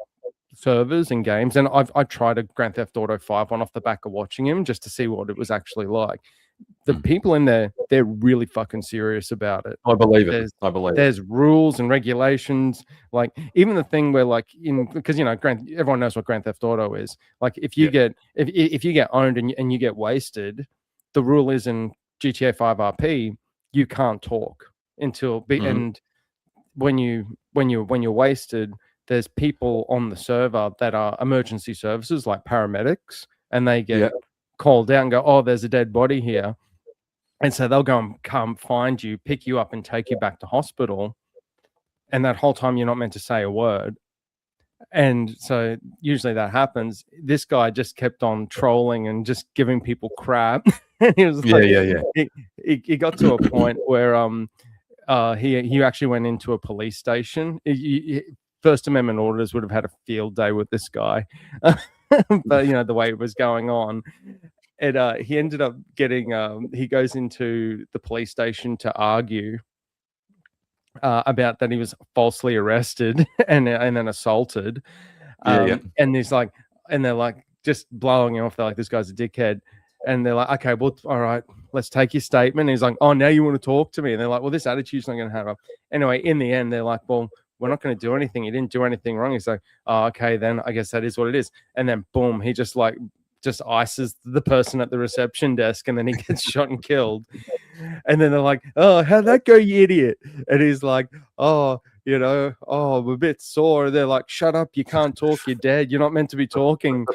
servers and games, and I've tried a Grand Theft Auto 5 one off the back of watching him just to see what it was actually like. The people in there, they're really fucking serious about it. I believe it. There's rules and regulations. Like even the thing where because everyone knows what Grand Theft Auto is. Like if you get if you get owned and you get wasted, the rule is in GTA 5 RP you can't talk until and when you're wasted, there's people on the server that are emergency services like paramedics, and they get called out and go, oh, there's a dead body here. And so they'll go and come find you, pick you up and take you back to hospital. And that whole time you're not meant to say a word. And so usually that happens. This guy just kept on trolling and just giving people crap. And he was he got to a point where he actually went into a police station. First Amendment orders would have had a field day with this guy. But the way it was going on, he ended up getting he goes into the police station to argue about that he was falsely arrested and then assaulted. And he's like, and they're like just blowing him off. They're like, this guy's a dickhead. And they're like, okay, well, all right, let's take your statement. And he's like, oh, now you want to talk to me? And they're like, well, this attitude's not going to have. Anyway, in the end, they're like, well, we're not going to do anything. He didn't do anything wrong. He's like, oh, okay, then I guess that is what it is. And then boom, he just ices the person at the reception desk, and then he gets shot and killed. And then they're like, oh, how'd that go, you idiot? And he's like, oh, I'm a bit sore. They're like, shut up, you can't talk, you're dead, you're not meant to be talking.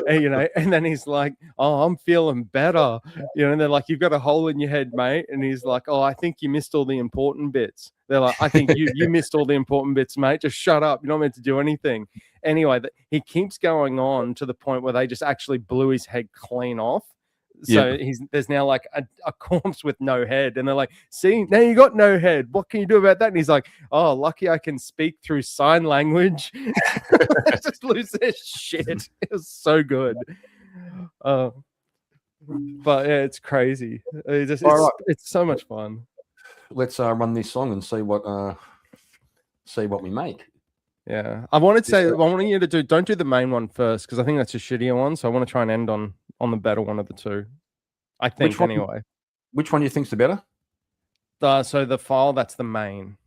And then he's like, oh, I'm feeling better. And they're like, you've got a hole in your head, mate. And he's like, oh, I think you missed all the important bits. They're like, I think you missed all the important bits, mate. Just shut up. You're not meant to do anything. Anyway, he keeps going on to the point where they just actually blew his head clean off. So there's now like a corpse with no head, and they're like, see, now you got no head. What can you do about that? And he's like, oh, lucky I can speak through sign language. Just lose their shit. It was so good. But yeah, it's crazy. It's so much fun. Let's run this song and see what we make. Yeah, I want you to don't do the main one first, because I think that's a shittier one. So I want to try and end on the better one of the two. I think anyway. Which one do you think's the better? So the file, that's the main.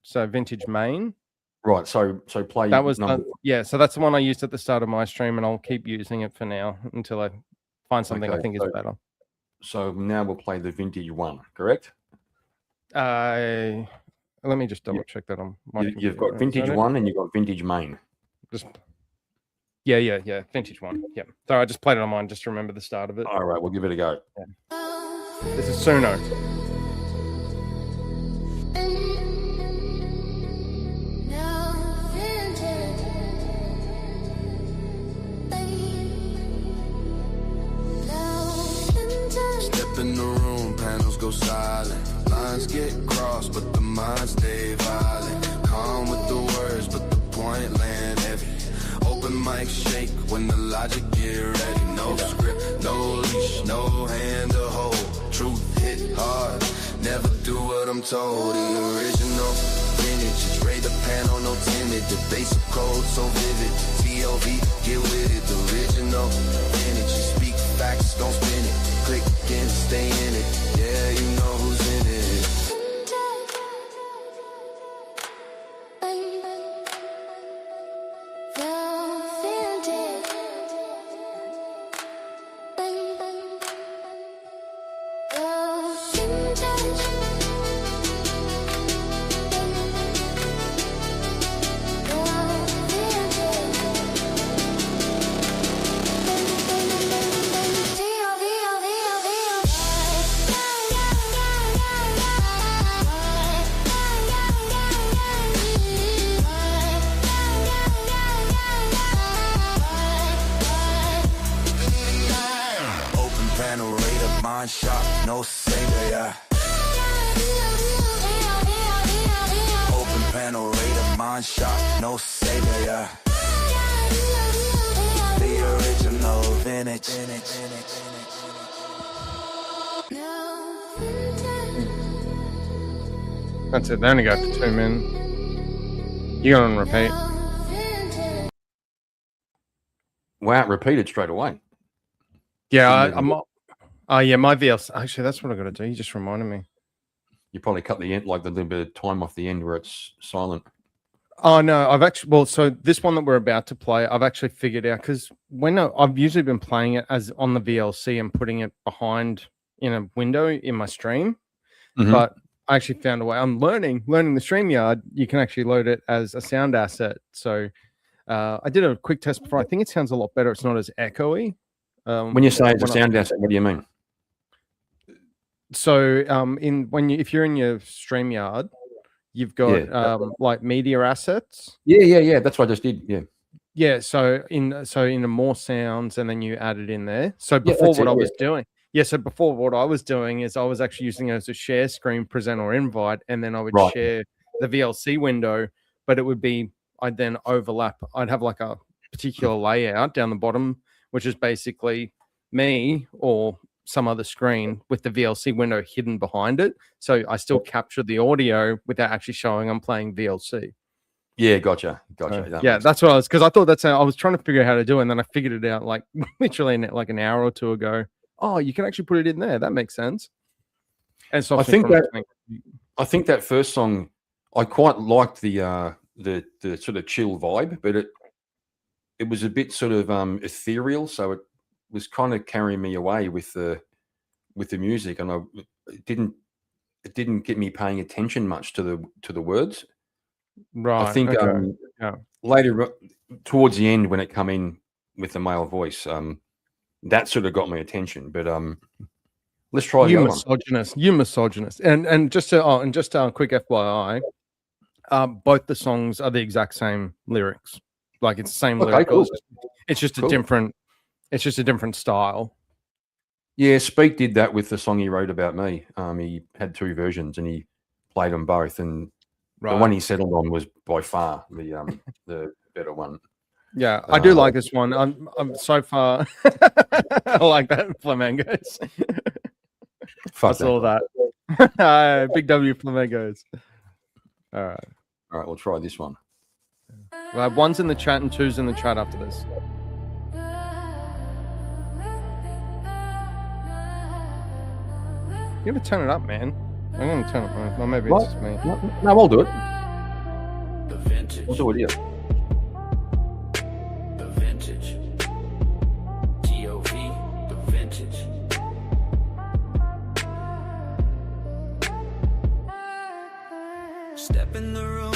So vintage main. Right. So play. That was so that's the one I used at the start of my stream, and I'll keep using it for now until I find something I think is better. So now we'll play the vintage one, correct? Let me just double check that on my computer. You've got vintage one and you've got vintage main. Yeah. Vintage one. Yeah. So I just played it on mine just to remember the start of it. All right, we'll give it a go. Yeah. This is Suno. Step in the room, panels go silent. Lines get crossed, but the mind stay violent. Calm with the words, but the point land heavy. Open mic shake when the logic get ready. No script, no leash, no hand to hold. Truth hit hard, never do what I'm told. The original vintage, raid the panel, no timid. The basic code so vivid. TLV, get with it. The original vintage, you speak facts, don't spin it. Click and stay in it. Yeah, you know who's in it. Shop, no savior, yeah. Open panel, radar, mine shop, no savior, yeah. The original vintage. That's it. They only go for 2 minutes. You got on repeat. Wow, repeated straight away. Yeah, Oh yeah, my VLC. Actually, that's what I got to do. You just reminded me. You probably cut the end, like the little bit of time off the end where it's silent. Oh no, I've actually so this one that we're about to play, I've actually figured out because when I've usually been playing it as on the VLC and putting it behind in a window in my stream, but I actually found a way. I'm learning the StreamYard. You can actually load it as a sound asset. So I did a quick test before. I think it sounds a lot better. It's not as echoey. When you say it's a sound asset, what do you mean? So if you're in your StreamYard, you've got like media assets. Yeah. That's what I just did. Yeah. So in the more sounds, and then you add it in there. So before what I was doing is I was actually using it as a share screen, present or invite, and then I would share the VLC window, but it would be I'd then overlap. I'd have like a particular layout down the bottom, which is basically me or some other screen with the VLC window hidden behind it. So I still capture the audio without actually showing I'm playing VLC. Yeah, gotcha. That's what I was, because I thought that's how I was trying to figure out how to do it, and then I figured it out like literally like an hour or two ago. Oh, you can actually put it in there. That makes sense. And so I think that first song, I quite liked the sort of chill vibe, but it was a bit sort of ethereal, so it was kind of carrying me away with the music, and it didn't get me paying attention much to the words. Right. I think later towards the end when it come in with the male voice, that sort of got my attention. But let's try you misogynist. And just a quick FYI, both the songs are the exact same lyrics. Like it's the same lyrics. Cool. It's just a different. It's just a different style. Yeah, Speak did that with the song he wrote about me. He had 2 versions and he played them both, and the one he settled on was by far the better one. Yeah, I do like this one. I'm so far. I like that flamingos. I saw that. Big W flamingos. All right, we'll try this one. We'll have 1's in the chat and 2's in the chat after this. You gotta turn it up, man. I'm gonna turn it up. Well, maybe it's just me. No, I'll do it. The vintage. We'll do it here. The vintage. G-O-V. The vintage. Step in the room.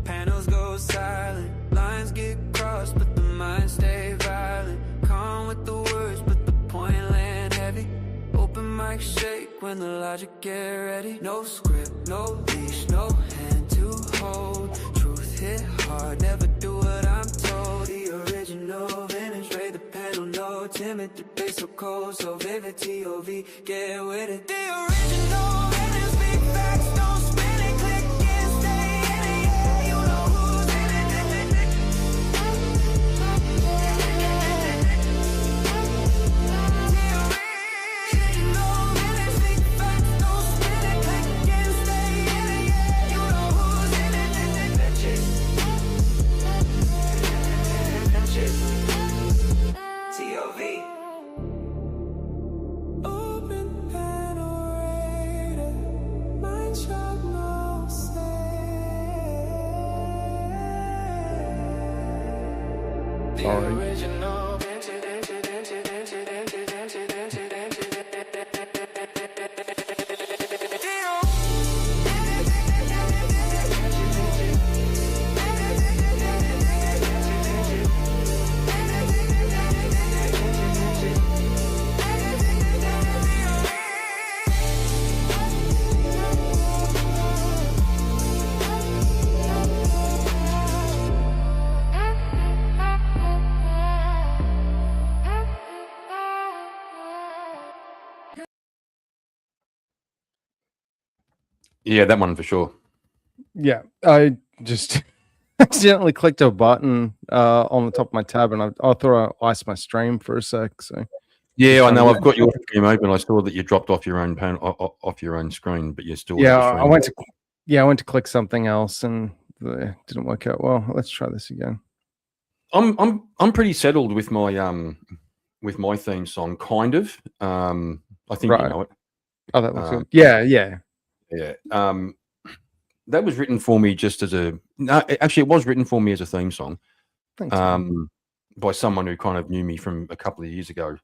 Panels go silent. Lines get crossed, but the mind stay violent. Calm with the words, but the point land heavy. Open mic shake when the logic get ready. No script, no leash, no hand to hold. Truth hit hard, never do what I'm told. The original vintage, raid the panel, no timid, the bass so cold, so vivid. T.O.V. get with it. The original, and it's big facts, don't spin it, click and stay in it. Yeah, you know who's in it. Yeah, that one for sure. Yeah, I just accidentally clicked a button on the top of my tab, and I thought I iced my stream for a sec. So Yeah, I know. I've got your stream open. I saw that you dropped off your own off your own screen, but you're still. Yeah, I went to click something else, and it didn't work out well. Let's try this again. I'm pretty settled with my theme song, kind of. I think you know it. Oh, that looks good. Yeah. That was written for me just as a. No, actually, it was written for me as a theme song. Thanks, by someone who kind of knew me from a couple of years ago.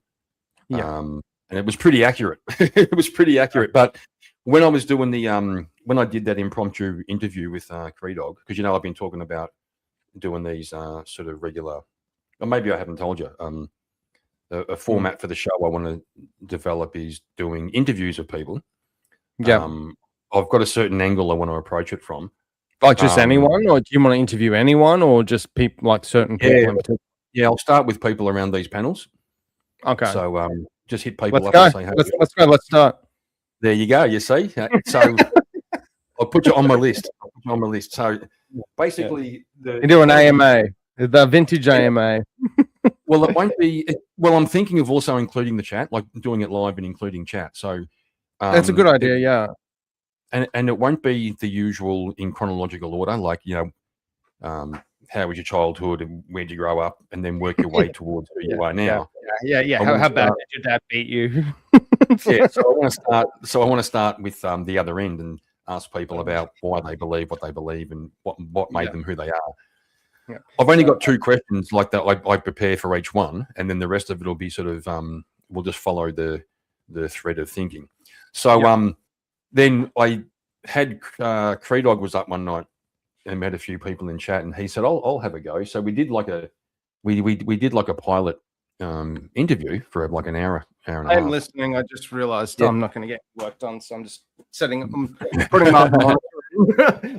Yeah. And it was pretty accurate. It was pretty accurate. But when I was doing the when I did that impromptu interview with Creedog, because I've been talking about doing these sort of regular, or maybe I haven't told you, a format for the show I want to develop is doing interviews of people. Yeah. I've got a certain angle I want to approach it from. Like just anyone, or do you want to interview anyone, or just people, like certain people? Yeah, I'll start with people around these panels. Okay. So just hit people let's up go. and say, hey, let's go. Let's start. There you go. You see? So I'll put you on my list. So basically, you do an AMA, the vintage AMA. Well, it won't be. Well, I'm thinking of also including the chat, like doing it live and including chat. So that's a good idea. Yeah. And it won't be the usual in chronological order, like how was your childhood and where'd you grow up, and then work your way towards who you are now. Yeah. How bad did your dad beat you? Yeah. So I want to start with the other end and ask people about why they believe what they believe and what made them who they are. Yeah. I've only got 2 questions like that. I prepare for each one, and then the rest of it will be sort of we'll just follow the thread of thinking. So then I had Creedog was up one night and met a few people in chat, and he said, "I'll have a go." So we did like a did like a pilot interview for like an hour and a half. I'm listening. I just realized I'm not going to get work done, so I'm just putting my on.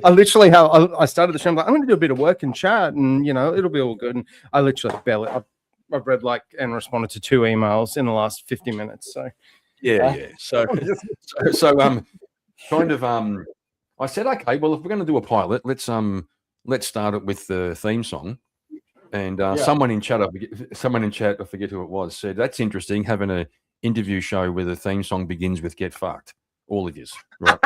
I literally I started the show. I'm like, I'm going to do a bit of work in chat, and it'll be all good. And I literally barely. I've read and responded to 2 emails in the last 50 minutes. So So kind of I said, okay, well, if we're going to do a pilot, let's start it with the theme song. And someone in chat, I forget who it was, said that's interesting, having an interview show where the theme song begins with "Get Fucked." All of yous, right?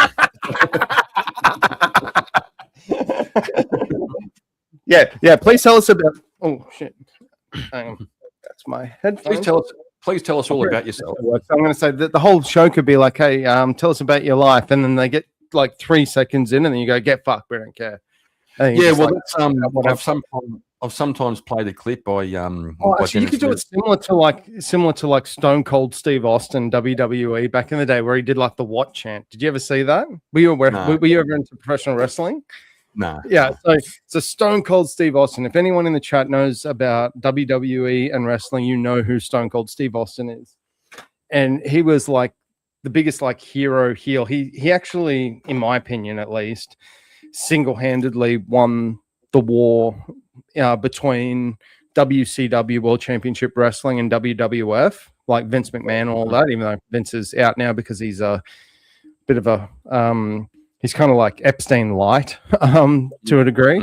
Yeah. Please tell us about. Oh shit! Hang on. That's my headphones. Please tell us all about yourself. So I'm going to say that the whole show could be like, hey, tell us about your life, and then they get like 3 seconds in, and then you go, "Get fucked, we don't care." Yeah, well, that's I've sometimes played a clip by actually, you could do it similar to like Stone Cold Steve Austin WWE back in the day, where he did like the "What" chant. Did you ever see that? Were you ever into professional wrestling? No. Yeah. So Stone Cold Steve Austin. If anyone in the chat knows about WWE and wrestling, you know who Stone Cold Steve Austin is. And he was like the biggest like hero heel. He actually, in my opinion at least, single-handedly won the war between WCW World Championship Wrestling and WWF, like Vince McMahon and all that, even though Vince is out now because he's a bit of a he's kind of like Epstein light to a degree.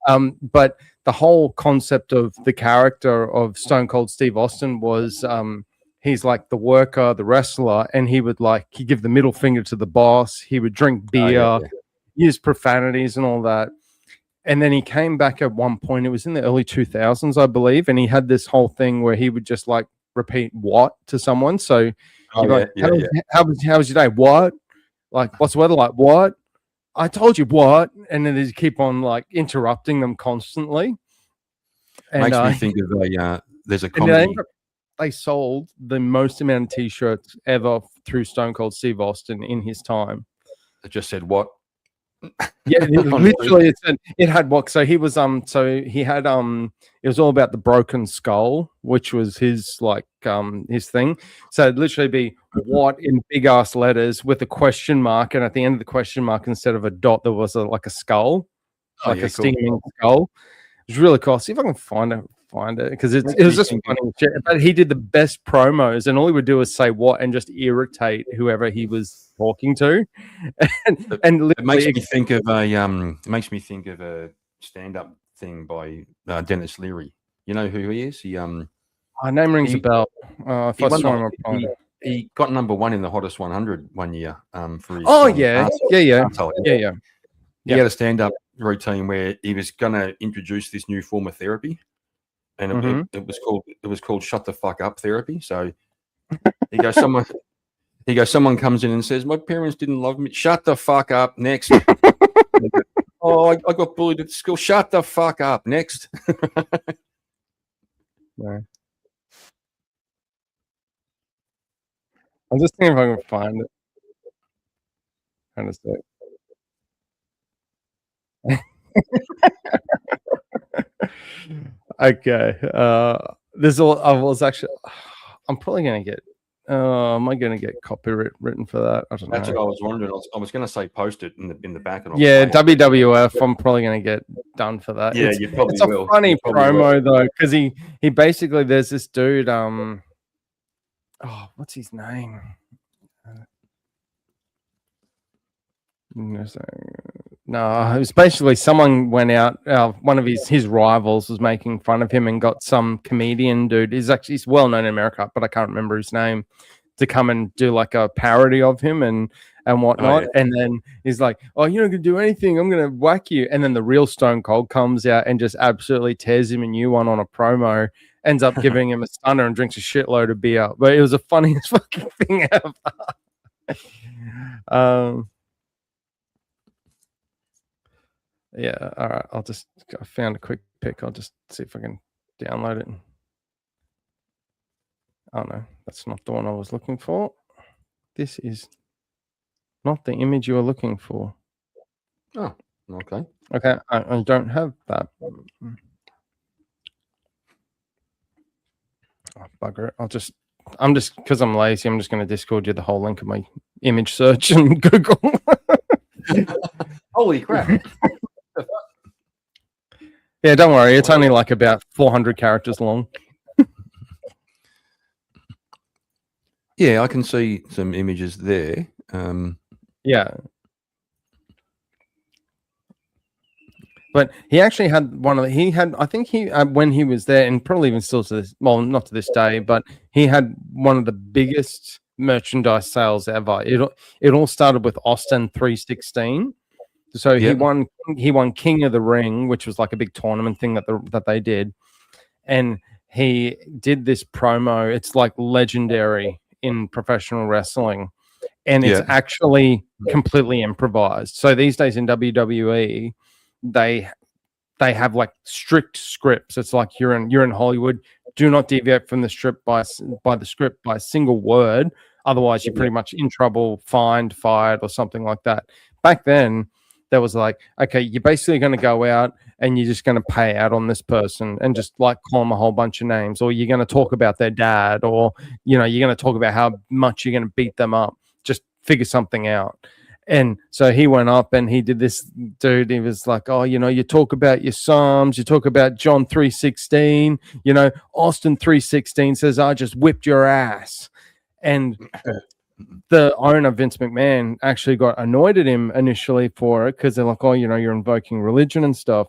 But the whole concept of the character of Stone Cold Steve Austin was he's like the worker, the wrestler, and he'd give the middle finger to the boss. He would drink beer, use profanities and all that. And then he came back at one point, it was in the early 2000s, I believe, and he had this whole thing where he would just like repeat what to someone. So how was your day? What? Like, what's the weather like? What? I told you what? And then they keep on like interrupting them constantly. And, Makes me think of there's a comedy. They sold the most amount of t-shirts ever through Stone Cold Steve Austin in his time. It just said what? Yeah, literally it had what? So he was so he had it was all about the broken skull, which was his like his thing. So it'd literally be what in big ass letters with a question mark, and at the end of the question mark, instead of a dot, there was like a skull, a steaming skull. It was really cool. See if I can find it because it was just funny shit. But he did the best promos, and all he would do is say what and just irritate whoever he was talking to. and it makes me think of a stand-up thing by Dennis Leary. You know who he is? He name rings a bell. He got #1 in the hottest 100 one year for his He had a stand-up routine where he was going to introduce this new form of therapy, and it was called "Shut the Fuck Up" therapy. So he goes, someone comes in and says, "My parents didn't love me. Shut the fuck up." Next. Oh, I got bullied at school. Shut the fuck up. Next. No. I'm just thinking if I can find it. Kind of sick. Okay. I'm probably gonna get am I gonna get copyright written for that? I don't know. That's what I was wondering. I was gonna say post it in the back. WWF. I'm probably gonna get done for that. Yeah, you probably will. It's a funny promo though, because he basically, there's this dude, what's his name? No, it was basically someone went out. One of his rivals was making fun of him and got some comedian dude. He's well known in America, but I can't remember his name, to come and do like a parody of him and whatnot. And then he's like, "Oh, you're not gonna do anything. I'm gonna whack you." And then the real Stone Cold comes out and just absolutely tears him a new one on a promo. Ends up giving him a stunner and drinks a shitload of beer. But it was the funniest fucking thing ever. Yeah, all right. I found a quick pic. I'll just see if I can download it. Oh no, that's not the one I was looking for. This is not the image you were looking for. Oh, okay. Okay, I don't have that. Oh, bugger it. I'm just because I'm lazy, I'm just going to Discord you the whole link of my image search and Google. Holy crap. Yeah, don't worry. It's only like about 400 characters long. Yeah, I can see some images there. Yeah. But he actually had when he was there, and probably even still to this, well, not to this day, but he had one of the biggest merchandise sales ever. It all started with Austin 316. So he won King of the Ring, which was like a big tournament thing that they did. And he did this promo. It's like legendary in professional wrestling. And it's actually completely improvised. So these days in WWE, they have like strict scripts. It's like you're in Hollywood. Do not deviate from the script by the script by a single word. Otherwise, you're pretty much in trouble, fined, fired, or something like that. Back then, there was like, okay, you're basically going to go out and you're just going to pay out on this person and just like call them a whole bunch of names, or you're going to talk about their dad, or you're going to talk about how much you're going to beat them up. Just figure something out. And so he went up and he did this, dude. He was like, oh, you talk about your Psalms, you talk about John 3:16, Austin 3:16 says, I just whipped your ass. And the owner, Vince McMahon, actually got annoyed at him initially for it because they're like, oh, you're invoking religion and stuff.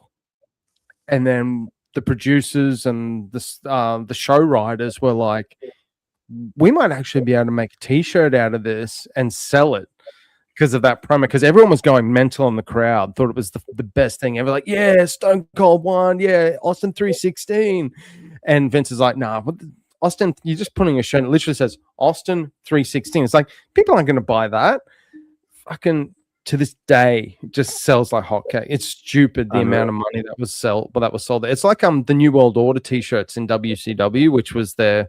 And then the producers and the show writers were like, we might actually be able to make a T-shirt out of this and sell it because of that promo. Because everyone was going mental in the crowd, thought it was the best thing ever. Like, yeah, Stone Cold won, yeah, Austin 3:16, and Vince is like, nah, Austin, you're just putting a shirt. It literally says Austin 3:16. It's like people aren't going to buy that. Fucking to this day, it just sells like hotcakes. It's stupid the amount of money that was sold. It's like the New World Order T-shirts in WCW, which was they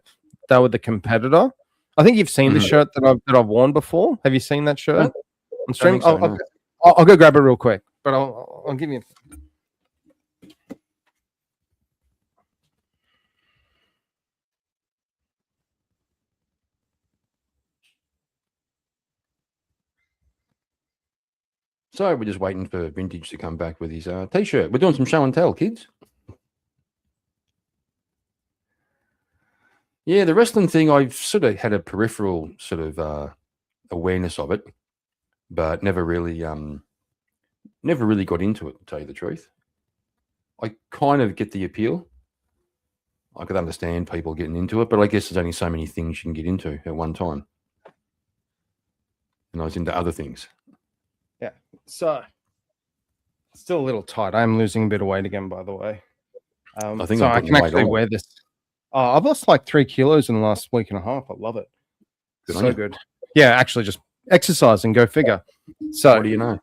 were the competitor. I think you've seen the shirt that I've worn before. Have you seen that shirt on stream? So, I'll go grab it real quick, but I'll give you. So we're just waiting for Vintage to come back with his T-shirt. We're doing some show and tell, kids. Yeah, the wrestling thing, I've sort of had a peripheral sort of awareness of it, but never really got into it, to tell you the truth. I kind of get the appeal. I could understand people getting into it, but I guess there's only so many things you can get into at one time. And I was into other things. Yeah. So still a little tight. I'm losing a bit of weight again, by the way. I think so I'm I can actually wear this. I've lost like 3 kilos in the last week and a half. I love it. Good so good. Yeah, actually just exercise and go figure. So what do you know?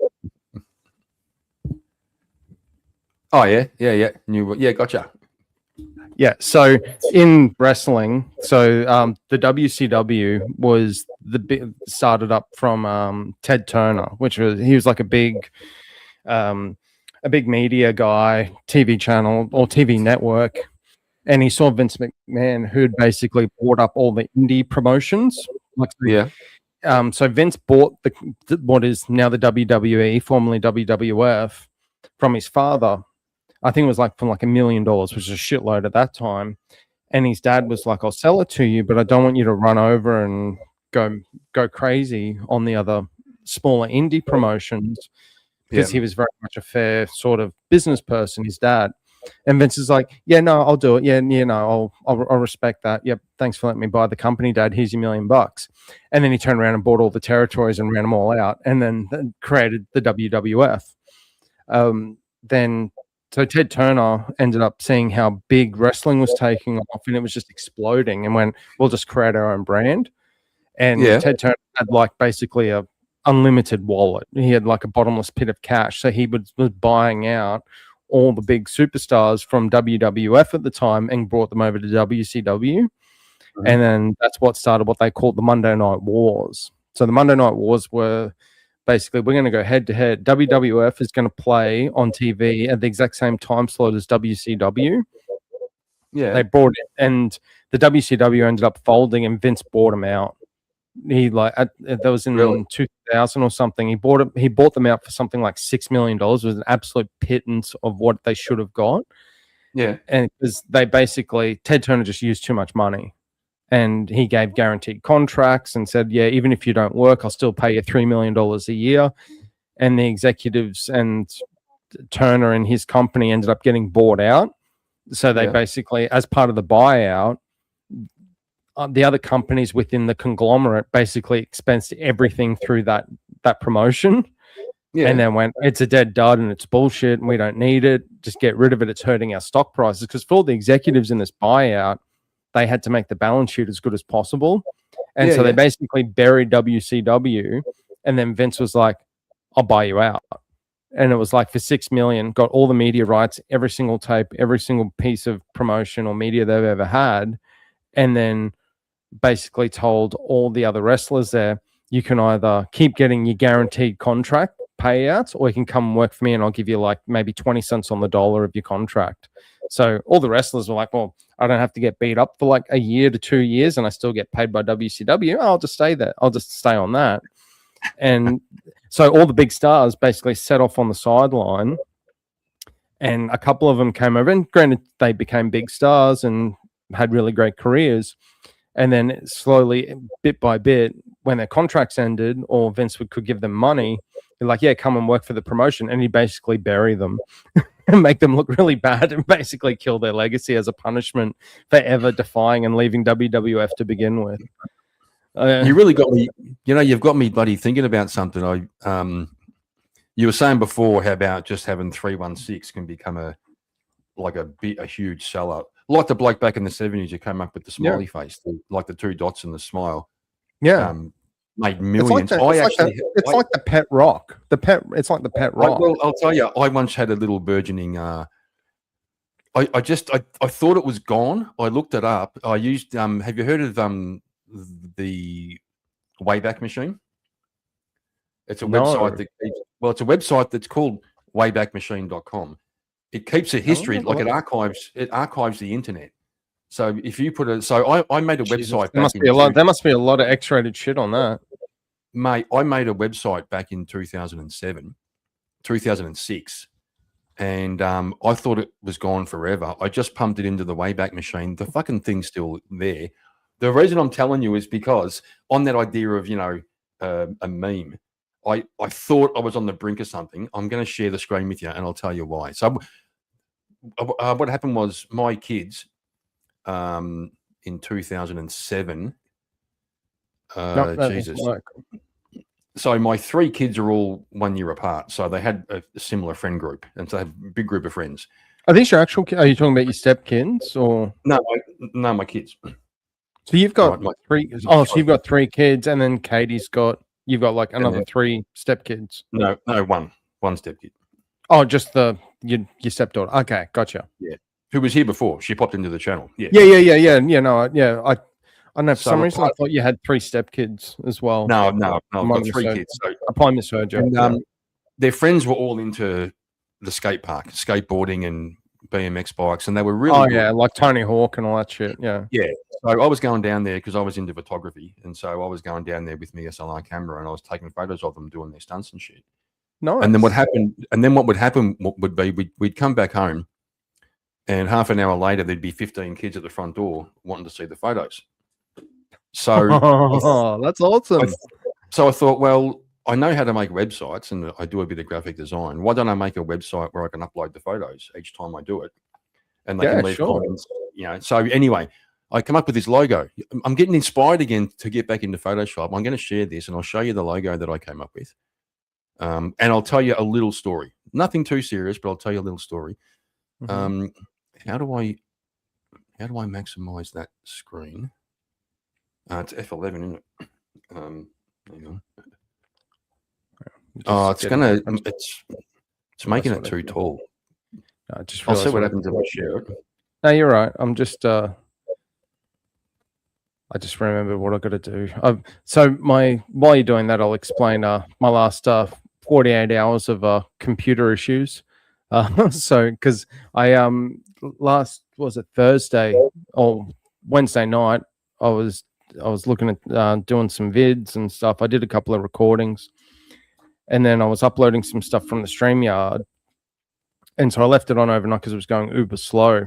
Oh, yeah. Yeah, gotcha. Yeah, so in wrestling, the WCW was started up from Ted Turner, he was like a big media guy, TV channel or TV network, and he saw Vince McMahon, who'd basically bought up all the indie promotions. So Vince bought what is now the WWE, formerly WWF, from his father. I think it was like from like $1 million, which is a shitload at that time. And his dad was like, I'll sell it to you, but I don't want you to run over and go crazy on the other smaller indie promotions, because he was very much a fair sort of business person, his dad. And Vince is like, yeah, no, I'll do it. Yeah, no, I'll respect that. Yep, thanks for letting me buy the company, Dad. Here's your $1 million. And then he turned around and bought all the territories and ran them all out, and then created the WWF. So Ted Turner ended up seeing how big wrestling was taking off, and it was just exploding, and went, we'll just create our own brand. And Ted Turner had like basically a unlimited wallet. He had like a bottomless pit of cash. So he was buying out all the big superstars from WWF at the time and brought them over to WCW. And then that's what started what they called the Monday Night Wars. So the Monday Night Wars were basically, we're going to go head to head. WWF is going to play on TV at the exact same time slot as WCW. Yeah. They brought it, and the WCW ended up folding, and Vince bought them out. That was in 2000 or something. He bought them out for something like $6 million. It was an absolute pittance of what they should have got. Yeah. And because they basically, Ted Turner just used too much money. And he gave guaranteed contracts and said, yeah, even if you don't work, I'll still pay you $3 million a year. And the executives and Turner and his company ended up getting bought out. So they basically, as part of the buyout, the other companies within the conglomerate basically expensed everything through that promotion. Yeah. And then went, it's a dead dud and it's bullshit and we don't need it. Just get rid of it. It's hurting our stock prices. Because for all the executives in this buyout, they had to make the balance sheet as good as possible. And they basically buried WCW. And then Vince was like, I'll buy you out. And it was like for $6 million, got all the media rights, every single tape, every single piece of promotion or media they've ever had. And then basically told all the other wrestlers there, you can either keep getting your guaranteed contract payouts, or you can come and work for me and I'll give you like maybe 20 cents on the dollar of your contract. So all the wrestlers were like, well, I don't have to get beat up for like a year to 2 years and I still get paid by WCW. I'll just stay there. I'll just stay on that. And so all the big stars basically set off on the sideline, and a couple of them came over. And granted, they became big stars and had really great careers. And then slowly, bit by bit, when their contracts ended or Vince could give them money, they're like, yeah, come and work for the promotion. And he'd basically bury them and make them look really bad and basically kill their legacy as a punishment for ever defying and leaving WWF to begin with. You really got me, you've got me bloody thinking about something. You were saying before how about just having 316 can become a huge seller. Like the bloke back in the 70s who came up with the smiley face, like the two dots and the smile. Yeah. Made millions. It's like the pet rock. It's like the pet rock. Well, I'll tell you, I once had a little burgeoning. I thought it was gone. I looked it up. I used. Have you heard of the Wayback Machine? It's a website it's a website that's called waybackmachine.com. It keeps a history, it archives the internet. So if you put I made a website. There must be a lot of X-rated shit on that. Mate, I made a website back in 2006, and I thought it was gone forever. I just pumped it into the Wayback Machine. The fucking thing's still there. The reason I'm telling you is because on that idea of, a meme, I thought I was on the brink of something. I'm going to share the screen with you, and I'll tell you why. So what happened was my kids in 2007, Jesus. So my three kids are all 1 year apart. So they had a similar friend group, and so they have a big group of friends. Are these your actual kids? Are you talking about your stepkids or? No, my kids. So you've got three. Oh, so you've got three kids, and then you've got like another three stepkids. No, one stepkid. Oh, just your stepdaughter. Okay, gotcha. Yeah, who was here before? She popped into the channel. Yeah. I don't know. For some reason, I thought you had three stepkids as well. No, I've got three kids. So I probably misheard you. And, their friends were all into the skate park, skateboarding and BMX bikes, and they were really good. Like Tony Hawk and all that shit. Yeah. So I was going down there because I was into photography, and so I was going down there with my SLR camera, and I was taking photos of them doing their stunts and shit. Nice. And then what would happen would be we'd come back home, and half an hour later there'd be 15 kids at the front door wanting to see the photos. So that's awesome. So I thought, well, I know how to make websites, and I do a bit of graphic design. Why don't I make a website where I can upload the photos each time I do it, and they can leave comments. So anyway, I come up with this logo. I'm getting inspired again to get back into Photoshop. I'm going to share this, and I'll show you the logo that I came up with. And I'll tell you a little story. Nothing too serious, but I'll tell you a little story. Mm-hmm. How do I maximize that screen? It's F11, isn't it? Hang on. It's making it too tall. I'll see what happens if I share it. No, you're right. I just remember what I got to do. While you're doing that, I'll explain my last 48 hours of computer issues. Because I was it Thursday or Wednesday night, I was looking at doing some vids and stuff. I did a couple of recordings, and then I was uploading some stuff from the StreamYard, and so I left it on overnight because it was going uber slow.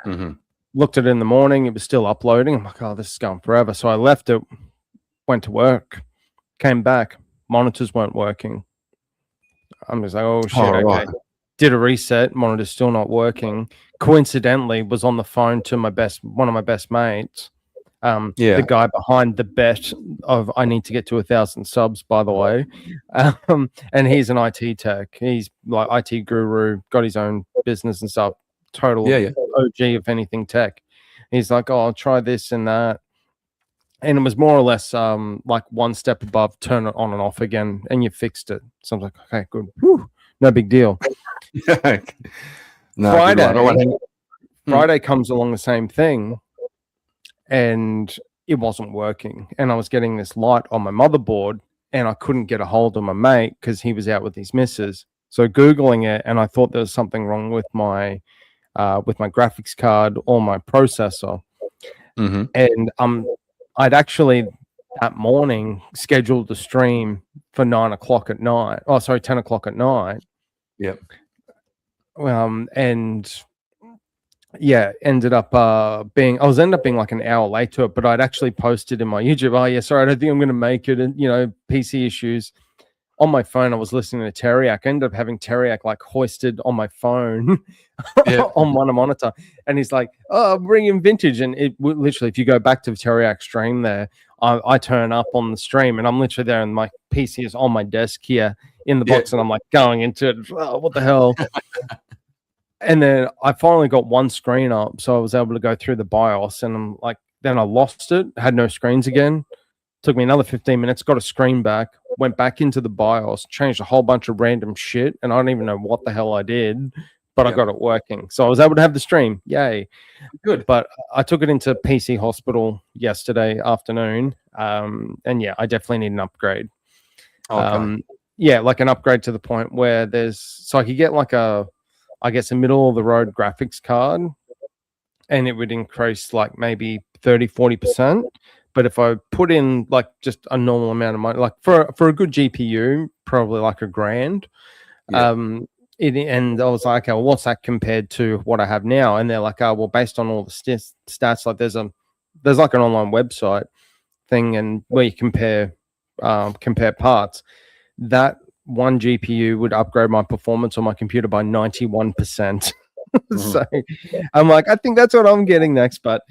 Mm-hmm. Looked at it in the morning, it was still uploading. I'm like, oh, this is going forever. So I left it, went to work, came back, monitors weren't working. I'm just like, oh shit, okay. Right. Did a reset, monitor's still not working. Coincidentally, was on the phone to one of my best mates. The guy behind the bet of I need to get to 1,000 subs, by the way. And he's an IT tech. He's like IT guru, got his own business and stuff. Total OG, if anything, tech. He's like, oh, I'll try this and that. And it was more or less like one step above, turn it on and off again, and you fixed it. So I was like, okay, good. Whew, no big deal. Friday comes along the same thing, and it wasn't working. And I was getting this light on my motherboard, and I couldn't get a hold of my mate because he was out with his missus. So Googling it, and I thought there was something wrong with my graphics card or my processor. Mm-hmm. And I'd actually that morning scheduled the stream for 9 o'clock at night. Oh, sorry, 10 o'clock at night. Yep. And yeah, ended up being like an hour late to it, but I'd actually posted in my YouTube, oh yeah, sorry, I don't think I'm gonna make it, and PC issues. On my phone, I was listening to Teriak. I ended up having Teriak like hoisted on my phone on one monitor, and he's like, "Oh, I'm bringing vintage." And it literally, if you go back to the Teriak stream, there, I turn up on the stream, and I'm literally there, and my PC is on my desk here in the box, and I'm like going into it. Oh, what the hell? And then I finally got one screen up, so I was able to go through the BIOS, and I'm like, then I lost it, had no screens again. Took me another 15 minutes, got a screen back, went back into the BIOS, changed a whole bunch of random shit, and I don't even know what the hell I did, but I got it working. So I was able to have the stream. Yay. Good. But I took it into PC Hospital yesterday afternoon, and yeah, I definitely need an upgrade. Okay. Yeah, like an upgrade to the point where so I could get like a middle of the road graphics card, and it would increase like maybe 30-40%. But if I put in like just a normal amount of money, like for a good GPU, probably like $1,000. And I was like, okay, well, what's that compared to what I have now? And they're like, oh, well, based on all the stats, like there's like an online website thing, and where you compare parts. That one GPU would upgrade my performance on my computer by 91%. So I'm like, I think that's what I'm getting next, but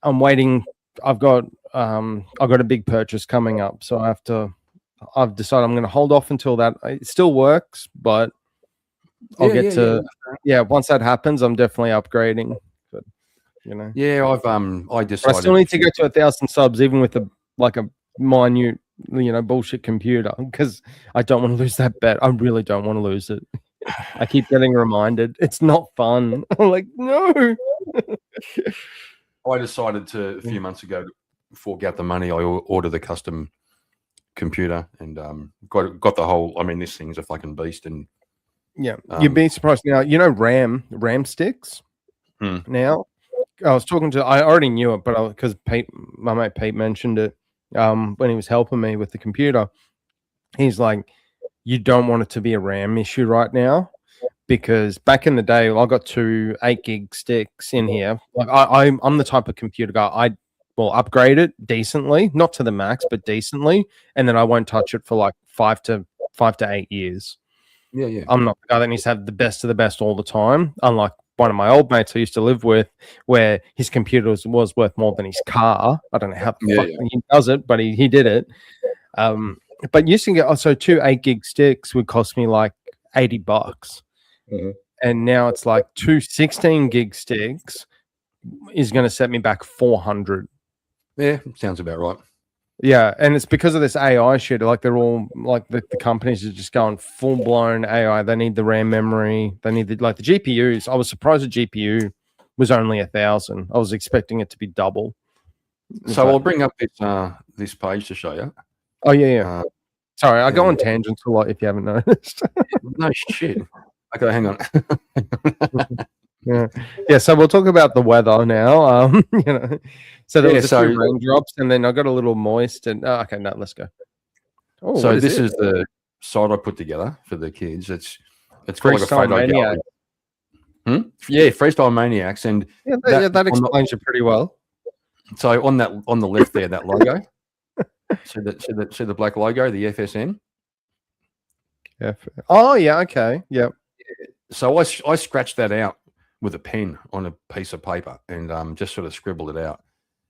I'm waiting. I've got a big purchase coming up, so I've decided I'm going to hold off until that. It still works, but I'll get to once that happens, I'm definitely upgrading. But Yeah, I decided. I still need to get to 1,000 subs, even with a minute, bullshit computer, because I don't want to lose that bet. I really don't want to lose it. I keep getting reminded. It's not fun. I'm like, no. I decided to a few months ago to fork out the money. I ordered the custom computer and got the whole. I mean, this thing's a fucking beast. And yeah, you'd be surprised now. RAM sticks. Now, I was talking to. I already knew it, but because my mate Pete mentioned it when he was helping me with the computer. He's like, you don't want it to be a RAM issue right now. Because back in the day, I got 2 8-gig sticks in here. Like I'm the type of computer guy. I will upgrade it decently, not to the max, but decently, and then I won't touch it for like 5 to 8 years. Yeah. I'm not the guy that needs to have the best of the best all the time. Unlike one of my old mates I used to live with, where his computer was worth more than his car. I don't know how the fuck he does it, but he did it. But used to get also 2 8-gig sticks would cost me like $80. And now it's like 2 16-gig sticks is going to set me back $400. Yeah, sounds about right. Yeah, and it's because of this AI shit. Like they're all like the companies are just going full blown AI. They need the RAM memory. They need the GPUs. I was surprised the GPU was only 1,000. I was expecting it to be double. So I'll bring up this page to show you. Oh yeah. Sorry, I go on tangents a lot if you haven't noticed. No shit. Okay, hang on. Yeah. So we'll talk about the weather now. So there was a few raindrops, and then I got a little moist. And okay, no, let's go. Oh, so this is the site I put together for the kids. It's called like a photo gallery. Yeah, Freestyle Maniacs, and that explains it pretty well. So on the left there, that logo. see the black logo, the FSN. Yeah. Oh yeah. Okay. Yep. So I scratched that out with a pen on a piece of paper and just sort of scribbled it out.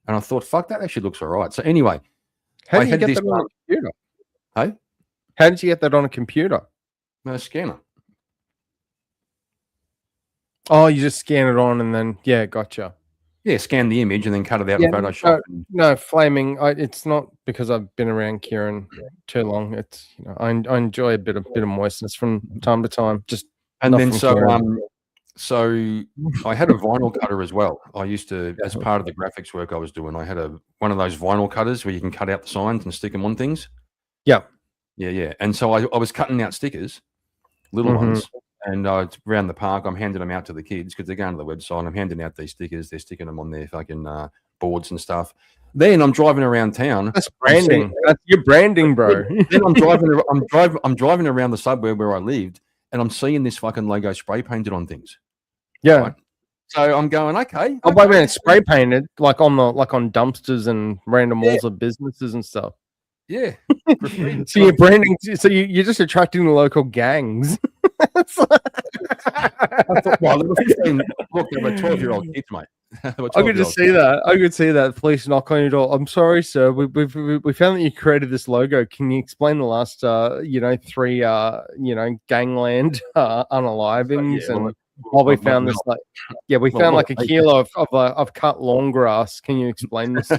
And I thought, fuck, that actually looks all right. So anyway, how did you get that on a computer? Hey? How did you get that on a computer? No, scanner. Oh, you just scan it on and then, gotcha. Yeah, scan the image and then cut it out in Photoshop. No, flaming. It's not because I've been around Kieran too long. It's I enjoy a bit of moistness from time to time. So I had a vinyl cutter as well. I used to, as part of the graphics work I was doing, I had one of those vinyl cutters where you can cut out the signs and stick them on things. Yeah. And so I was cutting out stickers, little ones, and around the park, I'm handing them out to the kids because they're going to the website. And I'm handing out these stickers. They're sticking them on their fucking boards and stuff. Then I'm driving around town. That's branding. That's your branding, bro. Then I'm driving around the suburb where I lived, and I'm seeing this fucking logo spray painted on things. Yeah. Right? So I'm going, okay. Oh, wait a minute, spray painted like on dumpsters and random walls of businesses and stuff. Yeah. So you're branding. So you're just attracting the local gangs. I thought, well, there were 15, look, there were 12-year-old kids, mate. I could just see that. I could see that. Police knock on your door. I'm sorry, sir. We found that you created this logo. Can you explain the last, 3, gangland unalivings? Yeah, and while we found this, we found like a kilo of cut lawn grass. Can you explain this?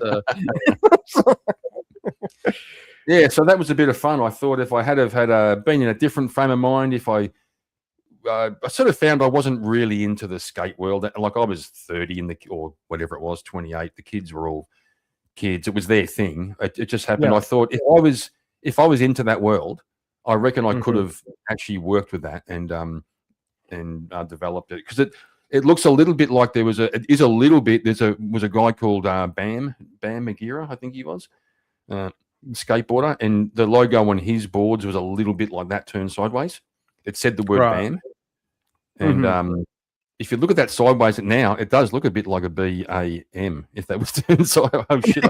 Yeah, so that was a bit of fun. I thought if I had been in a different frame of mind, if I sort of found I wasn't really into the skate world. Like I was 30 or whatever it was, 28. The kids were all kids. It was their thing. It just happened. Yeah. I thought if I was into that world, I reckon I could have actually worked with that and developed it, because it looks a little bit like there was a guy called Bam Magira, I think he was. Skateboarder, and the logo on his boards was a little bit like that, turned sideways. It said the word BAM, and if you look at that sideways now, it does look a bit like a BAM if that was turned sideways. Oh shit!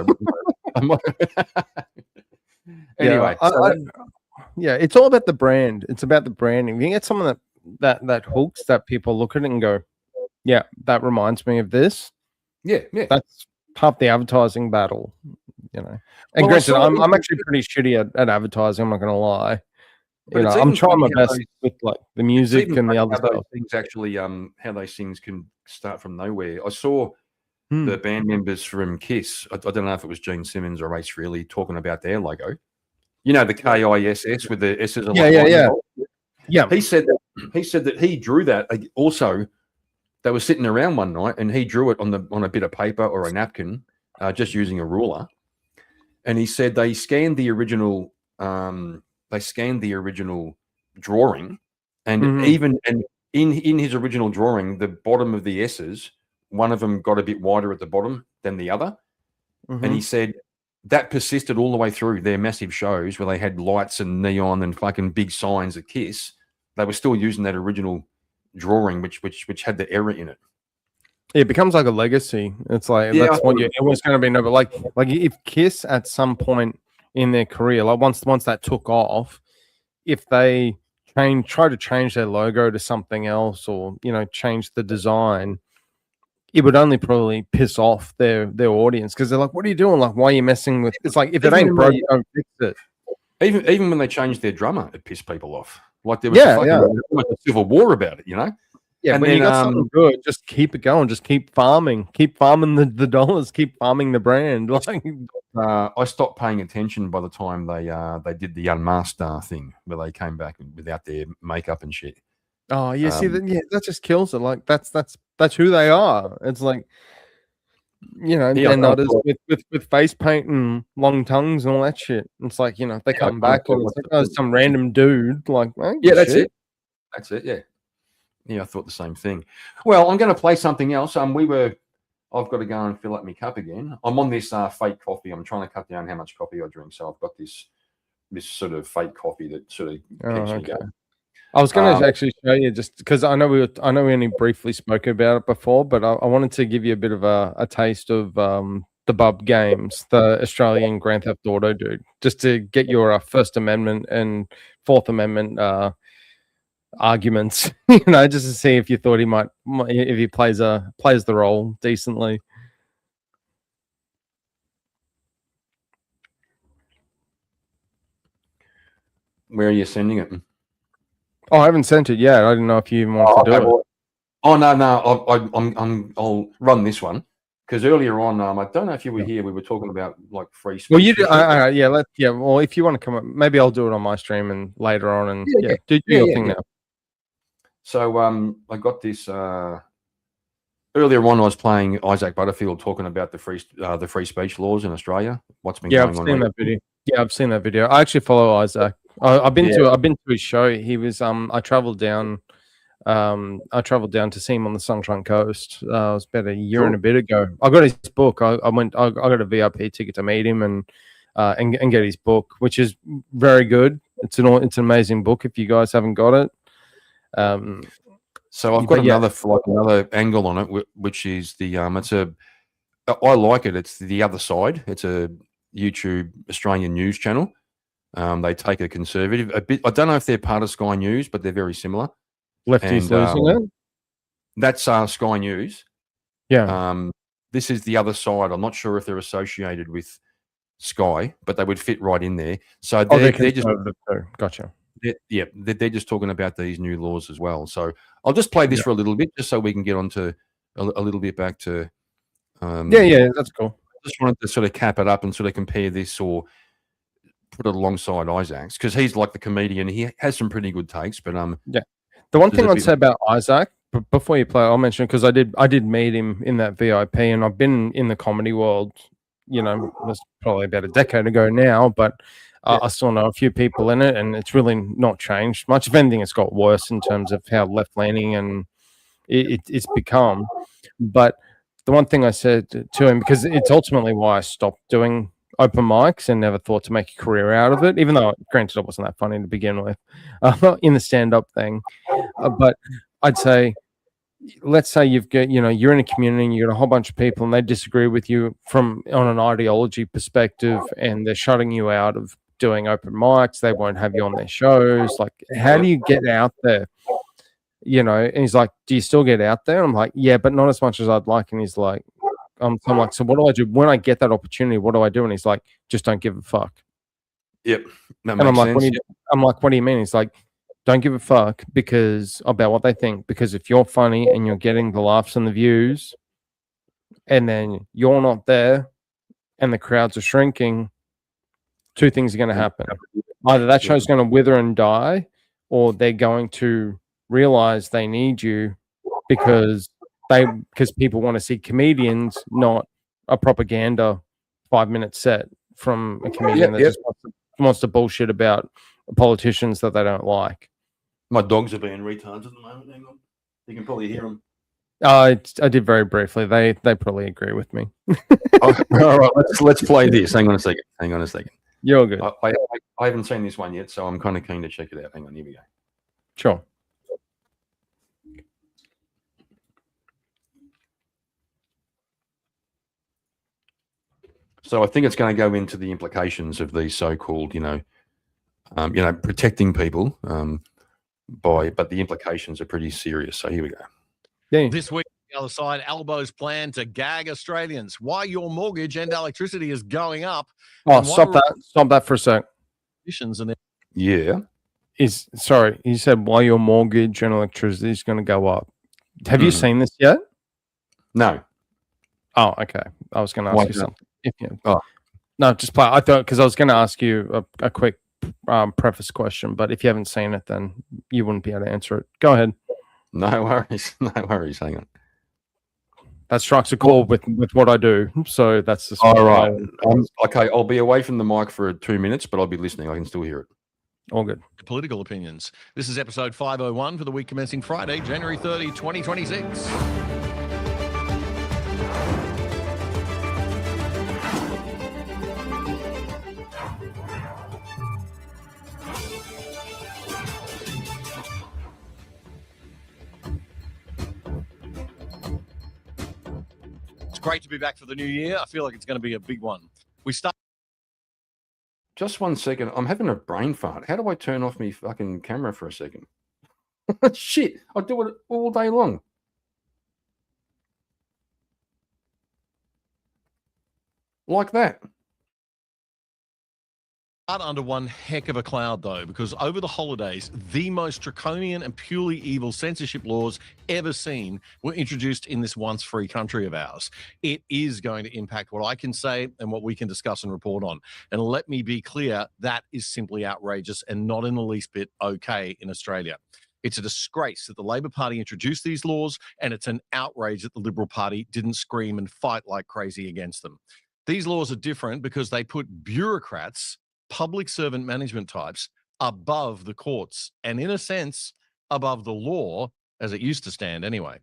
Anyway, it's all about the brand. It's about the branding. You get someone that hooks, that people look at it and go, "Yeah, that reminds me of this." Yeah. That's half the advertising battle. And granted, I'm actually pretty shitty at advertising. I'm not going to lie. I'm trying my best with like the music and the other stuff. Things actually, how those things can start from nowhere. I saw the band members from Kiss. I don't know if it was Gene Simmons or Ace Frehley talking about their logo. The KISS with the S's. Yeah. He said that he drew that. Also, they were sitting around one night and he drew it on a bit of paper or a napkin, just using a ruler. And he said they scanned the original. They scanned the original drawing, and even in his original drawing, the bottom of the S's, one of them got a bit wider at the bottom than the other. And he said that persisted all the way through their massive shows where they had lights and neon and fucking big signs of Kiss. They were still using that original drawing, which had the error in it. It becomes like a legacy. It's like that's what it was going to be. No, but like if Kiss at some point in their career, like once that took off, if they try to change their logo to something else, or change the design, it would only probably piss off their audience, because they're like, "What are you doing? Like, why are you messing with?" It's like, if it ain't broke, don't fix it. Even when they changed their drummer, it pissed people off. Like there was a civil war about it, Yeah, and when you got something good, just keep it going. Just keep farming the dollars. Keep farming the brand. Like, I stopped paying attention by the time they did the Unmasked thing, where they came back without their makeup and shit. Oh, yeah. See, that just kills it. Like that's who they are. It's like, they're not as with face paint and long tongues and all that shit. It's like, they come back and it's like, some random dude. Like, that's it. That's it. Yeah. Yeah, I thought the same thing. Well, I'm going to play something else. I've got to go and fill up my cup again. I'm on this fake coffee. I'm trying to cut down how much coffee I drink. So I've got this sort of fake coffee that sort of keeps me going. I was going to actually show you, just because I know we only briefly spoke about it before, but I wanted to give you a bit of a taste of the Bub Games, the Australian Grand Theft Auto dude, just to get your First Amendment and Fourth Amendment arguments, just to see if you thought he might, if he plays the role decently. Where are you sending it? Oh, I haven't sent it yet. I didn't know if you even want to do it. Oh no, I'll run this one, because earlier on, I don't know if you were here. We were talking about like free speech. Well, you do. Well, if you want to come up, maybe I'll do it on my stream and later on, and do your thing now. So I got this earlier on. I was playing Isaac Butterfield talking about the free speech laws in Australia. What's been going on? I've seen that video. Yeah, I've seen that video. I actually follow Isaac. I've been to his show. He was I traveled down I traveled down to see him on the Sunshine Coast. It was about a year and a bit ago. I got his book. I got a VIP ticket to meet him and get his book, which is very good. It's an amazing book if you guys haven't got it. So I've got another angle on it, which is the I like it. It's the other side. It's a YouTube Australian news channel. They take a conservative a bit. I don't know if they're part of Sky News, but they're very similar. Lefties losing it. That's Sky News. Yeah. This is the other side. I'm not sure if they're associated with Sky, but they would fit right in there. So they're just gotcha. They're just talking about these new laws as well. So I'll just play this for a little bit, just so we can get on to a little bit back to. That's cool. I just wanted to sort of cap it up and sort of compare this or put it alongside Isaac's, because he's like the comedian. He has some pretty good takes, but the one thing I'd say about Isaac, before you play, I'll mention, because I did meet him in that VIP, and I've been in the comedy world. You know, it was probably about a decade ago now, but I still know a few people in it, and it's really not changed much. If anything, it's got worse in terms of how left-leaning and it's become. But the one thing I said to him, because it's ultimately why I stopped doing open mics and never thought to make a career out of it, even though, granted, it wasn't that funny to begin with, in the stand-up thing. But I'd say, let's say you're in a community and you've got a whole bunch of people and they disagree with you on an ideology perspective, and they're shutting you out of doing open mics. They won't have you on their shows. Like, how do you get out there? And he's like, do you still get out there? And I'm like, yeah, but not as much as I'd like. And he's like, I'm like, so what do I do when I get that opportunity? What do I do? And he's like, just don't give a fuck. Yep. And I'm like, what do you mean? He's like, don't give a fuck about what they think, because if you're funny and you're getting the laughs and the views, and then you're not there and the crowds are shrinking, two things are going to happen. Either that show's going to wither and die, or they're going to realize they need you because people want to see comedians, not a propaganda 5-minute set from a comedian that just wants to bullshit about politicians that they don't like. My dogs are being retards at the moment. Hang on, you can probably hear them. I did very briefly. They probably agree with me. All right, let's play this. Hang on a second. You're good. I haven't seen this one yet, so I'm kind of keen to check it out. Hang on, here we go. Sure. So I think it's going to go into the implications of these so-called, protecting people, but the implications are pretty serious. So here we go. Yeah. This week, the other side, Albo's plan to gag Australians. Why your mortgage and electricity is going up. Oh, stop that for a sec. Yeah. Sorry, you said why your mortgage and electricity is going to go up. Have you seen this yet? No. Oh, okay. I was going to ask you something. No, just play. I thought, because I was going to ask you a quick preface question, but if you haven't seen it, then you wouldn't be able to answer it. Go ahead. No worries. Hang on. That strikes a chord with what I do. So that's the all right. Okay, I'll be away from the mic for 2 minutes, but I'll be listening. I can still hear it. All good. Political opinions. This is episode 501 for the week commencing Friday, January 30, 2026. Great to be back for the new year. I feel like it's going to be a big one. Just 1 second. I'm having a brain fart. How do I turn off my fucking camera for a second? Shit. I do it all day long. Like that. Under one heck of a cloud, though, because over the holidays, the most draconian and purely evil censorship laws ever seen were introduced in this once free country of ours. It is going to impact what I can say and what we can discuss and report on. And let me be clear, that is simply outrageous and not in the least bit okay in Australia. It's a disgrace that the Labor Party introduced these laws, and it's an outrage that the Liberal Party didn't scream and fight like crazy against them. These laws are different because they put bureaucrats, public servant management types, above the courts and, in a sense, above the law, as it used to stand anyway.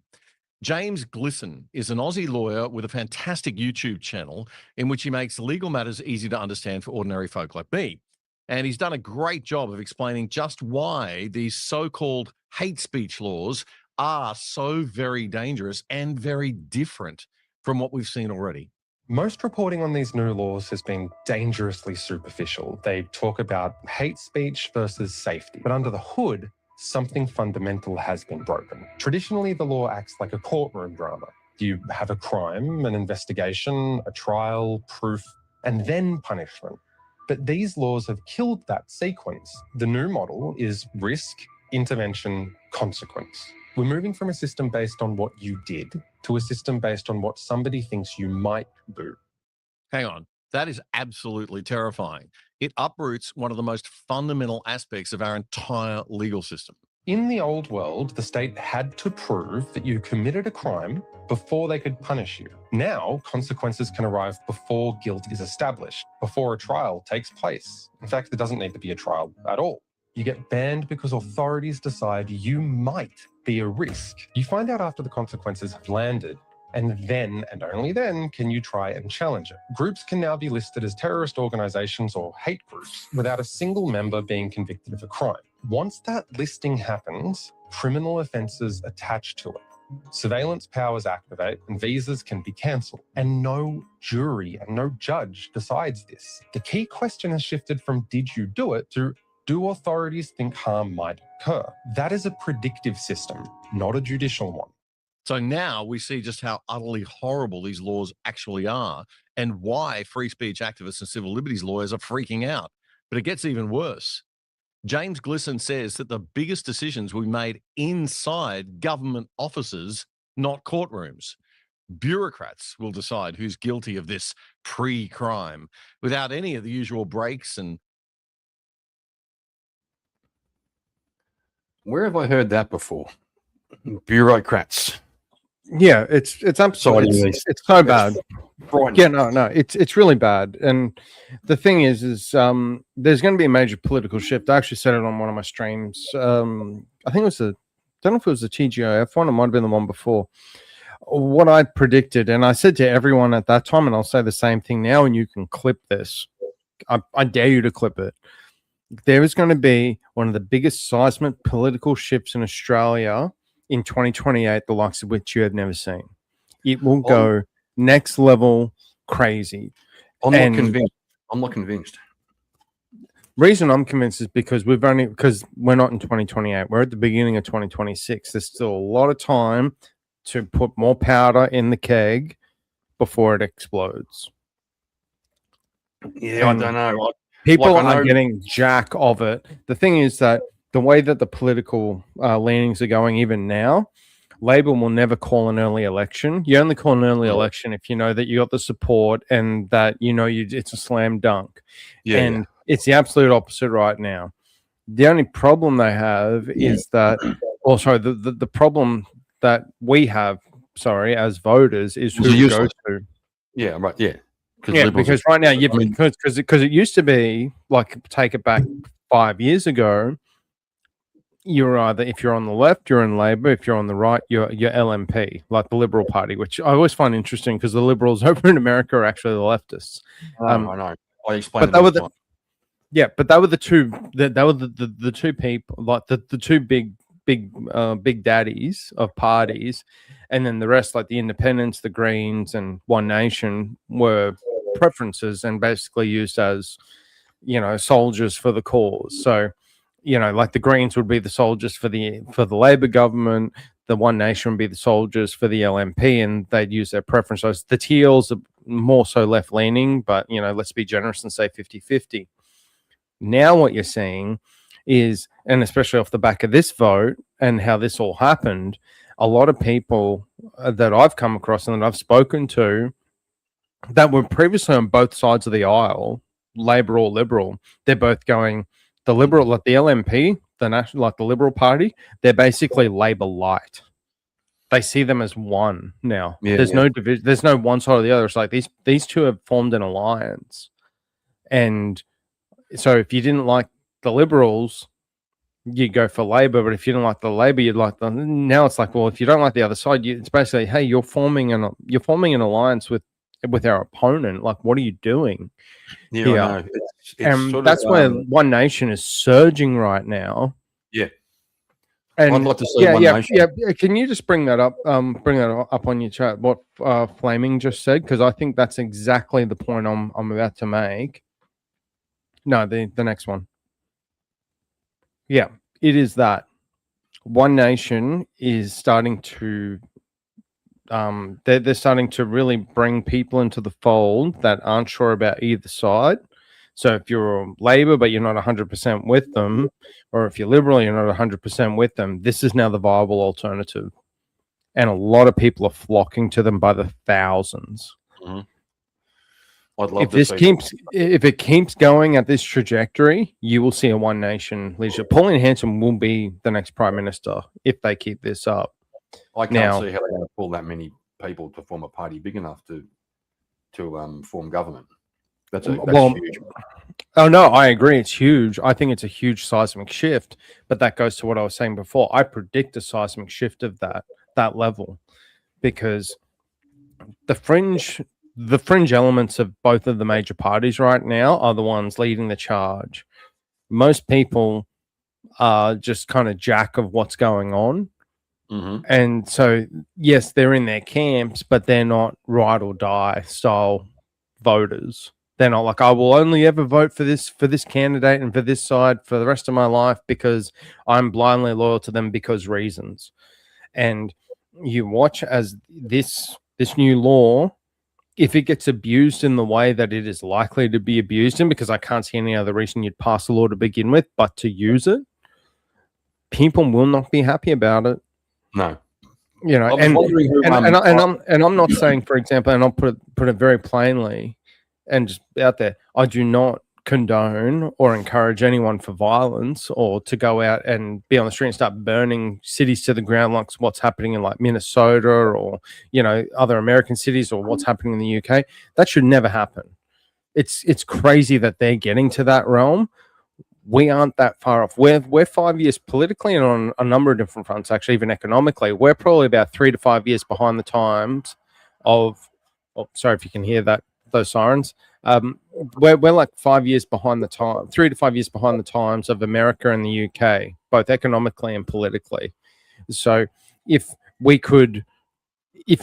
James Glisson is an Aussie lawyer with a fantastic YouTube channel in which he makes legal matters easy to understand for ordinary folk like me. And he's done a great job of explaining just why these so-called hate speech laws are so very dangerous and very different from what we've seen already. Most reporting on these new laws has been dangerously superficial. They talk about hate speech versus safety. But under the hood, something fundamental has been broken. Traditionally, the law acts like a courtroom drama. You have a crime, an investigation, a trial, proof, and then punishment. But these laws have killed that sequence. The new model is risk, intervention, consequence. We're moving from a system based on what you did to a system based on what somebody thinks you might do. Hang on. That is absolutely terrifying. It uproots one of the most fundamental aspects of our entire legal system. In the old world, the state had to prove that you committed a crime before they could punish you. Now, consequences can arrive before guilt is established, before a trial takes place. In fact, there doesn't need to be a trial at all. You get banned because authorities decide you might be a risk. You find out after the consequences have landed, and then, and only then, can you try and challenge it. Groups can now be listed as terrorist organizations or hate groups without a single member being convicted of a crime. Once that listing happens, criminal offences attach to it. Surveillance powers activate and visas can be cancelled. And no jury and no judge decides this. The key question has shifted from did you do it to do authorities think harm might occur? That is a predictive system, not a judicial one. So now we see just how utterly horrible these laws actually are and why free speech activists and civil liberties lawyers are freaking out. But it gets even worse. James Glisson says that the biggest decisions will be made inside government offices, not courtrooms. Bureaucrats will decide who's guilty of this pre-crime without any of the usual breaks and... Where have I heard that before? Bureaucrats. Yeah, it's absolutely it's so bad. Yeah, no, it's really bad. And the thing is there's going to be a major political shift. I actually said it on one of my streams. I think it was don't know if it was the TGIF one. It might have been the one before. What I predicted, and I said to everyone at that time, and I'll say the same thing now, and you can clip this. I dare you to clip it. There is going to be one of the biggest seismic political shifts in Australia in 2028, the likes of which you have never seen. It will go next level crazy. I'm not convinced. Reason I'm convinced is because we're not in 2028. We're at the beginning of 2026. There's still a lot of time to put more powder in the keg before it explodes. Yeah, I don't know. People are getting jack of it. The thing is that the way that the political leanings are going even now, Labor will never call an early election. You only call an early election if you know that you got the support and that it's a slam dunk. It's the absolute opposite right now. The only problem they have is that, the problem that we have, as voters, is who to go to. Yeah, right. Yeah. Because right now, because it used to be like, take it back 5 years ago, you're either, if you're on the left, you're in Labor. If you're on the right, you're LNP, like the Liberal Party, which I always find interesting because the Liberals over in America are actually the leftists. I know. I explained. But they were the two. They were the two people, like the two big daddies of parties, and then the rest, like the Independents, the Greens, and One Nation, were preferences and basically used as, soldiers for the cause. So, like the Greens would be the soldiers for the Labor government, the One Nation would be the soldiers for the LNP, and they'd use their preferences. The Teals are more so left leaning, but let's be generous and say 50-50. Now what you're seeing is, and especially off the back of this vote and how this all happened, a lot of people that I've come across and that I've spoken to that were previously on both sides of the aisle, Labor or Liberal, they're both going, the Liberal, like the LNP, the National, like the Liberal Party, they're basically Labor light. They see them as one now. There's no division. There's no one side or the other. It's like these two have formed an alliance. And so if you didn't like the Liberals, you go for Labor, but if you don't like the Labor, you'd like the. Now it's like, well, if you don't like the other side, it's basically, hey, you're forming an alliance with our opponent. Like, what are you doing? Yeah, here? I know. It's And sort that's of, where One Nation is surging right now. yeah. And I'd like to see One Nation. yeah. Can you just bring that up? Bring that up on your chat. What Flaming just said, because I think that's exactly the point I'm about to make. No, the next one. Yeah, it is that One Nation is starting to. They're starting to really bring people into the fold that aren't sure about either side. So if you're Labor but you're not 100% with them, or if you're Liberal you're not 100% with them, this is now the viable alternative, and a lot of people are flocking to them by the thousands. Mm-hmm. I'd love If to this see keeps, if it keeps going at this trajectory, you will see a One Nation leadership. Pauline Hanson will be the next Prime Minister if they keep this up. I can't Now- see how they're going to pull that many people to form a party big enough to form government. That's huge. Oh no, I agree. It's huge. I think it's a huge seismic shift. But that goes to what I was saying before. I predict a seismic shift of that level, because the fringe elements of both of the major parties right now are the ones leading the charge. Most people are just kind of jack of what's going on. Mm-hmm. And so, yes, they're in their camps, but they're not ride or die style voters. They're not like, I will only ever vote for this candidate and for this side for the rest of my life because I'm blindly loyal to them because reasons. And you watch as this new law, if it gets abused in the way that it is likely to be abused in, because I can't see any other reason you'd pass a law to begin with, but to use it, people will not be happy about it. No. You know, and I'm not saying, for example, and I'll put it very plainly and just out there, I do not condone or encourage anyone for violence or to go out and be on the street and start burning cities to the ground like what's happening in like Minnesota or, you know, other American cities or what's happening in the UK. That should never happen. It's crazy that they're getting to that realm. We aren't that far off. We're 5 years politically and on a number of different fronts, actually, even economically. We're probably about 3 to 5 years behind the times of. Oh, sorry if you can hear those sirens. We're like 5 years behind the time, 3 to 5 years behind the times of America and the UK, both economically and politically. So if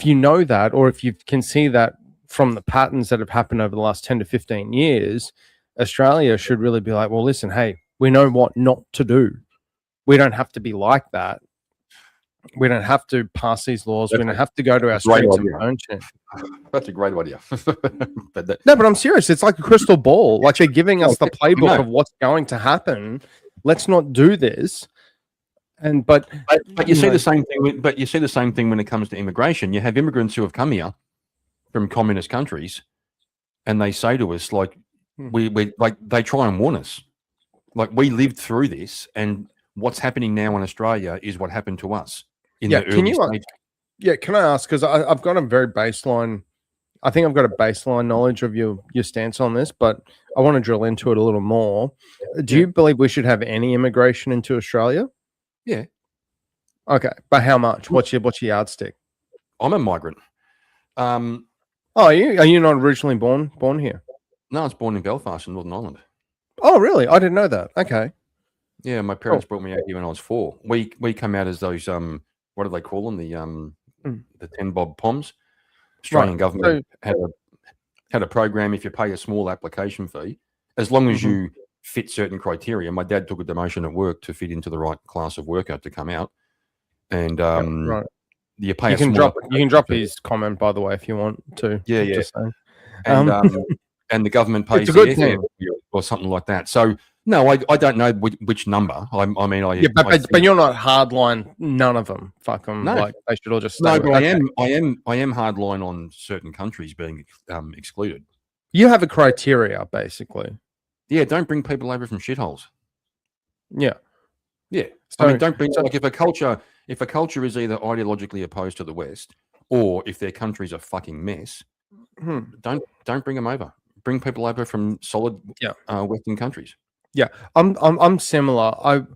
you know that, or if you can see that from the patterns that have happened over the last 10 to 15 years, Australia should really be like, well, listen, hey, we know what not to do. We don't have to be like that. We don't have to pass these laws. We don't have to go to our streets and burn shit. That's a great idea. No, but I'm serious. It's like a crystal ball. Like they're giving us the playbook of what's going to happen. Let's not do this. But you see the same thing. But you see the same thing when it comes to immigration. You have immigrants who have come here from communist countries, and they say to us, like, we like they try and warn us, like we lived through this, and what's happening now in Australia is what happened to us in the early stages. Yeah, can I ask, because I've got a very baseline, I think I've got a baseline knowledge of your stance on this, but I want to drill into it a little more. Do you believe we should have any immigration into Australia? Yeah. Okay, but how much? What's your yardstick? I'm a migrant. Are you not originally born here? No, I was born in Belfast in Northern Ireland. Oh, really? I didn't know that. Okay. Yeah, my parents brought me out here when I was 4. We come out as those what do they call them? The 10 bob POMs. Australian government had a program. If you pay a small application fee, as long as you fit certain criteria. My dad took a demotion at work to fit into the right class of worker to come out, and you pay. You can drop his comment, by the way, if you want to. Yeah. Just saying. And the government pays it's a good thing or something like that. So no, I don't know which number. I mean, but you're not hardline. None of them. Fuck them. No. Like they should all just. No, but I am hardline on certain countries being excluded. You have a criteria, basically. Yeah, don't bring people over from shitholes. Yeah. So, I mean, don't bring like if a culture is either ideologically opposed to the West or if their country's a fucking mess, don't bring them over. Bring people over from solid Western countries. Yeah, I'm similar.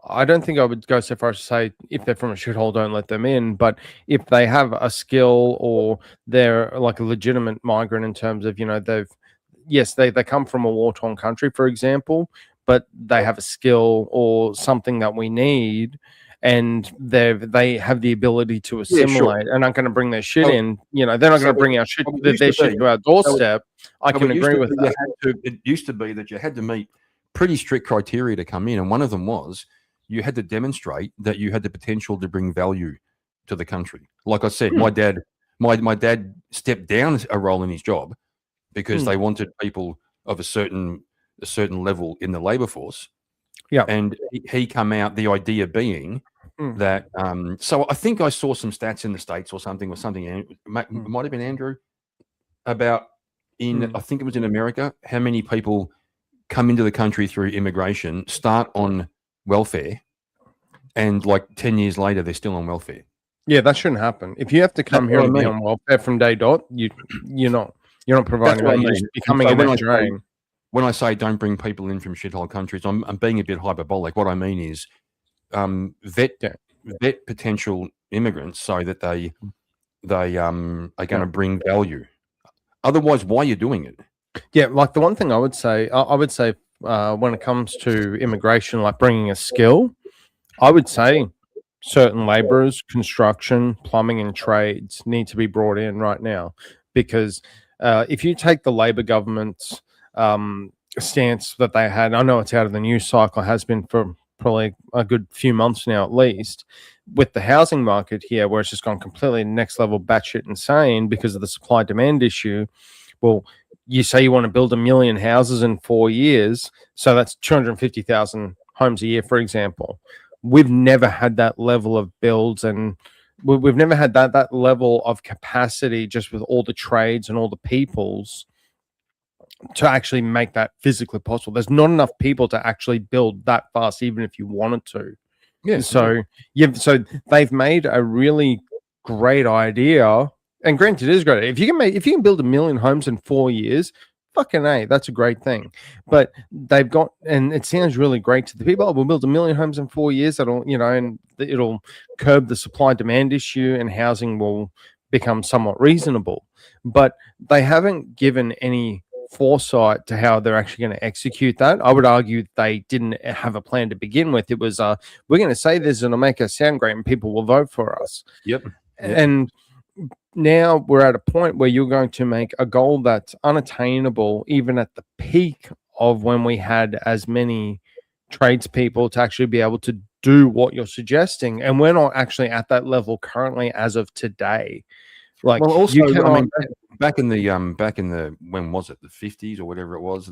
I don't think I would go so far as to say if they're from a shithole, don't let them in. But if they have a skill or they're like a legitimate migrant in terms of, they come from a war-torn country, for example, but they have a skill or something that we need, and they have the ability to assimilate and aren't going to bring their shit in. They're not going to bring our shit, their shit to our doorstep. I can agree with that. It used to be that you had to meet pretty strict criteria to come in, and one of them was you had to demonstrate that you had the potential to bring value to the country. Like I said, my dad stepped down a role in his job because they wanted people of a certain level in the labor force. Yeah, and he come out. The idea being that. So I think I saw some stats in the States or something. Might have been Andrew about I think it was in America. How many people come into the country through immigration, start on welfare, and like 10 years later they're still on welfare? Yeah, that shouldn't happen. If you have to come here and be on welfare from day dot, you're not providing value. You're just becoming a drain. When I say don't bring people in from shithole countries, I'm being a bit hyperbolic. What I mean is vet potential immigrants so that they are going to bring value. Otherwise, why are you doing it? Yeah, like the one thing I would say when it comes to immigration, like bringing a skill, I would say certain laborers, construction, plumbing, and trades need to be brought in right now, because if you take the Labor government's stance that they had, I know it's out of the news cycle, has been for probably a good few months now at least, with the housing market here, where it's just gone completely next level batshit insane because of the supply demand issue. Well, you say you want to build 1 million houses in 4 years, so that's 250,000 homes a year, for example. We've never had that level of builds, and we've never had that level of capacity just with all the trades and all the peoples to actually make that physically possible. There's not enough people to actually build that fast, even if you wanted to. Yeah. So they've made a really great idea, and granted, it is great. If you can build 1 million homes in 4 years, fucking A, that's a great thing. But they've got, and it sounds really great to the people. We'll build 1 million homes in 4 years. That'll, and it'll curb the supply demand issue, and housing will become somewhat reasonable. But they haven't given any foresight to how they're actually going to execute that. I would argue they didn't have a plan to begin with. It was we're going to say this and it'll make us sound great and people will vote for us. Yep. And now we're at a point where you're going to make a goal that's unattainable even at the peak of when we had as many tradespeople to actually be able to do what you're suggesting, and we're not actually at that level currently as of today. Like, well, also, back in the when was it, the 50s or whatever it was,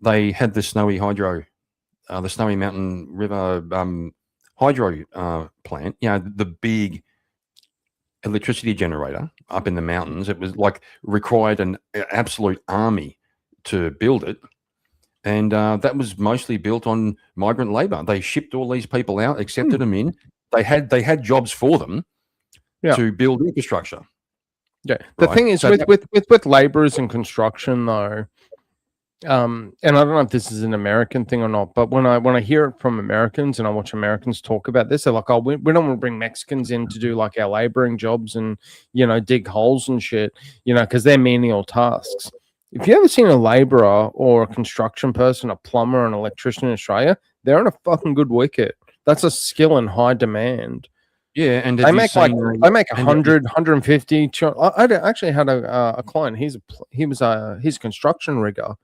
they had the Snowy Hydro, the Snowy Mountain River hydro plant. The big electricity generator up in the mountains. It was like required an absolute army to build it, and that was mostly built on migrant labor. They shipped all these people out, accepted them in. They had jobs for them. To build infrastructure. Yeah. The thing is, with laborers and construction, though, and I don't know if this is an American thing or not, but when I hear it from Americans and I watch Americans talk about this, they're like, "Oh, we don't want to bring Mexicans in to do like our laboring jobs and dig holes and shit, because they're menial tasks." If you ever seen a laborer or a construction person, a plumber, an electrician in Australia, they're on a fucking good wicket. That's a skill in high demand. Yeah, and they make 100, 150. I actually had a client. He's a construction rigger,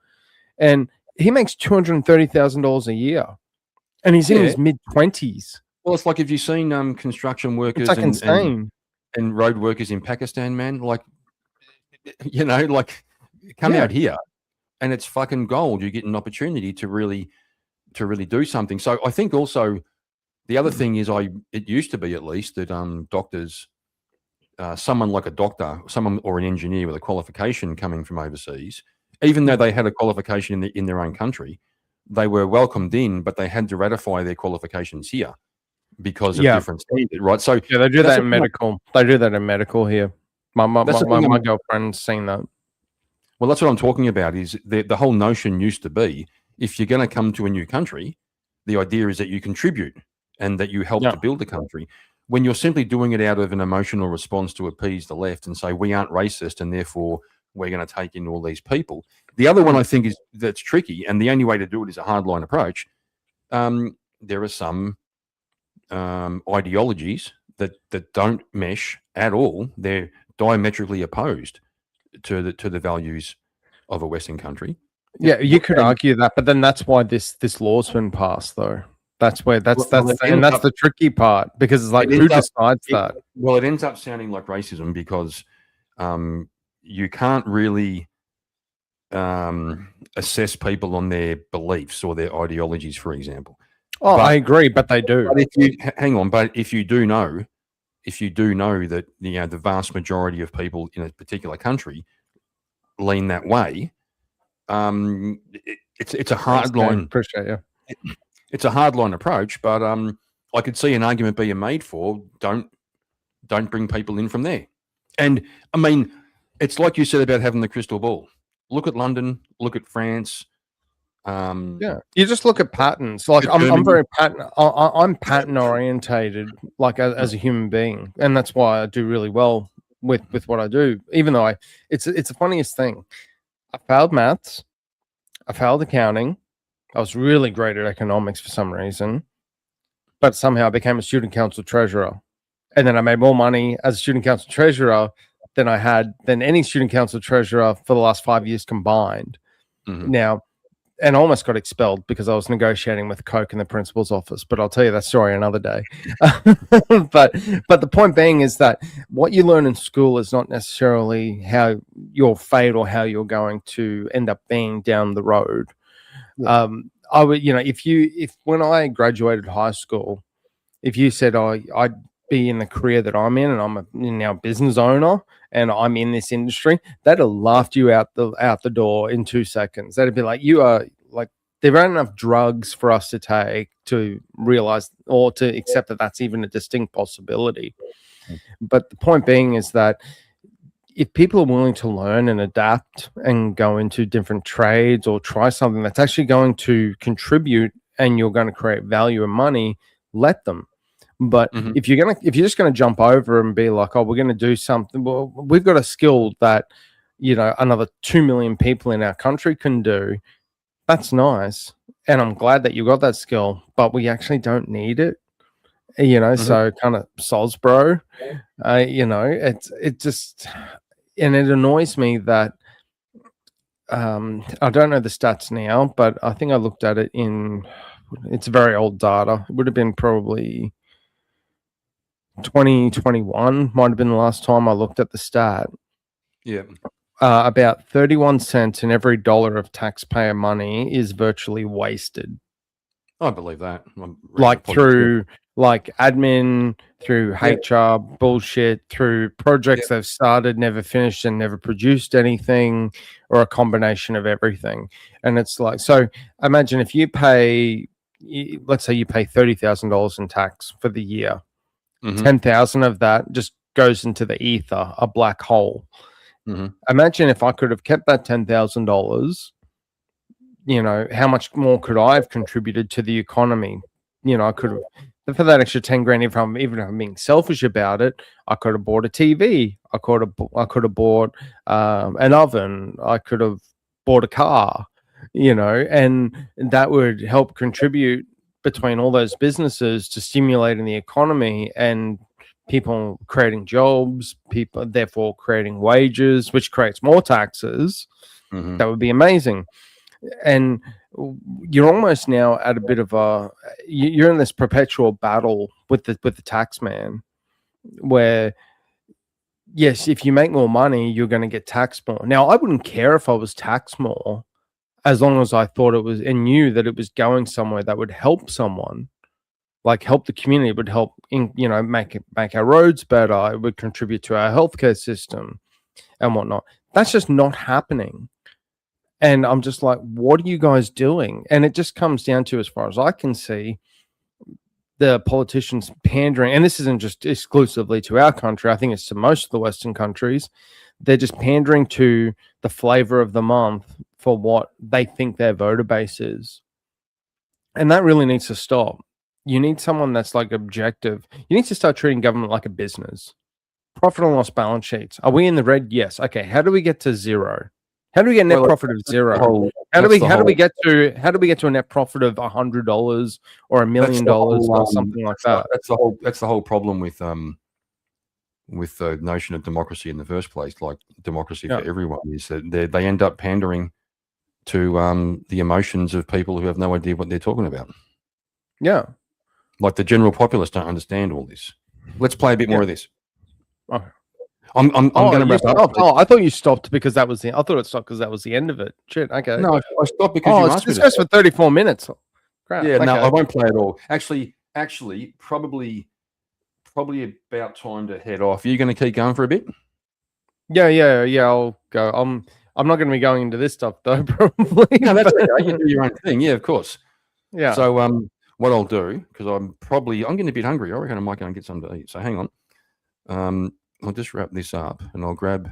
and he makes $230,000 a year, and he's in his mid-20s. Well, it's like, if you've seen construction workers insane. And road workers in Pakistan, man, like, come out here, and it's fucking gold. You get an opportunity to really do something. So I think also. The other thing is, it used to be at least that doctors, someone like a doctor, someone or an engineer with a qualification coming from overseas, even though they had a qualification in their own country, they were welcomed in, but they had to ratify their qualifications here because of different standards, right? So they do that in medical. They do that in medical here. My girlfriend's seen that. Well, that's what I'm talking about. Is the whole notion used to be, if you're going to come to a new country, The idea is that you contribute and that you help Yeah. to build the country. When you're simply doing it out of an emotional response to appease the left and say we aren't racist and therefore we're going to take in all these people. The other one I think is that's tricky, and the only way to do it is a hardline approach. There are some ideologies that don't mesh at all. They're diametrically opposed to the values of a Western country. Yeah, you could argue that, but then that's why this law's been passed, though. That's where that's the tricky part, because it's like, who decides that? Well, it ends up sounding like racism because you can't really assess people on their beliefs or their ideologies, for example. Oh, I agree, but they do. But if you do know that the vast majority of people in a particular country lean that way, it's a hard line. Appreciate you. It's a hard line approach, but I could see an argument being made for don't bring people in from there. And I mean, it's like you said about having the crystal ball. Look at London. Look at France. Yeah, you just look at patterns. Like I'm very pattern. I'm pattern orientated, like as a human being, and that's why I do really well with what I do. Even though it's the funniest thing. I failed maths. I failed accounting. I was really great at economics for some reason, but somehow I became a student council treasurer, and then I made more money as a student council treasurer than I had than any student council treasurer for the last 5 years combined. Mm-hmm. Now. And I almost got expelled because I was negotiating with Coke in the principal's office. But I'll tell you that story another day. But the point being is that what you learn in school is not necessarily how your fate or how you're going to end up being down the road. Yeah. I would, if when I graduated high school, if you said I'd be in the career that I'm in, and I'm now business owner, and I'm in this industry, they'd have laughed you out the door in 2 seconds. They'd be like, you are like, there aren't enough drugs for us to take to realize or to accept that that's even a distinct possibility. But the point being is that if people are willing to learn and adapt and go into different trades or try something that's actually going to contribute and you're going to create value and money, let them. But if you're just gonna jump over and be like, oh, we're gonna do something, well, we've got a skill that another 2 million people in our country can do. That's nice, and I'm glad that you got that skill, but we actually don't need it. So kind of soz, bro. It just, and it annoys me that I don't know the stats now, but I think I looked at it it's very old data. It would have been probably 2021 might have been the last time I looked at the stat. Yeah. About 31 cents in every dollar of taxpayer money is virtually wasted. I believe that. Like through like admin, through HR bullshit, through projects they've started, never finished, and never produced anything, or a combination of everything. And it's like, so imagine if you pay, let's say you pay $30,000 in tax for the year. 10,000 of that just goes into the ether, a black hole. Imagine if I could have kept that $10,000, how much more could I have contributed to the economy? I could have, for that extra 10 grand, if I'm being selfish about it, I could have bought a TV. I could have bought an oven. I could have bought a car, and that would help contribute between all those businesses to stimulating the economy and people creating jobs, people therefore creating wages, which creates more taxes. That would be amazing. And you're almost now at a bit of you're in this perpetual battle with the tax man, where yes, if you make more money, you're going to get taxed more. Now, I wouldn't care if I was taxed more, as long as I thought it was and knew that it was going somewhere that would help someone, like help the community. It would help make our roads better. It would contribute to our healthcare system and whatnot. That's just not happening. And I'm just like, what are you guys doing? And it just comes down to, as far as I can see, the politicians pandering, and this isn't just exclusively to our country. I think it's to most of the Western countries. They're just pandering to the flavor of the month for what they think their voter base is. And that really needs to stop. You need someone that's like objective. You need to start treating government like a business. Profit and loss balance sheets. Are we in the red? Yes. Okay. How do we get to zero? How do we get net profit of zero? How do we get to a net profit of $100 or $1 million or something like that? That's the whole problem with the notion of democracy in the first place, like democracy for everyone, is that they end up pandering to the emotions of people who have no idea what they're talking about. Yeah. Like the general populace don't understand all this. Let's play a bit more of this. Okay. I'm going to wrap up. Oh, I thought you stopped because that was the. I thought it stopped because that was the end of it. Shit. Okay. No, I stopped because you asked me. This goes for 34 minutes. Crap. Yeah. Okay. No, I won't play it all. Actually, probably about time to head off. Are you going to keep going for a bit? Yeah. I'll go. I'm not going to be going into this stuff though. Probably. No, that's okay. You do your own thing. Yeah, of course. Yeah. So what I'll do, because I'm getting a bit hungry. I reckon I might go and get something to eat. So hang on. I'll just wrap this up and I'll grab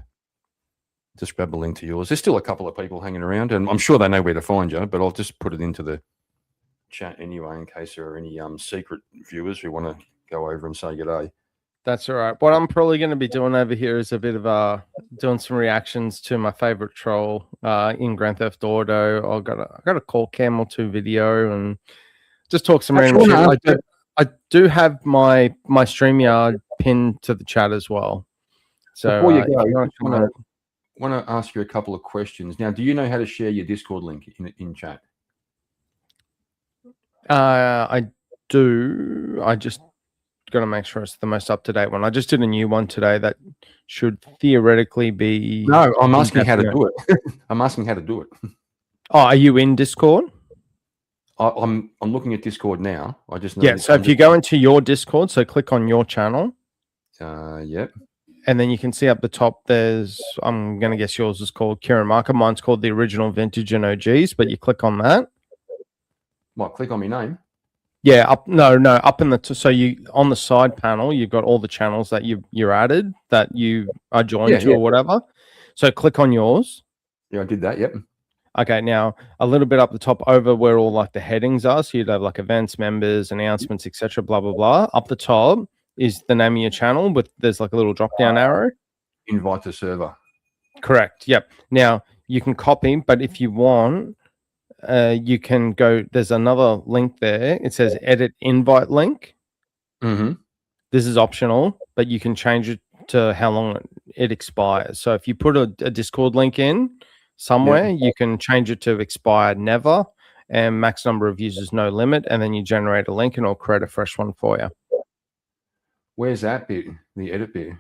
a link to yours. There's still a couple of people hanging around, and I'm sure they know where to find you, but I'll just put it into the chat anyway in case there are any secret viewers who want to go over and say good day. That's all right. What I'm probably going to be doing over here is a bit of doing some reactions to my favorite troll in Grand Theft Auto. I got a call cam or 2 video and just talk some random shit. I do have my StreamYard pinned to the chat as well. So before you go, I want to ask you a couple of questions. Now, do you know how to share your Discord link in chat? I do. I just got to make sure it's the most up-to-date one. I just did a new one today that should theoretically be... No, I'm asking how to do it. I'm asking how to do it. Oh, are you in Discord? I'm looking at Discord now. I just know so if you go into your Discord, so click on your channel. Yep. And then you can see up the top there's, I'm going to guess yours is called Kieran Marker. Mine's called the Original Vintage and OGs, but you click on that. What, click on my name? Yeah, up in the so you on the side panel you've got all the channels that you're added that you are joined to or whatever. So click on yours. Yeah, I did that. Yep. Okay, now a little bit up the top over where all like the headings are. So you'd have like events, members, announcements, etc. Blah blah blah. Up the top is the name of your channel with there's like a little drop down arrow. Invite to server. Correct. Yep. Now you can copy, but if you want, you can go. There's another link there. It says edit invite link. Mm-hmm. This is optional, but you can change it to how long it expires. So if you put a Discord link in somewhere, you can change it to expire never and max number of users no limit, and then you generate a link and it'll create a fresh one for you. Where's that bit? The edit bit.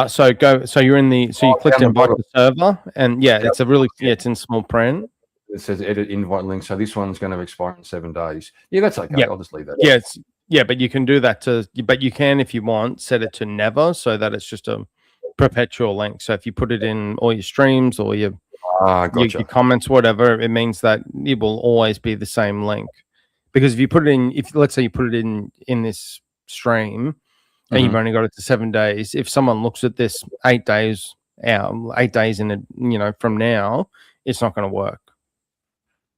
So you're in the you clicked invite the server, and it's a really it's in small print. It says edit invite link. So this one's going to expire in 7 days. Yeah, that's okay. I'll just leave that. Yeah, but you can do that but you can, if you want, set it to never so that it's just a perpetual link. So if you put it in all your streams or your comments, whatever, it means that it will always be the same link. Because if you put it in, let's say you put it in this stream and you've only got it to 7 days, if someone looks at this 8 days in from now, it's not going to work.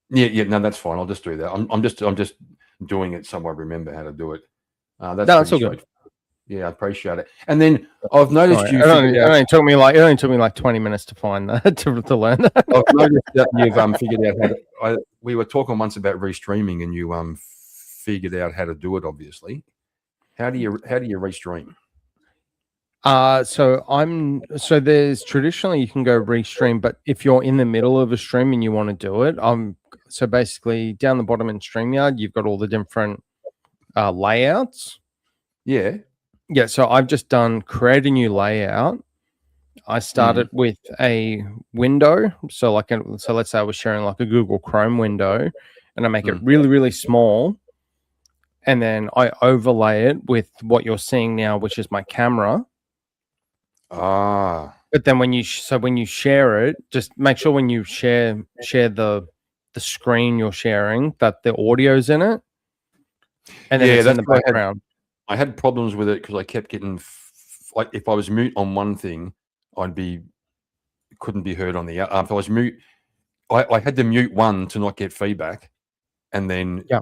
Yeah, no, that's fine. I'll just do that. I'm just doing it so I remember how to do it. That's all good. Yeah, I appreciate it. And then I've noticed it only took me like 20 minutes to find that to learn that. I've noticed that you've figured out how to. We were talking once about restreaming, and you figured out how to do it. Obviously, how do you restream? So there's traditionally you can go restream, but if you're in the middle of a stream and you want to do it, so basically down the bottom in StreamYard, you've got all the different layouts. Yeah. So I've just done create a new layout. I started with a window. So let's say I was sharing like a Google Chrome window, and I make it really, really small. And then I overlay it with what you're seeing now, which is my camera. But then when you share it, just make sure when you share the screen you're sharing that the audio's in it, and then it's in the background. I had problems with it because I kept getting like if I was mute on one thing, couldn't be heard on the other. If I was mute, I had to mute one to not get feedback, and then Yeah.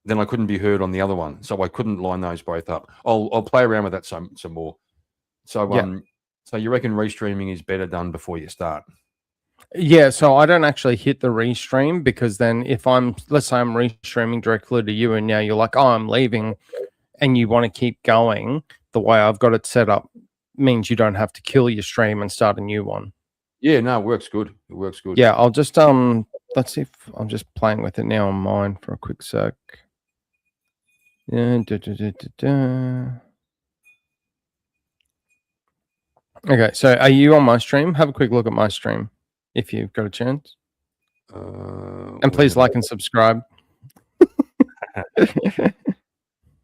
then I couldn't be heard on the other one, so I couldn't line those both up. I'll play around with that some more. So so you reckon restreaming is better done before you start? Yeah, so I don't actually hit the restream, because then if let's say I'm restreaming directly to you and now you're like, oh, I'm leaving, and you want to keep going, the way I've got it set up means you don't have to kill your stream and start a new one. Yeah, no, it works good. It works good. Yeah, I'll just let's see if I'm just playing with it now on mine for a quick sec. Yeah, Okay, so are you on my stream? Have a quick look at my stream if you've got a chance. And please like and subscribe.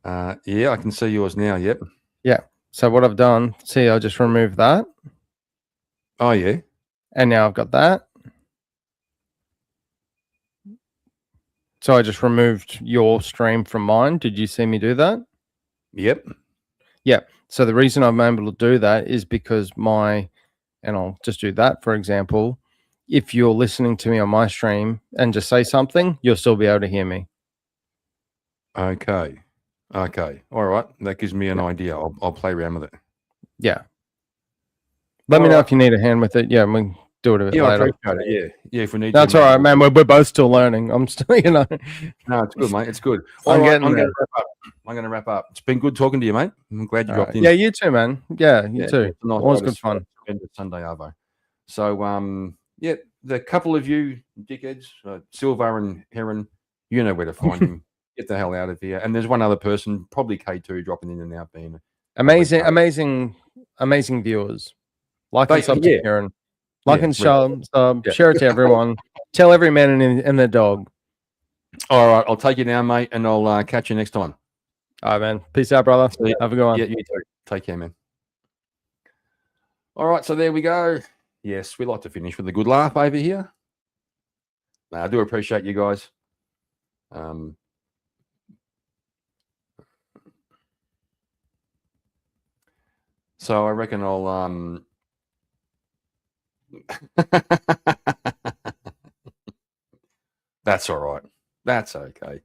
Yeah, I can see yours now. Yep. Yeah. So what I've done, see, I just removed that. Oh, yeah. And now I've got that. So I just removed your stream from mine. Did you see me do that? Yep. Yeah. So the reason I'm able to do that is because and I'll just do that, for example. If you're listening to me on my stream and just say something, you'll still be able to hear me. Okay. All right. That gives me an idea. I'll play around with it. Yeah. Let me know if you need a hand with it. Yeah, we can do it a bit later. I appreciate it. Yeah. If we need That's to, all right, man. We're both still learning. I'm still, No, it's good, mate. It's good. I'm going to wrap up. It's been good talking to you, mate. I'm glad you dropped in. Yeah, you too, man. Yeah, you too. It's nice. Always good fun. Sunday, Arvo. So, yeah, the couple of you dickheads, Silver and Heron, you know where to find him. Get the hell out of here. And there's one other person, probably K2, dropping in and out, being amazing viewers. Like and sub to Heron. Like and share it to everyone. Tell every man and their dog. All right, I'll take you now, mate, and I'll catch you next time. All right, man. Peace out, brother. Have a good one. Yeah, you too. Take care, man. All right, so there we go. Yes, we like to finish with a good laugh over here. I do appreciate you guys. So I reckon I'll That's all right. That's okay.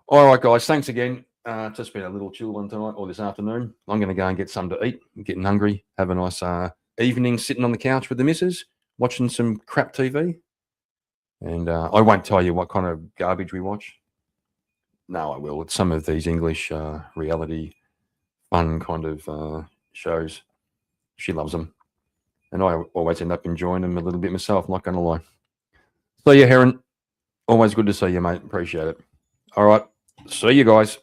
All right, guys. Thanks again. It's just been a little chill one tonight or this afternoon. I'm going to go and get something to eat. I'm getting hungry. Have a nice evening sitting on the couch with the missus, watching some crap TV. And I won't tell you what kind of garbage we watch. No, I will. It's some of these English reality fun kind of shows. She loves them. And I always end up enjoying them a little bit myself, not going to lie. So, yeah, Heron, always good to see you, mate. Appreciate it. All right. See you guys.